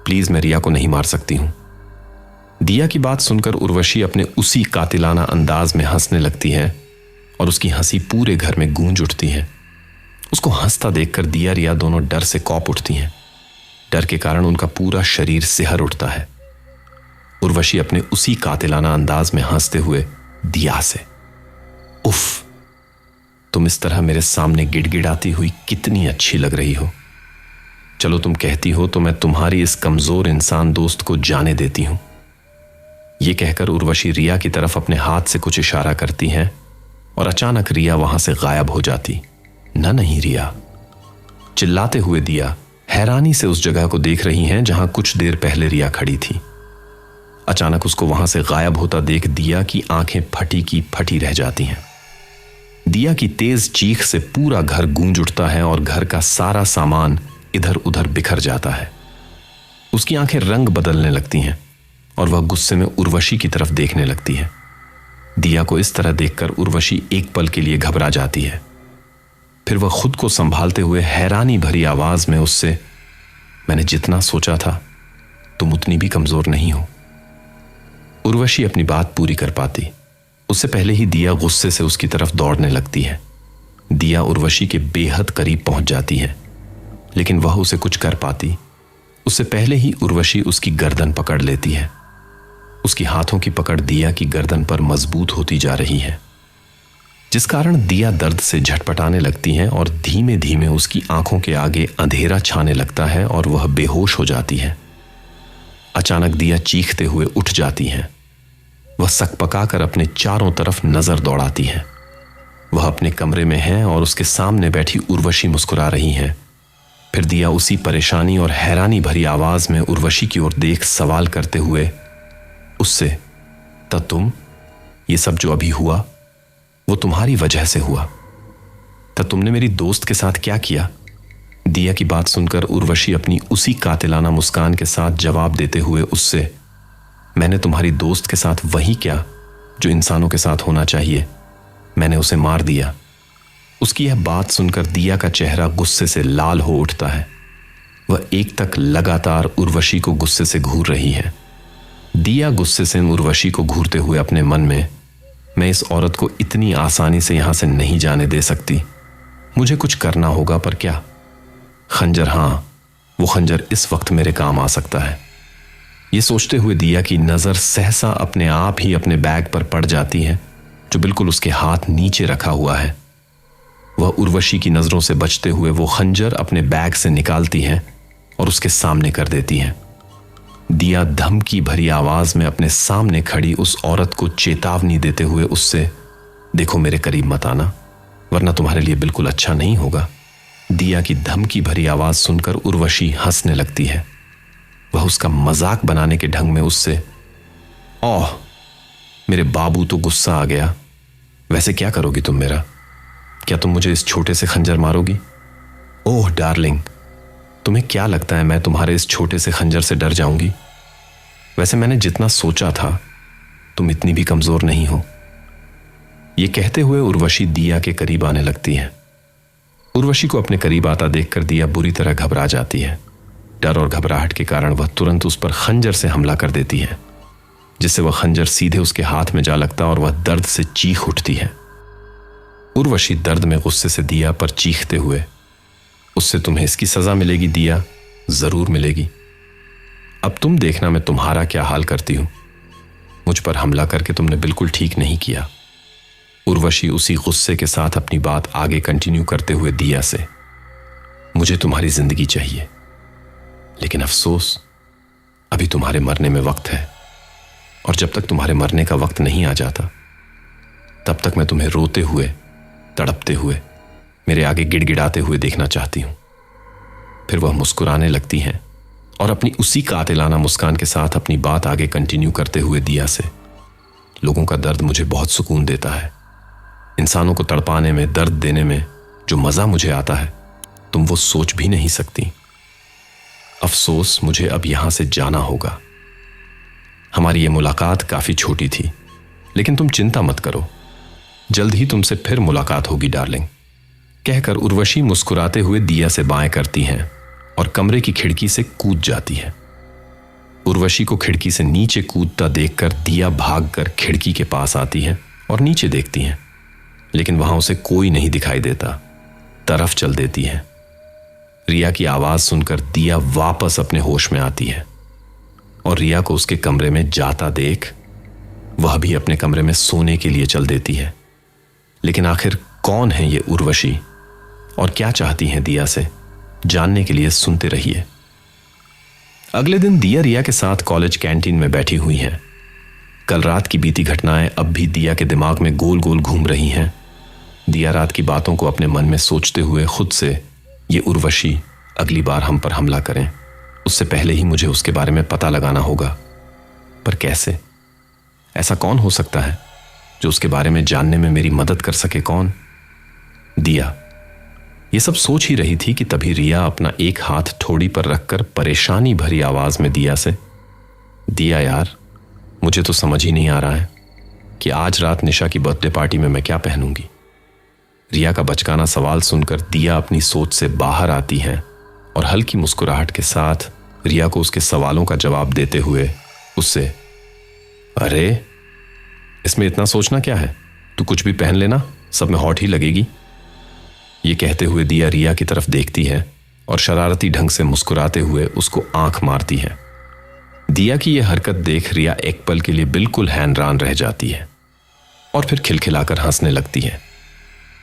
प्लीज मैं रिया को नहीं मार सकती हूं। दिया की बात सुनकर उर्वशी अपने उसी कातिलाना अंदाज में हंसने लगती है और उसकी हंसी पूरे घर में गूंज उठती है। उसको हंसता देखकर दिया रिया दोनों डर से कौप उठती हैं। डर के कारण उनका पूरा शरीर सिहर उठता है। उर्वशी अपने उसी कातिलाना अंदाज में हंसते हुए दिया से, उफ, तुम इस तरह मेरे सामने गिड़गिड़ाती हुई कितनी अच्छी लग रही हो। चलो तुम कहती हो तो मैं तुम्हारी इस कमजोर इंसान दोस्त को जाने देती हूं। यह कहकर उर्वशी रिया की तरफ अपने हाथ से कुछ इशारा करती हैं और अचानक रिया वहां से गायब हो जाती। नहीं रिया, चिल्लाते हुए दिया हैरानी से उस जगह को देख रही हैं जहां कुछ देर पहले रिया खड़ी थी। अचानक उसको वहां से गायब होता देख दिया की आंखें फटी की फटी रह जाती हैं। दिया की तेज चीख से पूरा घर गूंज उठता है और घर का सारा सामान इधर उधर बिखर जाता है। उसकी आंखें रंग बदलने लगती हैं और वह गुस्से में उर्वशी की तरफ देखने लगती है। दिया को इस तरह देखकर उर्वशी एक पल के लिए घबरा जाती है। फिर वह खुद को संभालते हुए हैरानी भरी आवाज में उससे, मैंने जितना सोचा था तुम उतनी भी कमजोर नहीं हो। उर्वशी अपनी बात पूरी कर पाती उससे पहले ही दिया गुस्से से उसकी तरफ दौड़ने लगती है। दिया उर्वशी के बेहद करीब पहुंच जाती है, लेकिन वह उसे कुछ कर पाती उससे पहले ही उर्वशी उसकी गर्दन पकड़ लेती है। उसकी हाथों की पकड़ दिया की गर्दन पर मजबूत होती जा रही है, जिस कारण दिया दर्द से झटपटाने लगती है और धीमे धीमे उसकी आंखों के आगे अंधेरा छाने लगता है और वह बेहोश हो जाती है। अचानक दिया चीखते हुए उठ जाती है। वह सकपकाकर अपने चारों तरफ नजर दौड़ाती है। वह अपने कमरे में है और उसके सामने बैठी उर्वशी मुस्कुरा रही है। फिर दिया उसी परेशानी और हैरानी भरी आवाज में उर्वशी की ओर देख सवाल करते हुए उससे, तब तुम, ये सब जो अभी हुआ वो तुम्हारी वजह से हुआ। तब तुमने मेरी दोस्त के साथ क्या किया? दिया की बात सुनकर उर्वशी अपनी उसी कातिलाना मुस्कान के साथ जवाब देते हुए उससे, मैंने तुम्हारी दोस्त के साथ वही किया जो इंसानों के साथ होना चाहिए, मैंने उसे मार दिया। उसकी यह बात सुनकर दिया का चेहरा गुस्से से लाल हो उठता है। वह एक तक लगातार उर्वशी को गुस्से से घूर रही है। दिया गुस्से से उर्वशी को घूरते हुए अपने मन में, मैं इस औरत को इतनी आसानी से यहां से नहीं जाने दे सकती, मुझे कुछ करना होगा, पर क्या? खंजर, हां, वो खंजर इस वक्त मेरे काम आ सकता है। ये सोचते हुए दिया की नजर सहसा अपने आप ही अपने बैग पर पड़ जाती है जो बिल्कुल उसके हाथ नीचे रखा हुआ है। वह उर्वशी की नजरों से बचते हुए वो खंजर अपने बैग से निकालती है और उसके सामने कर देती है। दिया धमकी भरी आवाज में अपने सामने खड़ी उस औरत को चेतावनी देते हुए उससे, देखो मेरे करीब मत आना, वरना तुम्हारे लिए बिल्कुल अच्छा नहीं होगा। दिया की धमकी भरी आवाज सुनकर उर्वशी हंसने लगती है। वह उसका मजाक बनाने के ढंग में उससे, ओह मेरे बाबू, तो गुस्सा आ गया। वैसे क्या करोगी तुम मेरा? क्या तुम मुझे इस छोटे से खंजर मारोगी? ओह डार्लिंग, तुम्हें क्या लगता है मैं तुम्हारे इस छोटे से खंजर से डर जाऊंगी? वैसे मैंने जितना सोचा था तुम इतनी भी कमजोर नहीं हो। यह कहते हुए उर्वशी दिया के करीब आने लगती है। उर्वशी को अपने करीब आता देखकर दिया बुरी तरह घबरा जाती है। डर और घबराहट के कारण वह तुरंत उस पर खंजर से हमला कर देती है, जिससे वह खंजर सीधे उसके हाथ में जा लगता और वह दर्द से चीख उठती है। उर्वशी दर्द में गुस्से से दिया पर चीखते हुए उससे, तुम्हें इसकी सजा मिलेगी दिया, जरूर मिलेगी। अब तुम देखना मैं तुम्हारा क्या हाल करती हूं। मुझ पर हमला करके तुमने बिल्कुल ठीक नहीं किया। उर्वशी उसी गुस्से के साथ अपनी बात आगे कंटिन्यू करते हुए दिया से, मुझे तुम्हारी जिंदगी चाहिए, लेकिन अफसोस अभी तुम्हारे मरने में वक्त है, और जब तक तुम्हारे मरने का वक्त नहीं आ जाता तब तक मैं तुम्हें रोते हुए, तड़पते हुए, मेरे आगे गिड़गिड़ाते हुए देखना चाहती हूं। फिर वह मुस्कुराने लगती हैं और अपनी उसी कातिलाना मुस्कान के साथ अपनी बात आगे कंटिन्यू करते हुए दिया से, लोगों का दर्द मुझे बहुत सुकून देता है। इंसानों को तड़पाने में, दर्द देने में जो मजा मुझे आता है तुम वो सोच भी नहीं सकती। अफसोस मुझे अब यहां से जाना होगा। हमारी ये मुलाकात काफी छोटी थी, लेकिन तुम चिंता मत करो, जल्द ही तुमसे फिर मुलाकात होगी डार्लिंग, कहकर उर्वशी मुस्कुराते हुए दिया से बाएं करती हैं और कमरे की खिड़की से कूद जाती है। उर्वशी को खिड़की से नीचे कूदता देखकर दिया भागकर खिड़की के पास आती है और नीचे देखती हैं, लेकिन वहां उसे कोई नहीं दिखाई देता। तरफ चल देती है। रिया की आवाज सुनकर दिया वापस अपने होश में आती है और रिया को उसके कमरे में जाता देख वह भी अपने कमरे में सोने के लिए चल देती है। लेकिन आखिर कौन है ये उर्वशी और क्या चाहती हैं दिया से, जानने के लिए सुनते रहिए। अगले दिन दिया रिया के साथ कॉलेज कैंटीन में बैठी हुई हैं। कल रात की बीती घटनाएं अब भी दिया के दिमाग में गोल गोल घूम रही हैं। दिया रात की बातों को अपने मन में सोचते हुए खुद से, ये उर्वशी अगली बार हम पर हमला करें उससे पहले ही मुझे उसके बारे में पता लगाना होगा। पर कैसे? ऐसा कौन हो सकता है जो उसके बारे में जानने में मेरी मदद कर सके? कौन? दिया। ये सब सोच ही रही थी कि तभी रिया अपना एक हाथ ठोड़ी पर रखकर परेशानी भरी आवाज में दिया से, दिया यार, मुझे तो समझ ही नहीं आ रहा है कि आज रात निशा की बर्थडे पार्टी में मैं क्या पहनूंगी। रिया का बचकाना सवाल सुनकर दिया अपनी सोच से बाहर आती हैं और हल्की मुस्कुराहट के साथ रिया को उसके सवालों का जवाब देते हुए उससे, अरे इसमें इतना सोचना क्या है, तू कुछ भी पहन लेना, सब में हॉट ही लगेगी। ये कहते हुए दिया रिया की तरफ देखती है और शरारती ढंग से मुस्कुराते हुए उसको आंख मारती है। दिया की यह हरकत देख रिया एक पल के लिए बिल्कुल हैरान रह जाती है और फिर खिलखिलाकर हंसने लगती है।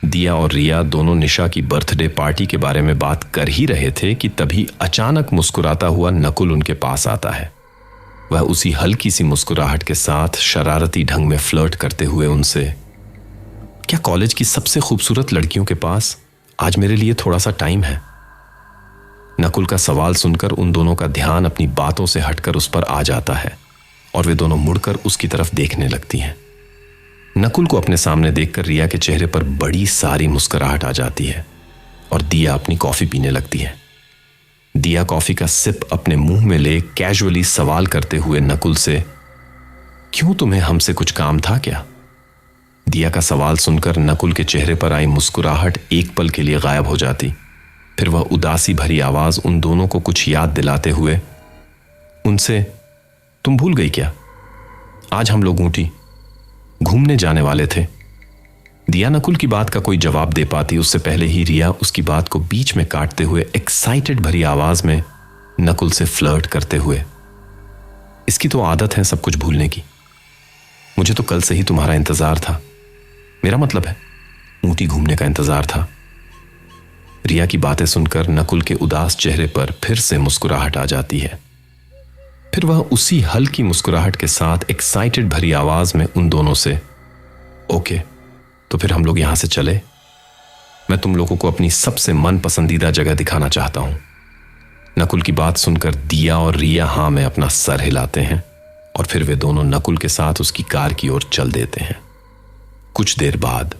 दिया और रिया दोनों निशा की बर्थडे पार्टी के बारे में बात कर ही रहे थे कि तभी अचानक मुस्कुराता हुआ नकुल उनके पास आता है। वह उसी हल्की सी मुस्कुराहट के साथ शरारती ढंग में फ्लर्ट करते हुए उनसे, क्या कॉलेज की सबसे खूबसूरत लड़कियों के पास आज मेरे लिए थोड़ा सा टाइम है? नकुल का सवाल सुनकर उन दोनों का ध्यान अपनी बातों से हटकर उस पर आ जाता है और वे दोनों मुड़कर उसकी तरफ देखने लगती हैं। नकुल को अपने सामने देखकर रिया के चेहरे पर बड़ी सारी मुस्कुराहट आ जाती है और दिया अपनी कॉफी पीने लगती है। दिया कॉफी का सिप अपने मुंह में ले कैजुअली सवाल करते हुए नकुल से, क्यों, तुम्हें हमसे कुछ काम था क्या? दिया का सवाल सुनकर नकुल के चेहरे पर आई मुस्कुराहट एक पल के लिए गायब हो जाती। फिर वह उदासी भरी आवाज उन दोनों को कुछ याद दिलाते हुए उनसे, तुम भूल गई क्या, आज हम लोग ऊटी घूमने जाने वाले थे। दिया नकुल की बात का कोई जवाब दे पाती उससे पहले ही रिया उसकी बात को बीच में काटते हुए एक्साइटेड भरी आवाज में नकुल से फ्लर्ट करते हुए, इसकी तो आदत है सब कुछ भूलने की, मुझे तो कल से ही तुम्हारा इंतजार था, मेरा मतलब है ऊटी घूमने का इंतजार था। रिया की बातें सुनकर नकुल के उदास चेहरे पर फिर से मुस्कुराहट आ जाती है। फिर वह उसी हल्की मुस्कुराहट के साथ एक्साइटेड भरी आवाज में उन दोनों से, ओके तो फिर हम लोग यहां से चले, मैं तुम लोगों को अपनी सबसे मन पसंदीदा जगह दिखाना चाहता हूं। नकुल की बात सुनकर दिया और रिया हां में अपना सर हिलाते हैं और फिर वे दोनों नकुल के साथ उसकी कार की ओर चल देते हैं। कुछ देर बाद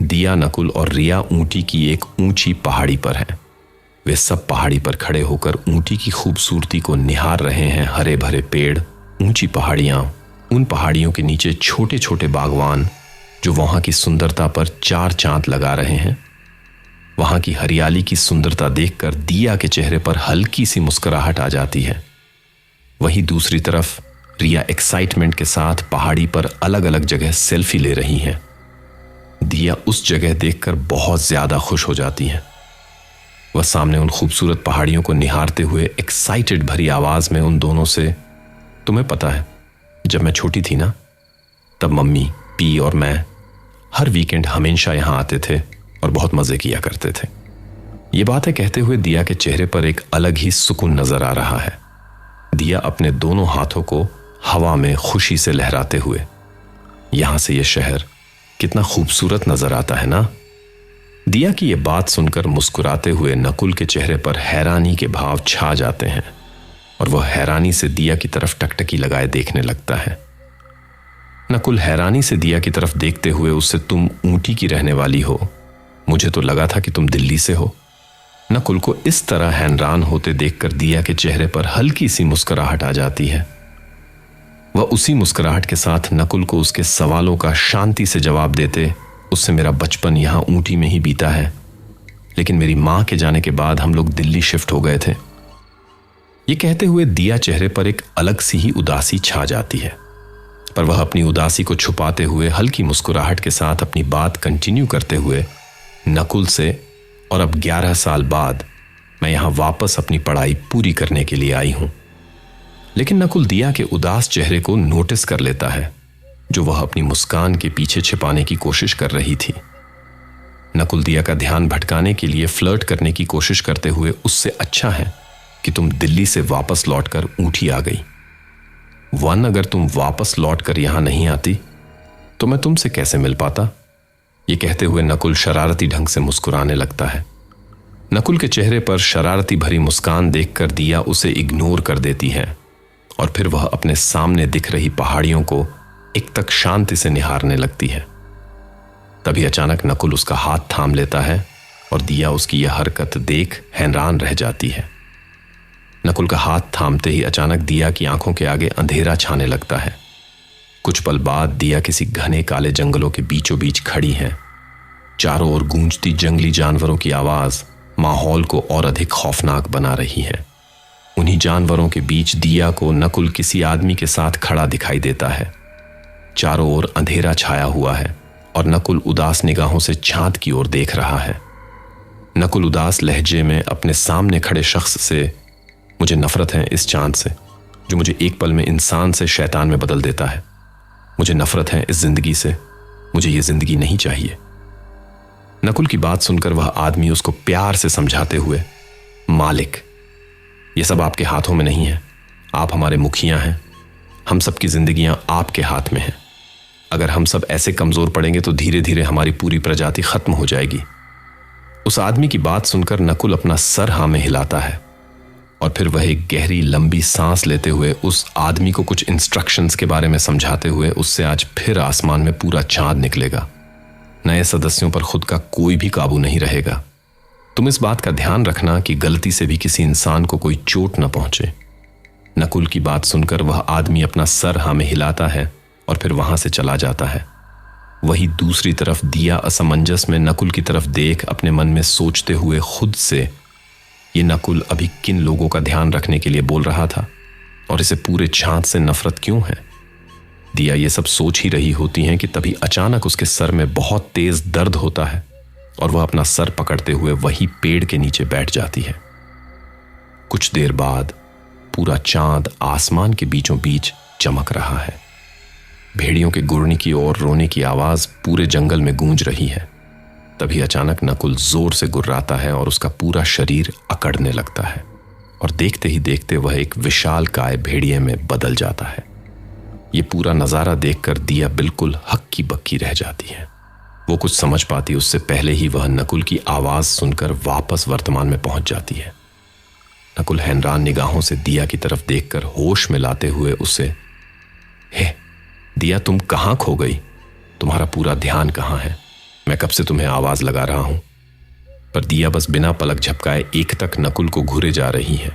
दिया, नकुल और रिया ऊटी की एक ऊंची पहाड़ी पर हैं। वे सब पहाड़ी पर खड़े होकर ऊटी की खूबसूरती को निहार रहे हैं। हरे भरे पेड़, ऊंची पहाड़ियां, उन पहाड़ियों के नीचे छोटे छोटे बागवान जो वहां की सुंदरता पर चार चांद लगा रहे हैं। वहां की हरियाली की सुंदरता देखकर दिया के चेहरे पर हल्की सी मुस्कुराहट आ जाती है। वहीं दूसरी तरफ रिया एक्साइटमेंट के साथ पहाड़ी पर अलग अलग जगह सेल्फी ले रही हैं। दिया उस जगह देखकर बहुत ज्यादा खुश हो जाती हैं। वह सामने उन खूबसूरत पहाड़ियों को निहारते हुए एक्साइटेड भरी आवाज में उन दोनों से, तुम्हें पता है जब मैं छोटी थी ना, तब मम्मी, पी और मैं हर वीकेंड हमेशा यहां आते थे और बहुत मजे किया करते थे। ये बातें कहते हुए दिया के चेहरे पर एक अलग ही सुकून नजर आ रहा है। दिया अपने दोनों हाथों को हवा में खुशी से लहराते हुए, यहां से यह शहर कितना खूबसूरत नजर आता है ना। दिया की यह बात सुनकर मुस्कुराते हुए नकुल के चेहरे पर हैरानी के भाव छा जाते हैं और वह हैरानी से दिया की तरफ टकटकी लगाए देखने लगता है। नकुल हैरानी से दिया की तरफ देखते हुए उससे, तुम ऊटी की रहने वाली हो, मुझे तो लगा था कि तुम दिल्ली से हो। नकुल को इस तरह हैरान होते देखकर दिया के चेहरे पर हल्की सी मुस्कुराहट आ जाती है। वह उसी मुस्कुराहट के साथ नकुल को उसके सवालों का शांति से जवाब देते, उससे मेरा बचपन यहां ऊटी में ही बीता है, लेकिन मेरी मां के जाने के बाद हम लोग दिल्ली शिफ्ट हो गए थे। ये कहते हुए दिया चेहरे पर एक अलग सी ही उदासी छा जाती है, पर वह अपनी उदासी को छुपाते हुए हल्की मुस्कुराहट के साथ अपनी बात कंटिन्यू करते हुए नकुल से, और अब 11 साल बाद मैं यहां वापस अपनी पढ़ाई पूरी करने के लिए आई हूं। लेकिन नकुल दिया के उदास चेहरे को नोटिस कर लेता है, जो वह अपनी मुस्कान के पीछे छिपाने की कोशिश कर रही थी। नकुल दिया का ध्यान भटकाने के लिए फ्लर्ट करने की कोशिश करते हुए, उससे अच्छा है कि तुम दिल्ली से वापस लौटकर ऊटी आ गई। अगर तुम वापस लौटकर यहां नहीं आती तो मैं तुमसे कैसे मिल पाता। ये कहते हुए नकुल शरारती ढंग से मुस्कुराने लगता है। नकुल के चेहरे पर शरारती भरी मुस्कान देखकर दिया उसे इग्नोर कर देती है और फिर वह अपने सामने दिख रही पहाड़ियों को एक तक शांति से निहारने लगती है। तभी अचानक नकुल उसका हाथ थाम लेता है और दिया उसकी यह हरकत देख हैरान रह जाती है। नकुल का हाथ थामते ही अचानक दिया की आंखों के आगे अंधेरा छाने लगता है। कुछ पल बाद दिया किसी घने काले जंगलों के बीचों बीच खड़ी है। चारों ओर गूंजती जंगली जानवरों की आवाज माहौल को और अधिक खौफनाक बना रही है। उन्हीं जानवरों के बीच दिया को नकुल किसी आदमी के साथ खड़ा दिखाई देता है। चारों ओर अंधेरा छाया हुआ है और नकुल उदास निगाहों से चांद की ओर देख रहा है। नकुल उदास लहजे में अपने सामने खड़े शख्स से, मुझे नफरत है इस चांद से जो मुझे एक पल में इंसान से शैतान में बदल देता है। मुझे नफरत है इस जिंदगी से, मुझे ये जिंदगी नहीं चाहिए। नकुल की बात सुनकर वह आदमी उसको प्यार से समझाते हुए, मालिक, ये सब आपके हाथों में नहीं है, आप हमारे मुखिया हैं, हम सब की जिंदगियां आपके हाथ में हैं। अगर हम सब ऐसे कमजोर पड़ेंगे तो धीरे धीरे हमारी पूरी प्रजाति खत्म हो जाएगी। उस आदमी की बात सुनकर नकुल अपना सर हाँ में हिलाता है और फिर वह एक गहरी लंबी सांस लेते हुए उस आदमी को कुछ इंस्ट्रक्शंस के बारे में समझाते हुए, उससे आज फिर आसमान में पूरा चांद निकलेगा। नए सदस्यों पर खुद का कोई भी काबू नहीं रहेगा। तुम इस बात का ध्यान रखना कि गलती से भी किसी इंसान को कोई चोट न पहुंचे। नकुल की बात सुनकर वह आदमी अपना सर हाँ में हिलाता है और फिर वहां से चला जाता है। वही दूसरी तरफ दिया असमंजस में नकुल की तरफ देख अपने मन में सोचते हुए खुद से, ये नकुल अभी किन लोगों का ध्यान रखने के लिए बोल रहा था और इसे पूरे चांद से नफरत क्यों है। दिया ये सब सोच ही रही होती हैं कि तभी अचानक उसके सर में बहुत तेज दर्द होता है और वह अपना सर पकड़ते हुए वही पेड़ के नीचे बैठ जाती है। कुछ देर बाद पूरा चांद आसमान के बीचों बीच चमक रहा है। भेड़ियों के गुड़ने की और रोने की आवाज पूरे जंगल में गूंज रही है। तभी अचानक नकुल जोर से गुर्राता है और उसका पूरा शरीर अकड़ने लगता है और देखते ही देखते वह एक विशाल काय भेड़िए में बदल जाता है। ये पूरा नजारा देखकर दिया बिल्कुल हक्की बक्की रह जाती है। वो कुछ समझ पाती उससे पहले ही वह नकुल की आवाज सुनकर वापस वर्तमान में पहुंच जाती है। नकुल हैरान निगाहों से दिया की तरफ देखकर होश में लाते हुए उसे, हे दिया, तुम कहां खो गई? तुम्हारा पूरा ध्यान कहां है? मैं कब से तुम्हें आवाज लगा रहा हूं। पर दिया बस बिना पलक झपकाए एक तक नकुल को घूरे जा रही है।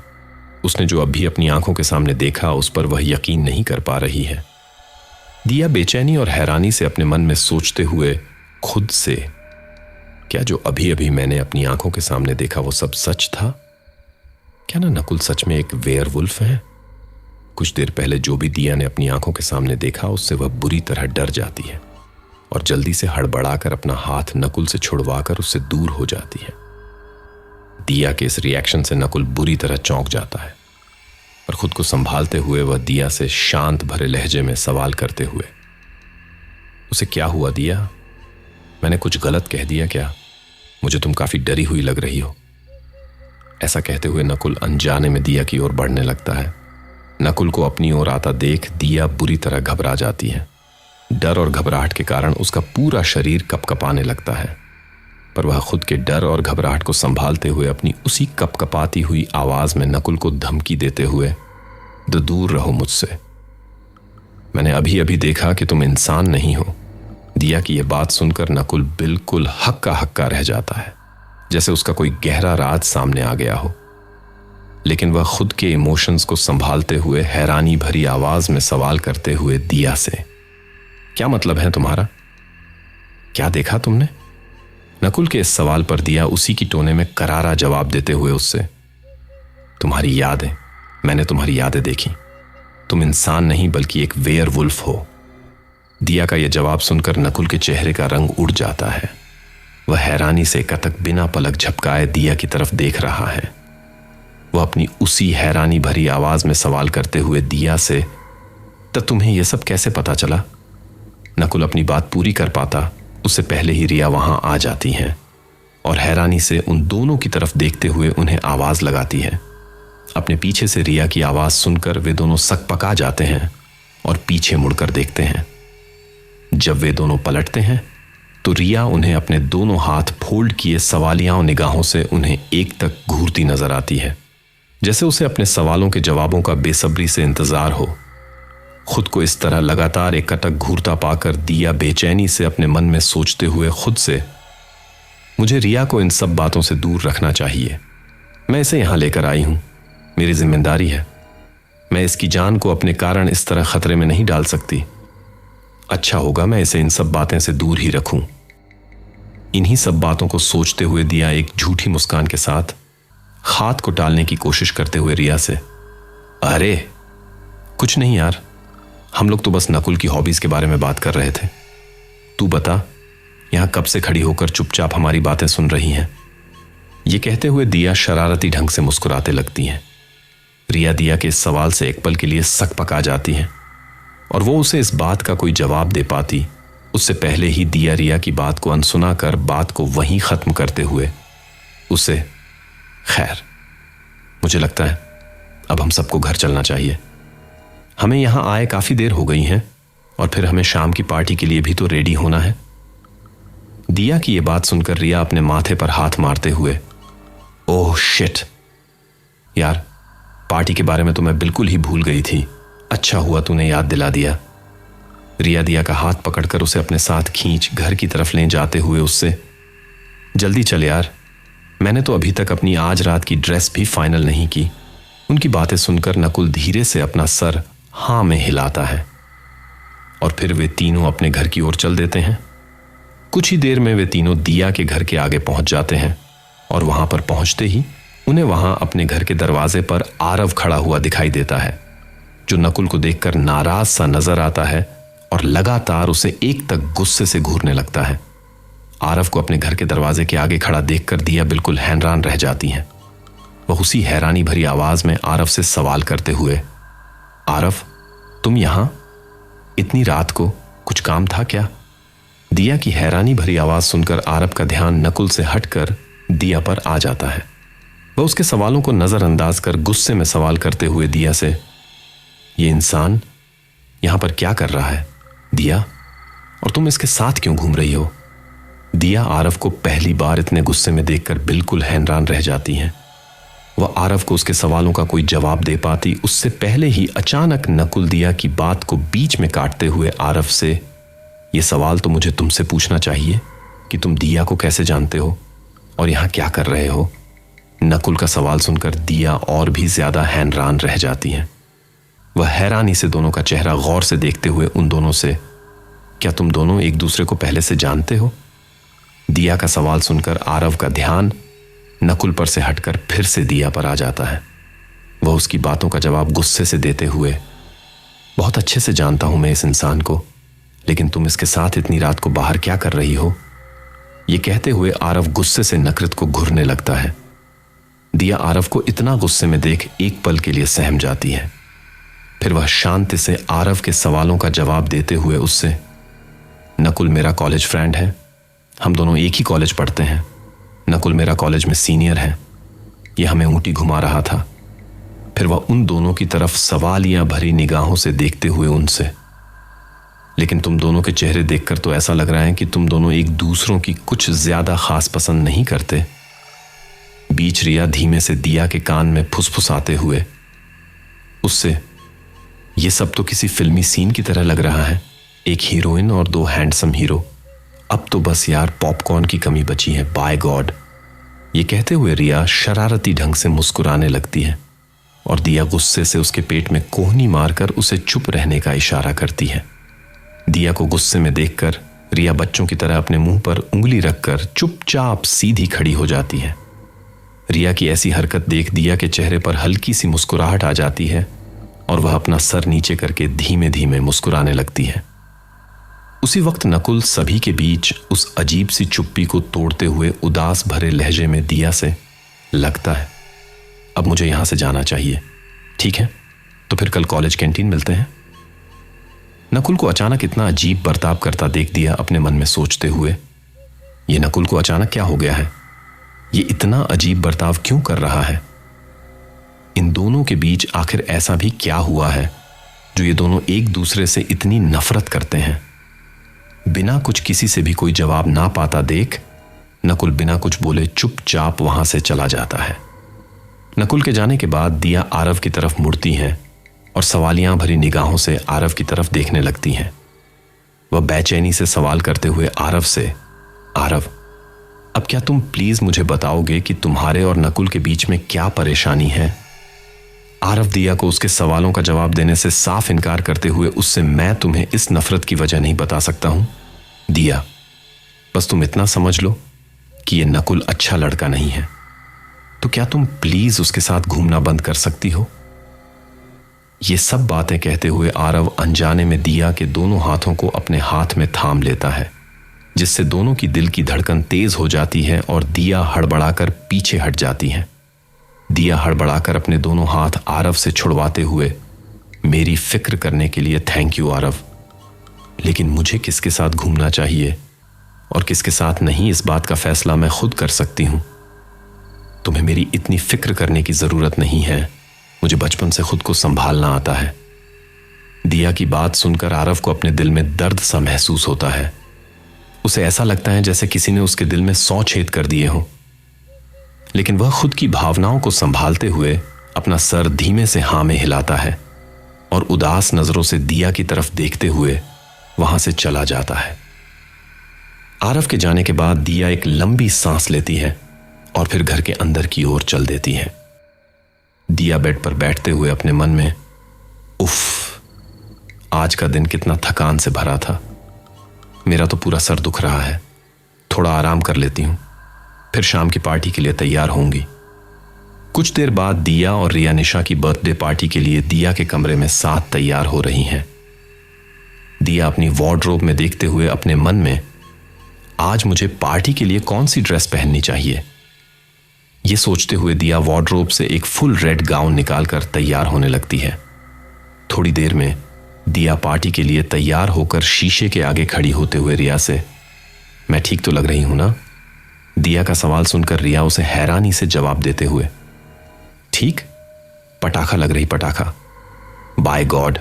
उसने जो अभी अपनी आंखों के सामने देखा उस पर वह यकीन नहीं कर पा रही है। दिया बेचैनी और हैरानी से अपने मन में सोचते हुए खुद से, क्या जो अभी अभी मैंने अपनी आंखों के सामने देखा वो सब सच था? क्या ना नकुल सच में एक वेयरवुल्फ है? कुछ देर पहले जो भी दिया ने अपनी आंखों के सामने देखा उससे वह बुरी तरह डर जाती है और जल्दी से हड़बड़ाकर अपना हाथ नकुल से छुड़वाकर उससे दूर हो जाती है। दिया के इस रिएक्शन से नकुल बुरी तरह चौंक जाता है, पर खुद को संभालते हुए वह दिया से शांत भरे लहजे में सवाल करते हुए, उसे क्या हुआ दिया? मैंने कुछ गलत कह दिया क्या? मुझे तुम काफी डरी हुई लग रही हो। ऐसा कहते हुए नकुल अनजाने में दिया की ओर बढ़ने लगता है। नकुल को अपनी ओर आता देख दिया बुरी तरह घबरा जाती है। डर और घबराहट के कारण उसका पूरा शरीर कपकपाने लगता है, पर वह खुद के डर और घबराहट को संभालते हुए अपनी उसी कपकपाती हुई आवाज में नकुल को धमकी देते हुए, दूर रहो मुझसे, मैंने अभी अभी देखा कि तुम इंसान नहीं हो। दिया की यह बात सुनकर नकुल बिल्कुल हक्का हक्का रह जाता है, जैसे उसका कोई गहरा राज सामने आ गया हो। लेकिन वह खुद के इमोशंस को संभालते हुए हैरानी भरी आवाज में सवाल करते हुए दिया से, क्या मतलब है तुम्हारा? क्या देखा तुमने? नकुल के इस सवाल पर दिया उसी की टोने में करारा जवाब देते हुए उससे, तुम्हारी यादें, मैंने तुम्हारी यादें देखी। तुम इंसान नहीं बल्कि एक वेयरवुल्फ हो। दिया का यह जवाब सुनकर नकुल के चेहरे का रंग उड़ जाता है। वह हैरानी से कतक बिना पलक झपकाए दिया की तरफ देख रहा है। वह अपनी उसी हैरानी भरी आवाज में सवाल करते हुए दिया से, तब तुम्हें यह सब कैसे पता चला? नकुल अपनी बात पूरी कर पाता उससे पहले ही रिया वहां आ जाती हैं और हैरानी से उन दोनों की तरफ देखते हुए उन्हें आवाज लगाती है। अपने पीछे से रिया की आवाज सुनकर वे दोनों सकपका जाते हैं और पीछे मुड़कर देखते हैं। जब वे दोनों पलटते हैं तो रिया उन्हें अपने दोनों हाथ फोल्ड किए सवालिया निगाहों से उन्हें एक तक घूरती नजर आती है, जैसे उसे अपने सवालों के जवाबों का बेसब्री से इंतजार हो। खुद को इस तरह लगातार एक कटक घूरता पाकर दिया बेचैनी से अपने मन में सोचते हुए खुद से, मुझे रिया को इन सब बातों से दूर रखना चाहिए। मैं इसे यहां लेकर आई हूं, मेरी जिम्मेदारी है। मैं इसकी जान को अपने कारण इस तरह खतरे में नहीं डाल सकती। अच्छा होगा मैं इसे इन सब बातें से दूर ही रखूं। इन्हीं सब बातों को सोचते हुए दिया एक झूठी मुस्कान के साथ खात को टालने की कोशिश करते हुए रिया से, अरे कुछ नहीं यार, हम लोग तो बस नकुल की हॉबीज के बारे में बात कर रहे थे। तू बता, यहां कब से खड़ी होकर चुपचाप हमारी बातें सुन रही हैं? ये कहते हुए दिया शरारती ढंग से मुस्कुराते लगती हैं। रिया दिया के इस सवाल से एक पल के लिए सकपका जाती है और वो उसे इस बात का कोई जवाब दे पाती उससे पहले ही दिया रिया की बात को अनसुना कर बात को वहीं खत्म करते हुए उसे, खैर मुझे लगता है अब हम सबको घर चलना चाहिए। हमें यहां आए काफी देर हो गई है और फिर हमें शाम की पार्टी के लिए भी तो रेडी होना है। दिया की यह बात सुनकर रिया अपने माथे पर हाथ मारते हुए, ओह शिट यार, पार्टी के बारे में तो मैं बिल्कुल ही भूल गई थी। अच्छा हुआ तूने याद दिला दिया। रिया दिया का हाथ पकड़कर उसे अपने साथ खींच घर की तरफ ले जाते हुए उससे, जल्दी चल यार, मैंने तो अभी तक अपनी आज रात की ड्रेस भी फाइनल नहीं की। उनकी बातें सुनकर नकुल धीरे से अपना सर हां में हिलाता है और फिर वे तीनों अपने घर की ओर चल देते हैं। कुछ ही देर में वे तीनों दिया के घर के आगे पहुंच जाते हैं और वहां पर पहुंचते ही उन्हें वहां अपने घर के दरवाजे पर आरव खड़ा हुआ दिखाई देता है, जो नकुल को देखकर नाराज सा नजर आता है और लगातार उसे एक तक गुस्से से घूरने लगता है। आरव को अपने घर के दरवाजे के आगे खड़ा देखकर दिया बिल्कुल हैरान रह जाती हैं। वह उसी हैरानी भरी आवाज में आरव से सवाल करते हुए, आरव तुम यहां इतनी रात को, कुछ काम था क्या? दिया की हैरानी भरी आवाज सुनकर आरव का ध्यान नकुल से हटकर दिया पर आ जाता है। वह उसके सवालों को नजरअंदाज कर गुस्से में सवाल करते हुए दिया से, ये इंसान यहां पर क्या कर रहा है दिया, और तुम इसके साथ क्यों घूम रही हो? दिया आरव को पहली बार इतने गुस्से में देखकर बिल्कुल हैरान रह जाती हैं। वह आरव को उसके सवालों का कोई जवाब दे पाती उससे पहले ही अचानक नकुल दिया की बात को बीच में काटते हुए आरव से, यह सवाल तो मुझे तुमसे पूछना चाहिए कि तुम दिया को कैसे जानते हो और यहां क्या कर रहे हो? नकुल का सवाल सुनकर दिया और भी ज्यादा हैरान रह जाती हैं। वह हैरानी से दोनों का चेहरा गौर से देखते हुए उन दोनों से, क्या तुम दोनों एक दूसरे को पहले से जानते हो? दिया का सवाल सुनकर आरव का ध्यान नकुल पर से हटकर फिर से दिया पर आ जाता है। वह उसकी बातों का जवाब गुस्से से देते हुए, बहुत अच्छे से जानता हूं मैं इस इंसान को, लेकिन तुम इसके साथ इतनी रात को बाहर क्या कर रही हो? यह कहते हुए आरव गुस्से से नकृत को घूरने लगता है। दिया आरव को इतना गुस्से में देख एक पल के लिए सहम जाती है। फिर वह शांति से आरव के सवालों का जवाब देते हुए उससे, नकुल मेरा कॉलेज फ्रेंड है, हम दोनों एक ही कॉलेज पढ़ते हैं। नकुल मेरा कॉलेज में सीनियर है। यह हमें ऊँटी घुमा रहा था। फिर वह उन दोनों की तरफ सवालियां भरी निगाहों से देखते हुए उनसे, लेकिन तुम दोनों के चेहरे देखकर तो ऐसा लग रहा है कि तुम दोनों एक दूसरों की कुछ ज्यादा खास पसंद नहीं करते। बीच रिया धीमे से दिया के कान में फुसफुसाते हुए उससे, ये सब तो किसी फिल्मी सीन की तरह लग रहा है, एक हीरोइन और दो हैंडसम हीरो। अब तो बस यार पॉपकॉर्न की कमी बची है, बाय गॉड। ये कहते हुए रिया शरारती ढंग से मुस्कुराने लगती है और दिया गुस्से से उसके पेट में कोहनी मारकर उसे चुप रहने का इशारा करती है। दिया को गुस्से में देखकर रिया बच्चों की तरह अपने मुंह पर उंगली रखकर चुपचाप सीधी खड़ी हो जाती है। रिया की ऐसी हरकत देख दिया के चेहरे पर हल्की सी मुस्कुराहट आ जाती है और वह अपना सर नीचे करके धीमे धीमे मुस्कुराने लगती है। उसी वक्त नकुल सभी के बीच उस अजीब सी चुप्पी को तोड़ते हुए उदास भरे लहजे में दिया से, लगता है अब मुझे यहां से जाना चाहिए, ठीक है तो फिर कल कॉलेज कैंटीन मिलते हैं। नकुल को अचानक इतना अजीब बर्ताव करता देख दिया अपने मन में सोचते हुए, ये नकुल को अचानक क्या हो गया है, ये इतना अजीब बर्ताव क्यों कर रहा है। इन दोनों के बीच आखिर ऐसा भी क्या हुआ है जो ये दोनों एक दूसरे से इतनी नफरत करते हैं। बिना कुछ किसी से भी कोई जवाब ना पाता देख नकुल बिना कुछ बोले चुपचाप वहां से चला जाता है। नकुल के जाने के बाद दिया आरव की तरफ मुड़ती हैं और सवालियां भरी निगाहों से आरव की तरफ देखने लगती हैं। वह बेचैनी से सवाल करते हुए आरव से, आरव अब क्या तुम प्लीज मुझे बताओगे कि तुम्हारे और नकुल के बीच में क्या परेशानी है। आरव दिया को उसके सवालों का जवाब देने से साफ इनकार करते हुए उससे, मैं तुम्हें इस नफरत की वजह नहीं बता सकता हूं दिया, बस तुम इतना समझ लो कि यह नकुल अच्छा लड़का नहीं है, तो क्या तुम प्लीज उसके साथ घूमना बंद कर सकती हो। ये सब बातें कहते हुए आरव अनजाने में दिया के दोनों हाथों को अपने हाथ में थाम लेता है, जिससे दोनों की दिल की धड़कन तेज हो जाती है और दिया हड़बड़ाकर पीछे हट जाती है। दिया हड़बड़ाकर अपने दोनों हाथ आरव से छुड़वाते हुए, मेरी फिक्र करने के लिए थैंक यू आरव, लेकिन मुझे किसके साथ घूमना चाहिए और किसके साथ नहीं, इस बात का फैसला मैं खुद कर सकती हूं। तुम्हें मेरी इतनी फिक्र करने की जरूरत नहीं है, मुझे बचपन से खुद को संभालना आता है। दिया की बात सुनकर आरव को अपने दिल में दर्द सा महसूस होता है। उसे ऐसा लगता है जैसे किसी ने उसके दिल में 100 छेद कर दिए हों, लेकिन वह खुद की भावनाओं को संभालते हुए अपना सर धीमे से हां में हिलाता है और उदास नजरों से दिया की तरफ देखते हुए वहां से चला जाता है। आरव के जाने के बाद दिया एक लंबी सांस लेती है और फिर घर के अंदर की ओर चल देती है। दिया बेड पर बैठते हुए अपने मन में, उफ, आज का दिन कितना थकान से भरा था, मेरा तो पूरा सर दुख रहा है, थोड़ा आराम कर लेती हूं, फिर शाम की पार्टी के लिए तैयार होंगी। कुछ देर बाद दिया और रिया निशा की बर्थडे पार्टी के लिए दिया के कमरे में साथ तैयार हो रही हैं। दिया अपनी वार्डरोब में देखते हुए अपने मन में, आज मुझे पार्टी के लिए कौन सी ड्रेस पहननी चाहिए, यह सोचते हुए दिया वार्डरोब से एक फुल रेड गाउन निकालकर तैयार होने लगती है। थोड़ी देर में दिया पार्टी के लिए तैयार होकर शीशे के आगे खड़ी होते हुए रिया से, मैं ठीक तो लग रही हूं ना। दिया का सवाल सुनकर रिया उसे हैरानी से जवाब देते हुए, ठीक, पटाखा लग रही पटाखा, बाय गॉड,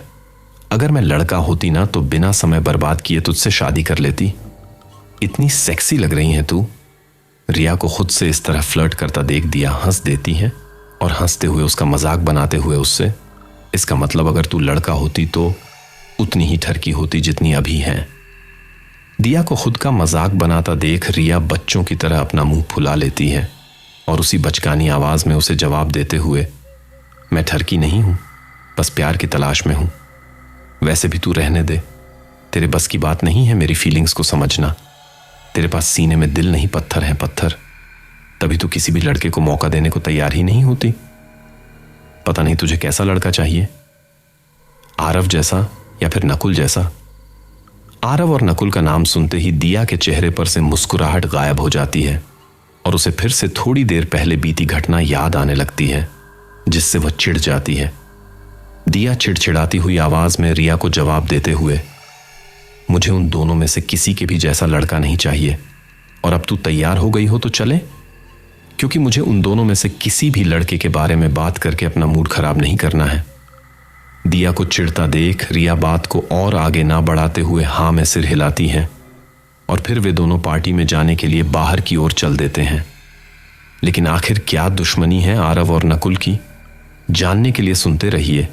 अगर मैं लड़का होती ना तो बिना समय बर्बाद किए तुझसे शादी कर लेती, इतनी सेक्सी लग रही है तू। रिया को खुद से इस तरह फ्लर्ट करता देख दिया हंस देती है और हंसते हुए उसका मजाक बनाते हुए उससे, इसका मतलब अगर तू लड़का होती तो उतनी ही ठरकी होती जितनी अभी है। दिया को खुद का मजाक बनाता देख रिया बच्चों की तरह अपना मुंह फुला लेती है और उसी बचकानी आवाज में उसे जवाब देते हुए, मैं ठरकी नहीं हूं, बस प्यार की तलाश में हूं, वैसे भी तू रहने दे, तेरे बस की बात नहीं है मेरी फीलिंग्स को समझना, तेरे पास सीने में दिल नहीं पत्थर है पत्थर, तभी तू किसी भी लड़के को मौका देने को तैयार ही नहीं होती। पता नहीं तुझे कैसा लड़का चाहिए, आरव जैसा या फिर नकुल जैसा। आरव और नकुल का नाम सुनते ही दिया के चेहरे पर से मुस्कुराहट गायब हो जाती है और उसे फिर से थोड़ी देर पहले बीती घटना याद आने लगती है, जिससे वह चिढ़ जाती है। दिया चिड़चिड़ाती हुई आवाज में रिया को जवाब देते हुए, मुझे उन दोनों में से किसी के भी जैसा लड़का नहीं चाहिए और अब तू तैयार हो गई हो तो चले। क्योंकि मुझे उन दोनों में से किसी भी लड़के के बारे में बात करके अपना मूड खराब नहीं करना है। दिया को चिढ़ता देख रिया बात को और आगे ना बढ़ाते हुए हाँ में सिर हिलाती है और फिर वे दोनों पार्टी में जाने के लिए बाहर की ओर चल देते हैं। लेकिन आखिर क्या दुश्मनी है आरव और नकुल की, जानने के लिए सुनते रहिए।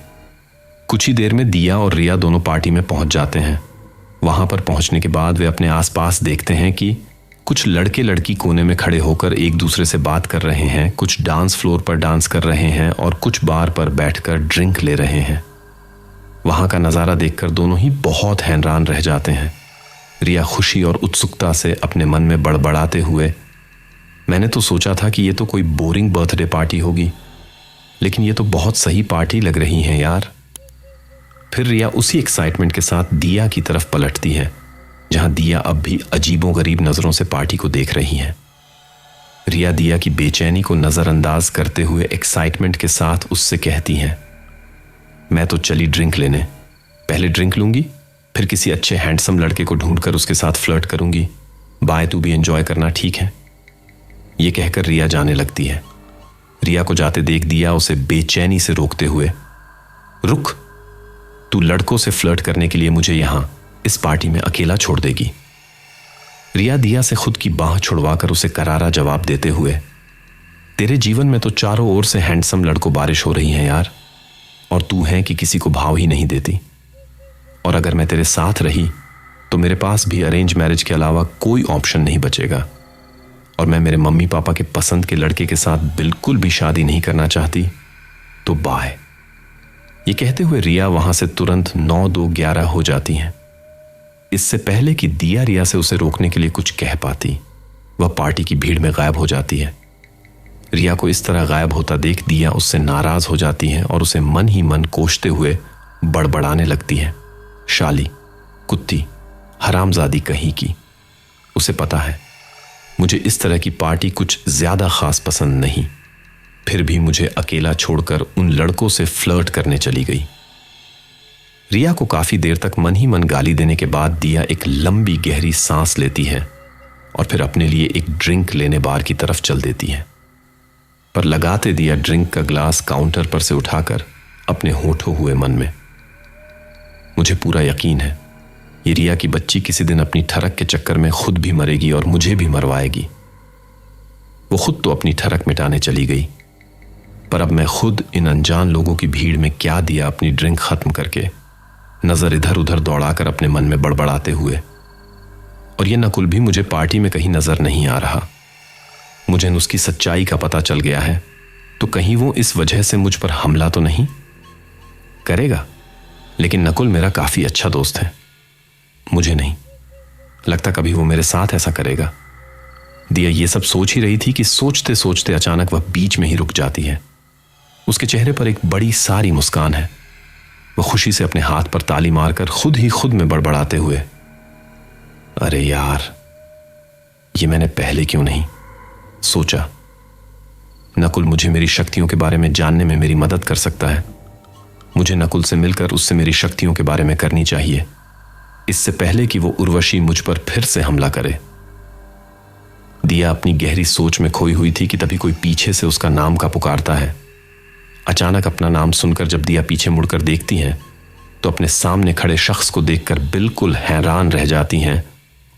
कुछ ही देर में दिया और रिया दोनों पार्टी में पहुंच जाते हैं। वहां पर पहुंचने के बाद वे अपने आसपास देखते हैं कि कुछ लड़के लड़की कोने में खड़े होकर एक दूसरे से बात कर रहे हैं, कुछ डांस फ्लोर पर डांस कर रहे हैं और कुछ बार पर बैठकर ड्रिंक ले रहे हैं। वहां का नजारा देखकर दोनों ही बहुत हैरान रह जाते हैं। रिया खुशी और उत्सुकता से अपने मन में बड़बड़ाते हुए, मैंने तो सोचा था कि ये तो कोई बोरिंग बर्थडे पार्टी होगी, लेकिन ये तो बहुत सही पार्टी लग रही है यार। फिर रिया उसी एक्साइटमेंट के साथ दिया की तरफ पलटती है, जहां दिया अब भी अजीबोगरीब नजरों से पार्टी को देख रही है। रिया दिया की बेचैनी को नजरअंदाज करते हुए एक्साइटमेंट के साथ उससे कहती है, मैं तो चली ड्रिंक लेने, पहले ड्रिंक लूंगी, फिर किसी अच्छे हैंडसम लड़के को ढूंढकर उसके साथ फ्लर्ट करूंगी। बाय, तू भी एंजॉय करना, ठीक है? ये कहकर रिया जाने लगती है। रिया को जाते देख दिया उसे बेचैनी से रोकते हुए, रुक, तू लड़कों से फ्लर्ट करने के लिए मुझे यहां इस पार्टी में अकेला छोड़ देगी? रिया दिया से खुद की बाह छुड़वाकर उसे करारा जवाब देते हुए, तेरे जीवन में तो चारों ओर से हैंडसम लड़कों बारिश हो रही है यार, और तू है कि किसी को भाव ही नहीं देती। और अगर मैं तेरे साथ रही तो मेरे पास भी अरेंज मैरिज के अलावा कोई ऑप्शन नहीं बचेगा, और मैं मेरे मम्मी पापा के पसंद के लड़के के साथ बिल्कुल भी शादी नहीं करना चाहती, तो बाय। ये कहते हुए रिया वहां से तुरंत 9-2-11 हो जाती हैं। इससे पहले कि दिया रिया से उसे रोकने के लिए कुछ कह पाती, वह पार्टी की भीड़ में गायब हो जाती है। रिया को इस तरह गायब होता देख दिया उससे नाराज हो जाती है और उसे मन ही मन कोसते हुए बड़बड़ाने लगती है, शाली, कुत्ती, हरामजादी कहीं की। उसे पता है मुझे इस तरह की पार्टी कुछ ज्यादा खास पसंद नहीं, फिर भी मुझे अकेला छोड़कर उन लड़कों से फ्लर्ट करने चली गई। रिया को काफी देर तक मन ही मन गाली देने के बाद दिया एक लंबी गहरी सांस लेती है और फिर अपने लिए एक ड्रिंक लेने बार की तरफ चल देती है। पर लगाते दिया ड्रिंक का ग्लास काउंटर पर से उठाकर अपने होठों हुए मन में, मुझे पूरा यकीन है ये रिया की बच्ची किसी दिन अपनी ठरक के चक्कर में खुद भी मरेगी और मुझे भी मरवाएगी। वो खुद तो अपनी ठरक मिटाने चली गई, पर अब मैं खुद इन अनजान लोगों की भीड़ में क्या दिया अपनी ड्रिंक खत्म करके, नजर इधर उधर दौड़ाकर अपने मन में बड़बड़ाते हुए। और ये नकुल भी मुझे पार्टी में कहीं नजर नहीं आ रहा। मुझे उसकी सच्चाई का पता चल गया है, तो कहीं वो इस वजह से मुझ पर हमला तो नहीं करेगा। लेकिन नकुल मेरा काफी अच्छा दोस्त है, मुझे नहीं लगता कभी वो मेरे साथ ऐसा करेगा। दिया ये सब सोच ही रही थी कि सोचते सोचते अचानक वह बीच में ही रुक जाती है। उसके चेहरे पर एक बड़ी सारी मुस्कान है। वह खुशी से अपने हाथ पर ताली मारकर खुद ही खुद में बड़बड़ाते हुए, अरे यार, ये मैंने पहले क्यों नहीं सोचा। नकुल मुझे मेरी शक्तियों के बारे में जानने में मेरी मदद कर सकता है। मुझे नकुल से मिलकर उससे मेरी शक्तियों के बारे में करनी चाहिए, इससे पहले कि वो उर्वशी मुझ पर फिर से हमला करे। दिया अपनी गहरी सोच में खोई हुई थी कि तभी कोई पीछे से उसका नाम का पुकारता है। अचानक अपना नाम सुनकर जब दिया पीछे मुड़कर देखती है तो अपने सामने खड़े शख्स को देखकर बिल्कुल हैरान रह जाती हैं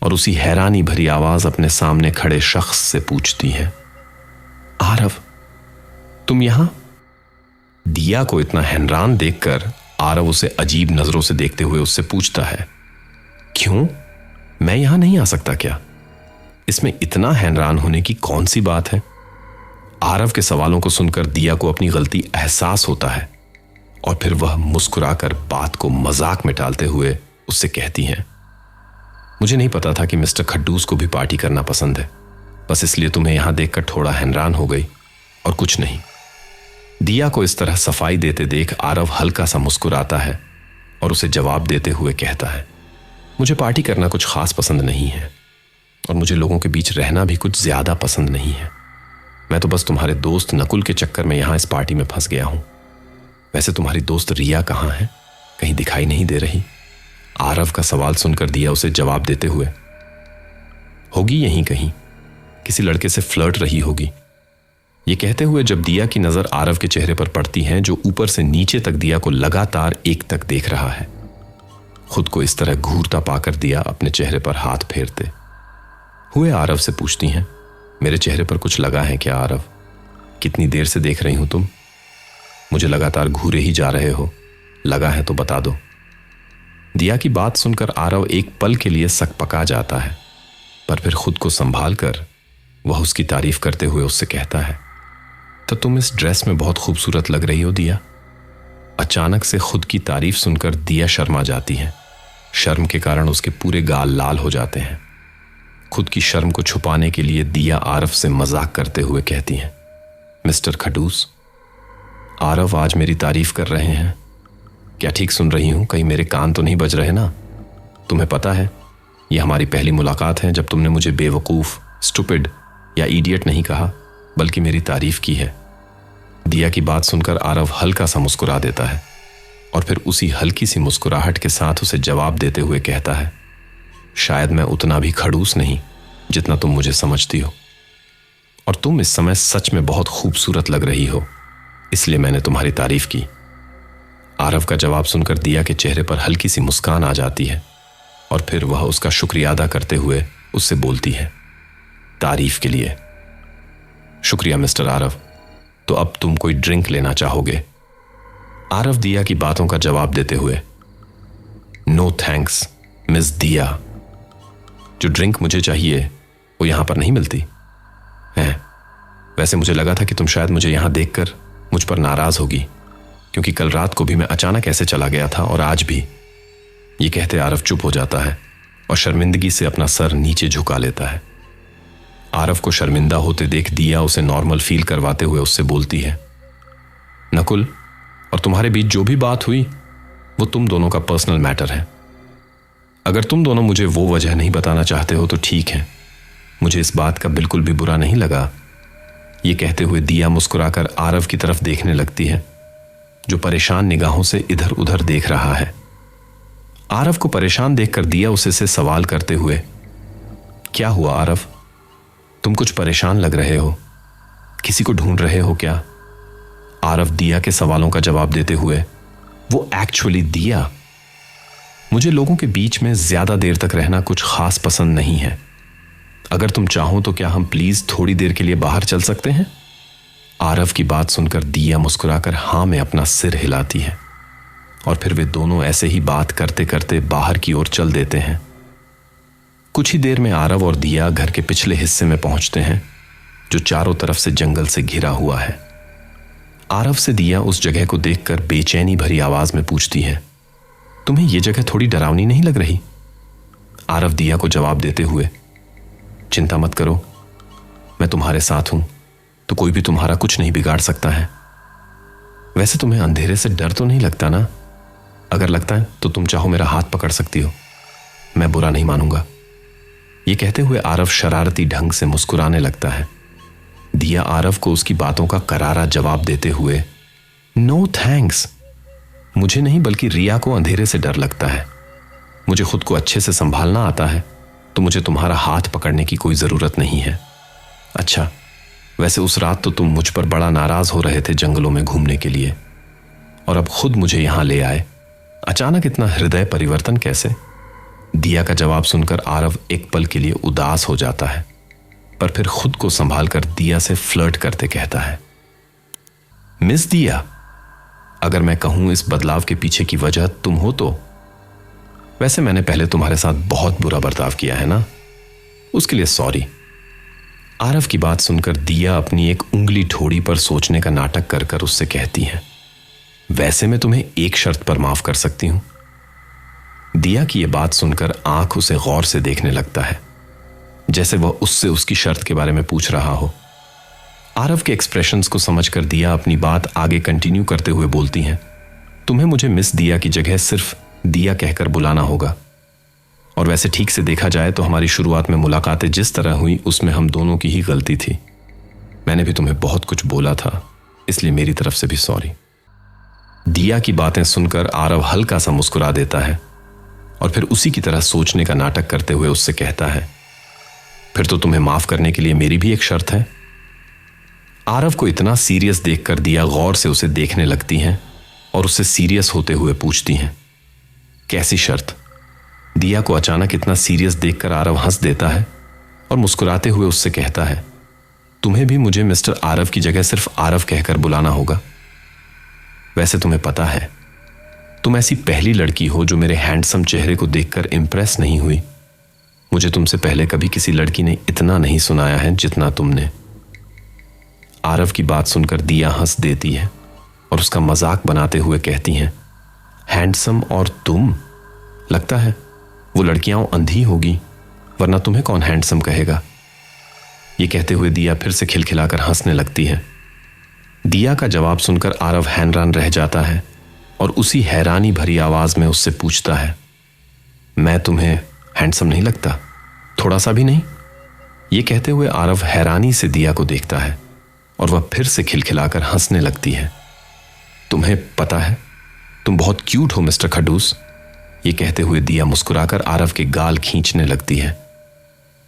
और उसी हैरानी भरी आवाज अपने सामने खड़े शख्स से पूछती है, आरव, तुम यहां? दिया को इतना हैरान देखकर आरव उसे अजीब नजरों से देखते हुए उससे पूछता है, क्यों, मैं यहां नहीं आ सकता क्या? इसमें इतना हैरान होने की कौन सी बात है? आरव के सवालों को सुनकर दिया को अपनी गलती एहसास होता है और फिर वह मुस्कुराकर बात को मजाक में टालते हुए उससे कहती हैं, मुझे नहीं पता था कि मिस्टर खड्डूस को भी पार्टी करना पसंद है, बस इसलिए तुम्हें यहां देखकर थोड़ा हैरान हो गई और कुछ नहीं। दिया को इस तरह सफाई देते देख आरव हल्का सा मुस्कुराता है और उसे जवाब देते हुए कहता है, मुझे पार्टी करना कुछ खास पसंद नहीं है और मुझे लोगों के बीच रहना भी कुछ ज्यादा पसंद नहीं है। मैं तो बस तुम्हारे दोस्त नकुल के चक्कर में यहां इस पार्टी में फंस गया हूं। वैसे तुम्हारी दोस्त रिया कहां है? कहीं दिखाई नहीं दे रही। आरव का सवाल सुनकर दिया उसे जवाब देते हुए, होगी यहीं कहीं, किसी लड़के से फ्लर्ट रही होगी। ये कहते हुए जब दिया की नजर आरव के चेहरे पर पड़ती है, जो ऊपर से नीचे तक दिया को लगातार एक तक देख रहा है, खुद को इस तरह घूरता पाकर दिया अपने चेहरे पर हाथ फेरते हुए आरव से पूछती हैं, मेरे चेहरे पर कुछ लगा है क्या आरव? कितनी देर से देख रही हूं तुम? मुझे लगातार घूरे ही जा रहे हो, लगा है तो बता दो। दिया की बात सुनकर आरव एक पल के लिए सकपका जाता है, पर फिर खुद को संभाल कर वह उसकी तारीफ करते हुए उससे कहता है, तो तुम इस ड्रेस में बहुत खूबसूरत लग रही हो दिया। अचानक से खुद की तारीफ सुनकर दिया शर्मा जाती है। शर्म के कारण उसके पूरे गाल लाल हो जाते हैं। खुद की शर्म को छुपाने के लिए दिया आरव से मजाक करते हुए कहती हैं, मिस्टर खडूस, आरव आज मेरी तारीफ कर रहे हैं। क्या ठीक सुन रही हूं? कहीं मेरे कान तो नहीं बज रहे ना? तुम्हें पता है यह हमारी पहली मुलाकात है जब तुमने मुझे बेवकूफ, स्टूपिड या इडियट नहीं कहा, बल्कि मेरी तारीफ की है। दिया की बात सुनकर आरव हल्का सा मुस्कुरा देता है और फिर उसी हल्की सी मुस्कुराहट के साथ उसे जवाब देते हुए कहता है, शायद मैं उतना भी खड़ूस नहीं जितना तुम मुझे समझती हो, और तुम इस समय सच में बहुत खूबसूरत लग रही हो, इसलिए मैंने तुम्हारी तारीफ की। आरव का जवाब सुनकर दिया के चेहरे पर हल्की सी मुस्कान आ जाती है और फिर वह उसका शुक्रिया अदा करते हुए उससे बोलती है, तारीफ के लिए शुक्रिया मिस्टर आरव। तो अब तुम कोई ड्रिंक लेना चाहोगे? आरव दिया की बातों का जवाब देते हुए, नो थैंक्स मिस दिया, जो ड्रिंक मुझे चाहिए वो यहां पर नहीं मिलती है। वैसे मुझे लगा था कि तुम शायद मुझे यहां देखकर मुझ पर नाराज होगी, क्योंकि कल रात को भी मैं अचानक ऐसे चला गया था और आज भी। ये कहते आरव चुप हो जाता है और शर्मिंदगी से अपना सर नीचे झुका लेता है। आरव को शर्मिंदा होते देख दिया उसे नॉर्मल फील करवाते हुए उससे बोलती है, नकुल, और तुम्हारे बीच जो भी बात हुई वो तुम दोनों का पर्सनल मैटर है। अगर तुम दोनों मुझे वो वजह नहीं बताना चाहते हो तो ठीक है, मुझे इस बात का बिल्कुल भी बुरा नहीं लगा। ये कहते हुए दिया मुस्कुराकर आरव की तरफ देखने लगती है, जो परेशान निगाहों से इधर उधर देख रहा है। आरव को परेशान देखकर दिया उसे से सवाल करते हुए, क्या हुआ आरव? तुम कुछ परेशान लग रहे हो, किसी को ढूंढ रहे हो क्या? आरव दिया के सवालों का जवाब देते हुए, वो एक्चुअली दिया, मुझे लोगों के बीच में ज्यादा देर तक रहना कुछ खास पसंद नहीं है। अगर तुम चाहो तो क्या हम प्लीज थोड़ी देर के लिए बाहर चल सकते हैं? आरव की बात सुनकर दिया मुस्कुराकर हां में अपना सिर हिलाती है और फिर वे दोनों ऐसे ही बात करते करते बाहर की ओर चल देते हैं। कुछ ही देर में आरव और दिया घर के पिछले हिस्से में पहुंचते हैं, जो चारों तरफ से जंगल से घिरा हुआ है। आरव से दिया उस जगह को देखकर बेचैनी भरी आवाज में पूछती है, तुम्हें यह जगह थोड़ी डरावनी नहीं लग रही? आरव दिया को जवाब देते हुए, चिंता मत करो, मैं तुम्हारे साथ हूं, तो कोई भी तुम्हारा कुछ नहीं बिगाड़ सकता है। वैसे तुम्हें अंधेरे से डर तो नहीं लगता ना? अगर लगता है तो तुम चाहो मेरा हाथ पकड़ सकती हो, मैं बुरा नहीं मानूंगा। ये कहते हुए आरव शरारती ढंग से मुस्कुराने लगता है। दिया आरव को उसकी बातों का करारा जवाब देते हुए, नो थैंक्स, मुझे नहीं बल्कि रिया को अंधेरे से डर लगता है। मुझे खुद को अच्छे से संभालना आता है, तो मुझे तुम्हारा हाथ पकड़ने की कोई जरूरत नहीं है। अच्छा, वैसे उस रात तो तुम मुझ पर बड़ा नाराज हो रहे थे जंगलों में घूमने के लिए, और अब खुद मुझे यहां ले आए। अचानक इतना हृदय परिवर्तन कैसे? दिया का जवाब सुनकर आरव एक पल के लिए उदास हो जाता है, पर फिर खुद को संभालकर दिया से फ्लर्ट करते कहता है, मिस दिया, अगर मैं कहूं इस बदलाव के पीछे की वजह तुम हो तो? वैसे मैंने पहले तुम्हारे साथ बहुत बुरा बर्ताव किया है ना, उसके लिए सॉरी। आरव की बात सुनकर दिया अपनी एक उंगली ठोड़ी पर सोचने का नाटक कर कर उससे कहती है, वैसे मैं तुम्हें एक शर्त पर माफ कर सकती हूं। दिया की यह बात सुनकर आंख उसे गौर से देखने लगता है, जैसे वह उससे उसकी शर्त के बारे में पूछ रहा हो। आरव के एक्सप्रेशंस को समझकर दिया अपनी बात आगे कंटिन्यू करते हुए बोलती हैं, तुम्हें मुझे मिस दिया की जगह सिर्फ दिया कहकर बुलाना होगा। और वैसे ठीक से देखा जाए तो हमारी शुरुआत में मुलाकातें जिस तरह हुई उसमें हम दोनों की ही गलती थी। मैंने भी तुम्हें बहुत कुछ बोला था, इसलिए मेरी तरफ से भी सॉरी। दिया की बातें सुनकर आरव हल्का सा मुस्कुरा देता है और फिर उसी की तरह सोचने का नाटक करते हुए उससे कहता है, फिर तो तुम्हें माफ करने के लिए मेरी भी एक शर्त है। आरव को इतना सीरियस देखकर दिया गौर से उसे देखने लगती हैं और उससे सीरियस होते हुए पूछती हैं, कैसी शर्त? दिया को अचानक इतना सीरियस देखकर आरव हंस देता है और मुस्कुराते हुए उससे कहता है, तुम्हें भी मुझे मिस्टर आरव की जगह सिर्फ आरव कहकर बुलाना होगा। वैसे तुम्हें पता है, तुम ऐसी पहली लड़की हो जो मेरे हैंडसम चेहरे को देखकर इंप्रेस नहीं हुई। मुझे तुमसे पहले कभी किसी लड़की ने इतना नहीं सुनाया है जितना तुमने। आरव की बात सुनकर दिया हंस देती है और उसका मजाक बनाते हुए कहती हैं, हैंडसम और तुम? लगता है वो लड़कियां अंधी होगी, वरना तुम्हें कौन हैंडसम कहेगा। ये कहते हुए दिया फिर से खिलखिलाकर हंसने लगती है। दिया का जवाब सुनकर आरव हैरान रह जाता है और उसी हैरानी भरी आवाज में उससे पूछता है, मैं तुम्हें हैंडसम नहीं लगता? थोड़ा सा भी नहीं? ये कहते हुए आरव हैरानी से दिया को देखता है और वह फिर से खिलखिलाकर हंसने लगती है। तुम्हें पता है, तुम बहुत क्यूट हो मिस्टर खडूस। ये कहते हुए दिया मुस्कुराकर आरव के गाल खींचने लगती है।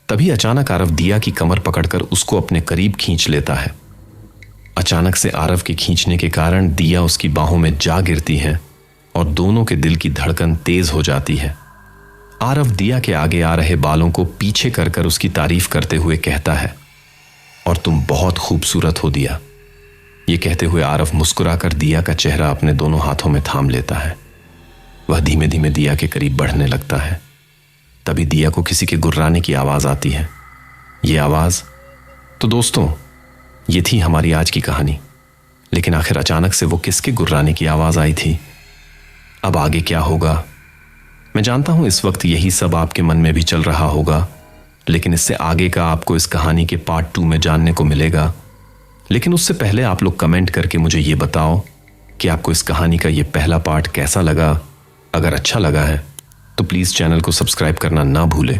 तभी अचानक आरव दिया की कमर पकड़कर उसको अपने करीब खींच लेता है। अचानक से आरव के खींचने के कारण दिया उसकी बाहों में जा गिरती है और दोनों के दिल की धड़कन तेज हो जाती है। आरव दिया के आगे आ रहे बालों को पीछे कर कर उसकी तारीफ करते हुए कहता है, और तुम बहुत खूबसूरत हो दिया। ये कहते हुए आरव मुस्कुराकर दिया का चेहरा अपने दोनों हाथों में थाम लेता है। वह धीमे धीमे दिया के करीब बढ़ने लगता है। तभी दिया को किसी के गुर्राने की आवाज आती है। ये आवाज तो दोस्तों ये थी हमारी आज की कहानी। लेकिन आखिर अचानक से वो किसके गुर्राने की आवाज आई थी? अब आगे क्या होगा? मैं जानता हूं इस वक्त यही सब आपके मन में भी चल रहा होगा, लेकिन इससे आगे का आपको इस कहानी के पार्ट 2 में जानने को मिलेगा। लेकिन उससे पहले आप लोग कमेंट करके मुझे ये बताओ कि आपको इस कहानी का ये पहला पार्ट कैसा लगा। अगर अच्छा लगा है तो प्लीज़ चैनल को सब्सक्राइब करना ना भूलें